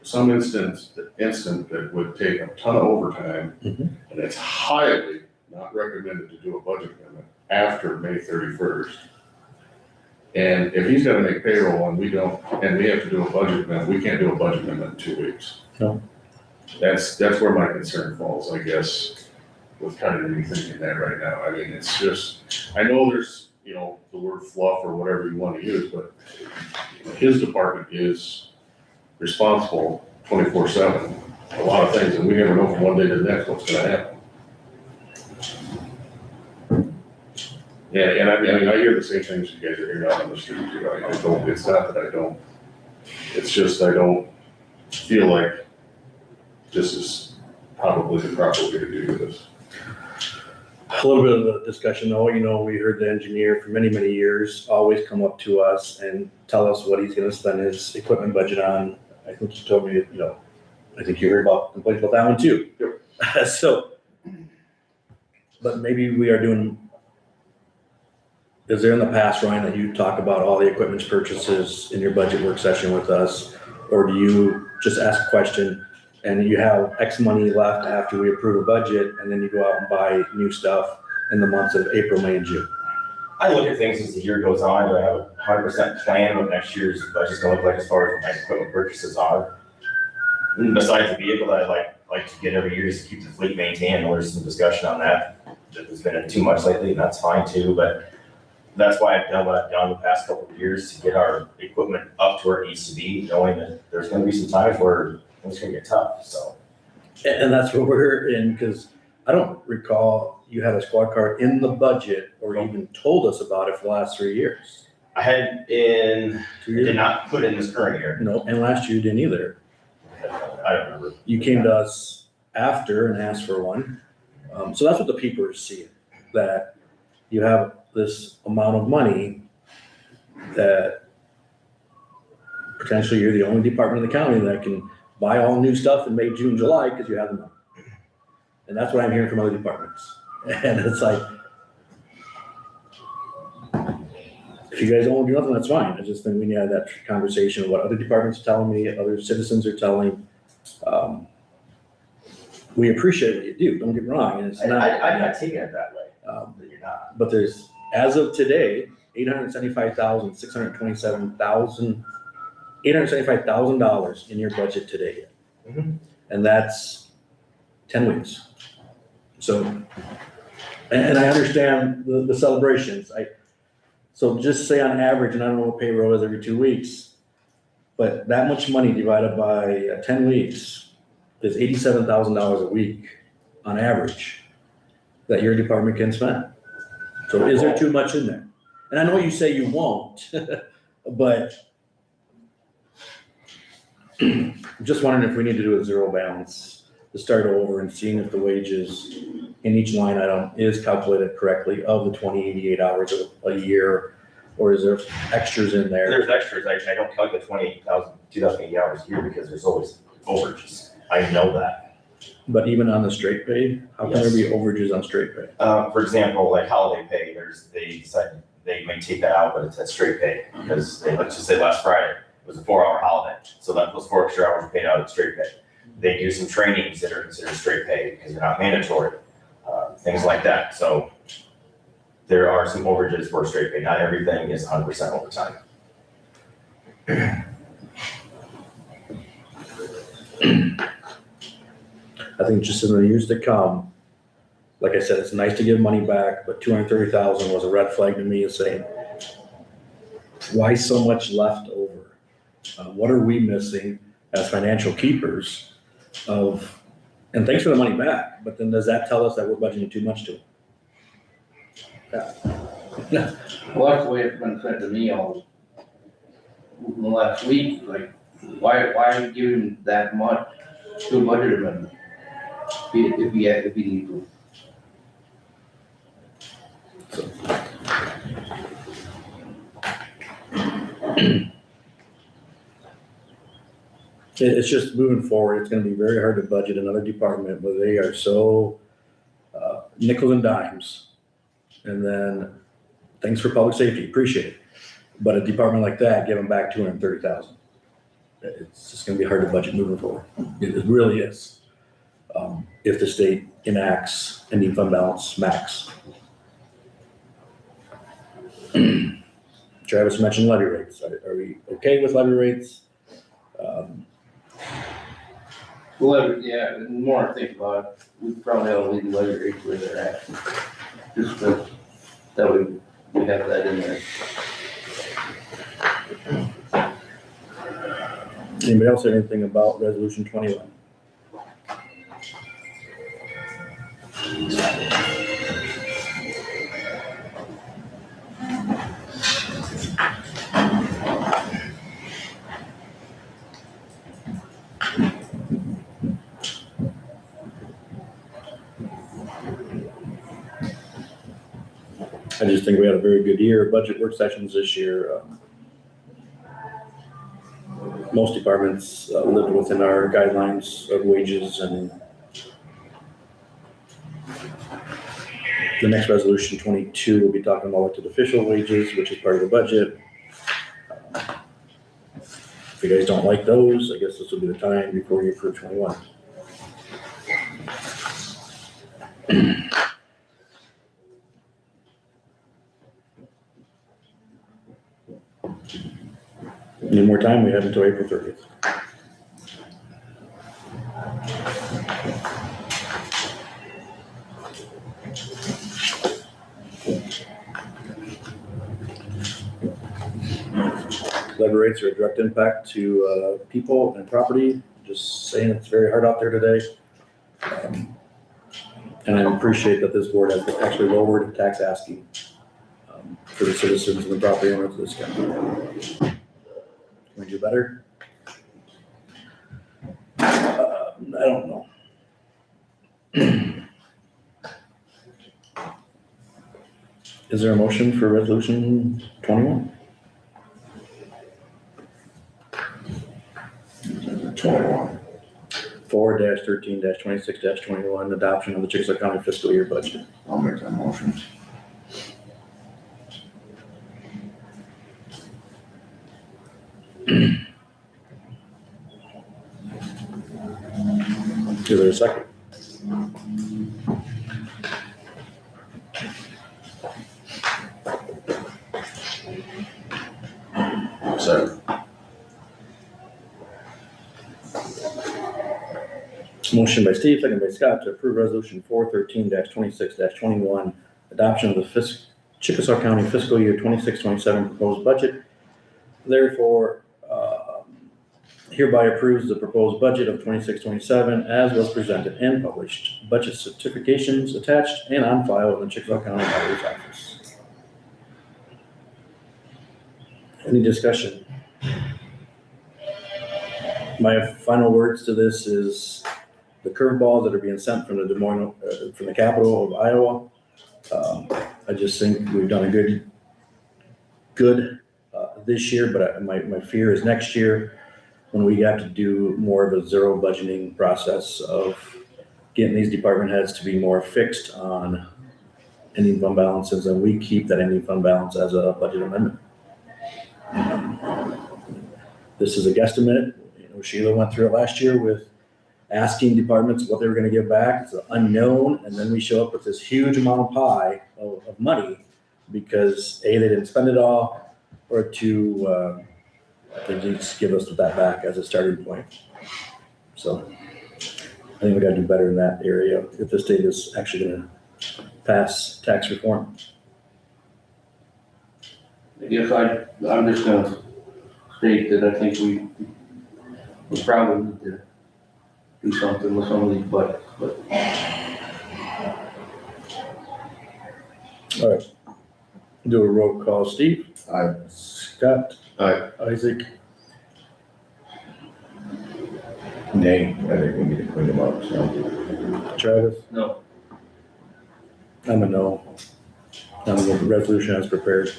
I: some instant that would take a ton of overtime. And it's highly not recommended to do a budget amendment after May 31st. And if he's gotta make payroll and we don't, and we have to do a budget amendment, we can't do a budget amendment in 2 weeks.
C: No.
I: That's where my concern falls, I guess, with kind of rethinking that right now. I mean, it's just, I know there's, you know, the word fluff or whatever you wanna use, but his department is responsible 24/7, a lot of things, and we never know from one day to the next what's gonna happen. Yeah, and I mean, I hear the same things you guys are hearing out on the street too. I don't, it's not that I don't, it's just I don't feel like this is probably the proper way to do this.
C: A little bit of the discussion though, you know, we heard the engineer for many, many years always come up to us and tell us what he's gonna spend his equipment budget on. I think you told me, you know, I think you heard about complaints about that one too. So, but maybe we are doing, is there in the past, Ryan, that you talk about all the equipment purchases in your budget work session with us? Or do you just ask a question and you have X money left after we approve a budget and then you go out and buy new stuff in the months of April, May, and June?
S: I look at things as the year goes on, do I have a 100% plan what next year's budget's gonna look like as far as what my equipment purchases are? And besides the vehicle that I like to get every year is to keep the fleet maintained, there's some discussion on that. There's been too much lately, and that's fine too, but that's why I've done what I've done the past couple of years to get our equipment up to where it needs to be, knowing that there's gonna be some times where it's gonna get tough, so.
C: And that's what we're in, because I don't recall you had a squad car in the budget or even told us about it for the last 3 years.
S: I had in,
C: 2
S: I
C: years?
S: did not put in this current year.
C: No, and last year you didn't either.
S: I don't remember.
C: You came to us after and asked for one. So that's what the people are seeing, that you have this amount of money that potentially you're the only department in the county that can buy all new stuff in May, June, July, because you have the money. And that's what I'm hearing from other departments. And it's like, if you guys don't want to do nothing, that's fine. I just think we need to have that conversation of what other departments are telling me, other citizens are telling. We appreciate what you do, don't get me wrong, and it's not.
S: I'm not taking it that way, that you're not.
C: But there's, as of today, $875,000 in your budget today.
S: Mhm.
C: And that's 10 weeks. So, and I understand the celebrations. So just say on average, and I don't know what payroll is every 2 weeks, but that much money divided by 10 weeks is $87,000 a week on average that your department can spend. So is there too much in there? And I know you say you won't, but I'm just wondering if we need to do a zero balance to start over and seeing if the wages in each line item is calculated correctly of the 2088 hours of a year, or is there extras in there?
S: There's extras, I don't calculate 2080 hours a year because there's always overages. I know that.
C: But even on the straight pay, how can there be overages on straight pay?
S: For example, like holiday pay, they decide they may take that out, but it's at straight pay, because let's just say last Friday, it was a 4-hour holiday, so that those 4 extra hours are paid out at straight pay. They do some trainings that are considered straight pay because they're not mandatory, things like that. So there are some overages for straight pay. Not everything is 100% overtime.
C: I think just in the years to come, like I said, it's nice to give money back, but 230,000 was a red flag to me, is saying, why so much left over? What are we missing as financial keepers of, and thanks for the money back, but then does that tell us that we're budgeting too much to it? Yeah.
D: Well, that's the way it's been said to me all the last week, like, why are you giving that much to a budget amendment? If you need to.
C: It's just moving forward, it's gonna be very hard to budget another department where they are so nickels and dimes. And then, thanks for public safety, appreciate it. But a department like that, give them back 230,000. It's just gonna be hard to budget moving forward. It really is. If the state enacts ending fund balance max. Travis mentioned levy rates. Are we okay with levy rates?
D: Well, yeah, the more I think about it, we probably ought to leave the levy rates where they're at. Just that we have that in there.
C: Anybody else have anything about resolution 21? I just think we had a very good year, budget work sessions this year. Most departments lived within our guidelines of wages, and the next resolution 22 will be talking about elected official wages, which is part of the budget. If you guys don't like those, I guess this will be the time before you approve 21. Any more time? We have until April 30th. Levy rates are a direct impact to people and property. Just saying, it's very hard out there today. And I appreciate that this board has actually lowered tax asking for the citizens and the property owners of this county. Can we do better? I don't know. Is there a motion for resolution 21?
B: 21.
C: 4-13-26-21, adoption of the Chickasaw County fiscal year budget.
B: I'll make that motion.
C: Is there a second?
B: Second.
C: Motion by Steve, second by Scott to approve resolution 4-13-26-21, adoption of the Chickasaw County fiscal year 26-27 proposed budget. Therefore, hereby approves the proposed budget of 26-27 as was presented and published. Budget certifications attached and on file in the Chickasaw County Auditor's Office. Any discussion? My final words to this is the curveballs that are being sent from the Des Moines, from the capital of Iowa. I just think we've done a good this year, but my fear is next year when we have to do more of a zero budgeting process of getting these department heads to be more fixed on ending fund balances, and we keep that ending fund balance as a budget amendment. This is a guesstimate. You know, Sheila went through it last year with asking departments what they were gonna give back. It's an unknown, and then we show up with this huge amount of pie of money because A, they didn't spend it all, or two, they just give us that back as a starting point. So I think we gotta do better in that area if the state is actually gonna pass tax reform.
D: I guess I'm just gonna state that I think we probably need to do something with some of these budgets, but.
C: All right, do a roll call. Steve?
B: Aye.
C: Scott?
I: Aye.
C: Isaac?
B: Nay, I think we need to clean them up, so.
C: Travis?
D: No.
C: I'm a no. I'm the resolution as prepared.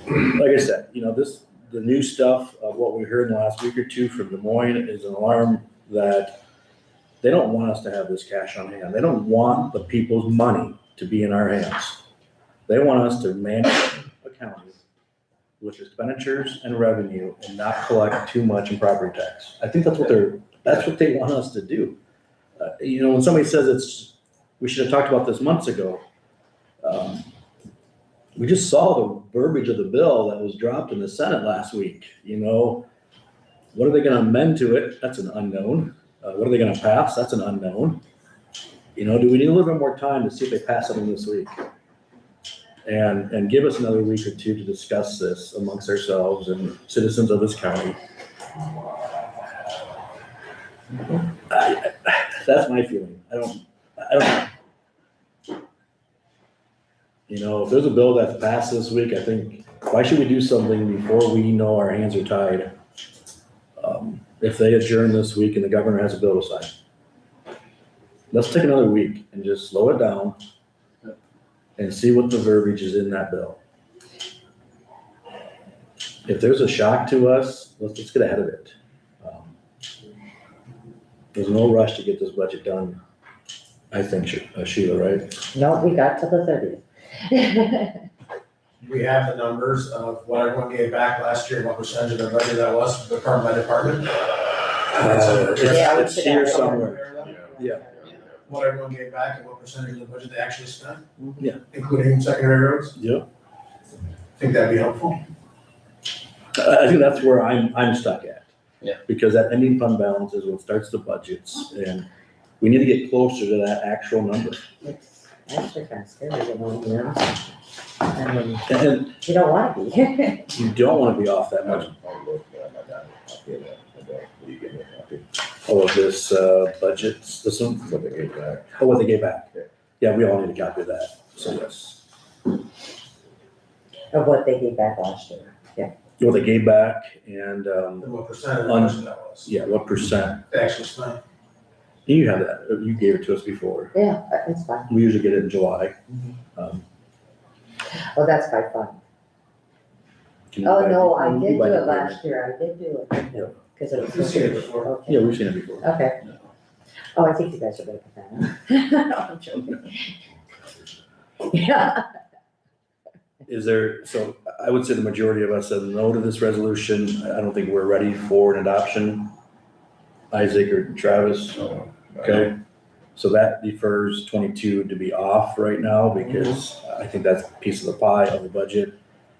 C: Like I said, you know, the new stuff of what we heard in the last week or two from Des Moines is an alarm that they don't want us to have this cash on hand. They don't want the people's money to be in our hands. They want us to manage a county with expenditures and revenue and not collect too much in property tax. I think that's what they want us to do. You know, when somebody says we should have talked about this months ago. We just saw the verbiage of the bill that was dropped in the Senate last week. You know, what are they gonna amend to it? That's an unknown. What are they gonna pass? That's an unknown. You know, do we need a little bit more time to see if they pass something this week? And give us another week or two to discuss this amongst ourselves and citizens of this county. That's my feeling. I don't know. You know, if there's a bill that's passed this week, I think, why should we do something before we know our hands are tied? If they adjourn this week and the governor has a bill to sign. Let's take another week and just slow it down and see what the verbiage is in that bill. If there's a shock to us, let's get ahead of it. There's no rush to get this budget done, I think, Sheila, right?
F: No, we got to the 30th.
G: We have the numbers of what everyone gave back last year, what percentage of their budget that was, department by department.
C: It's here somewhere. Yeah.
G: What everyone gave back and what percentage of the budget they actually spent.
C: Yeah.
G: Including secondary roads.
C: Yep.
G: Think that'd be helpful.
C: I think that's where I'm stuck at.
D: Yeah.
C: Because that ending fund balance is what starts the budgets, and we need to get closer to that actual number.
F: It's actually kind of scary, you know? I mean,
C: And
F: you don't want to be.
C: you don't want to be off that much. Oh, of this budget, this one?
B: What they gave back.
C: Oh, what they gave back. Yeah, we all need a copy of that, so yes.
F: Of what they gave back last year, yeah.
C: What they gave back and,
G: And what percent of the budget that was.
C: yeah, what percent.
G: They actually spent.
C: You have that, you gave it to us before.
F: Yeah, it's fine.
C: We usually get it in July.
F: Oh, that's by fun.
C: Can you
F: Oh,
C: buy-
F: no, I
C: you
F: did do
C: buy
F: it
C: the-
F: last year, I did do it.
C: Yeah.
F: Because it was.
G: You've seen it before.
F: Okay.
C: Yeah, we've seen it before.
F: Okay. Oh, I think you guys are gonna put that in. No, I'm joking. Yeah.
C: Is there, so I would say the majority of us said no to this resolution. I don't think we're ready for an adoption. Isaac or Travis? Okay, so that defers 22 to be off right now because I think that's a piece of the pie of the budget.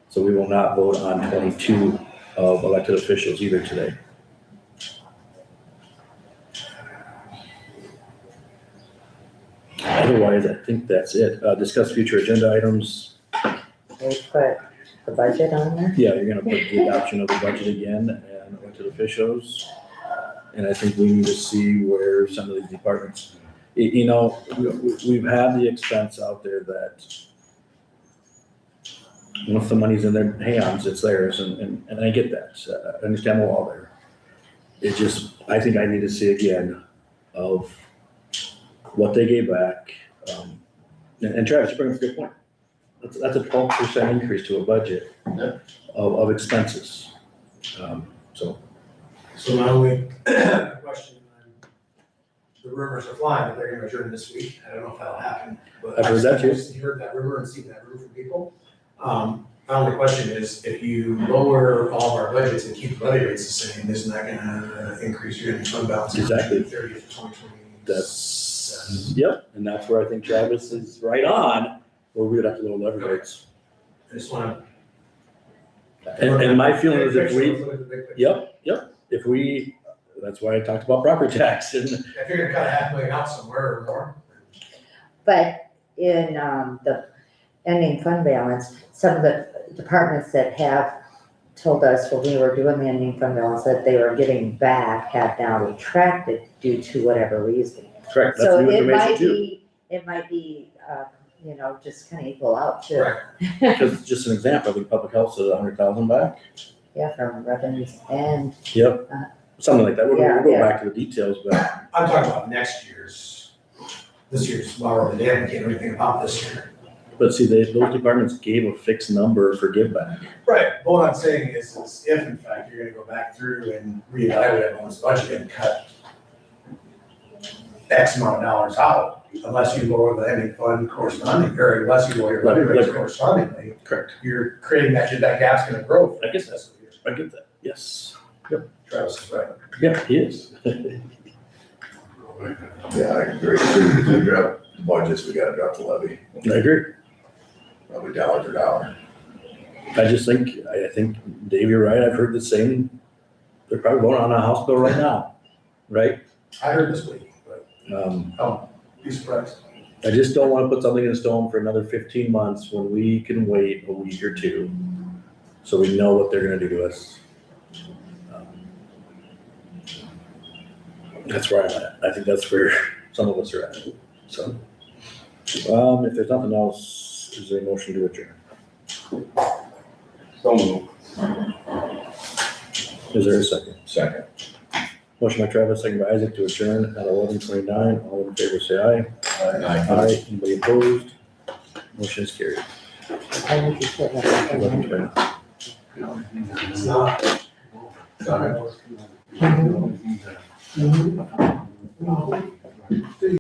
C: So we will not vote on 22 of elected officials either today. Otherwise, I think that's it. Discuss future agenda items.
F: They put the budget on there.
C: Yeah, you're gonna put the adoption of the budget again and elected officials. And I think we need to see where some of these departments, you know, we've had the expense out there that once the money's in their hands, it's theirs, and I get that. I understand the law there. It just, I think I need to see again of what they gave back. And Travis, you bring up a good point. That's a 12% increase to a budget of expenses. So
G: So my only question, the rumors are flying that they're gonna adjourn this week. I don't know if that'll happen, but.
C: I've heard that too.
G: I've just heard that rumor and seen that rumor from people. My only question is, if you lower all of our budgets and keep the levy rates the same, isn't that gonna increase your fund balance?
C: Exactly.
G: 30th of 2027?
C: Yep, and that's where I think Travis is right on, where we would have to lower levy rates.
G: I just wanna.
C: And my feeling is if
G: Big
C: we,
G: picture, look at the big picture.
C: yep, if we, that's why I talked about property tax and
G: If you're gonna cut $500,000 out somewhere or more.
F: But in the ending fund balance, some of the departments that have told us when we were doing the ending fund balance that they were giving back have now retracted due to whatever reason.
C: correct, that's
F: So
C: new
F: it
C: information
F: might
C: too.
F: be, just kind of equal out too.
G: Right.
C: Because just an example, I think public health said 100,000 back.
F: Yeah, from revenues and,
C: Yep, something like that. We'll
F: Yeah,
C: go
F: yeah.
C: back to the details, but
G: I'm talking about this year's, well, already did, we can't do anything about this year.
C: see, those departments gave a fixed number for give back.
G: Right, but what I'm saying is if in fact you're gonna go back through and reevaluate everyone's budget and cut X amount of dollars out, unless you lower the ending fund corresponding, or unless you lower your levy rates correspondingly,
C: Correct.
G: you're creating that gap's gonna grow.
C: I get that. I get that, yes.
G: Travis is right.
C: Yeah, he is.
B: Yeah, I agree. If we drop budgets, we gotta drop the levy,
C: I agree.
B: probably dollar for dollar.
C: I think, Dave, you're right. I've heard the same. They're probably voting on a House bill right now, right?
G: I heard this week, but
C: Um,
G: be surprised.
C: I just don't want to put something in stone for another 15 months when we can wait a week or two. So we know what they're gonna do to us. That's where I'm at. I think that's where some of us are at. So, if there's nothing else, is there a motion to adjourn?
D: So moved.
C: Is there a second?
B: Second.
C: Motion by Travis, second by Isaac to adjourn at 11:29. All in favor, say aye. Aye. Anybody opposed? Motion is carried.
F: I think you said that.
C: 11:29.
G: It's not.
F: Mhm.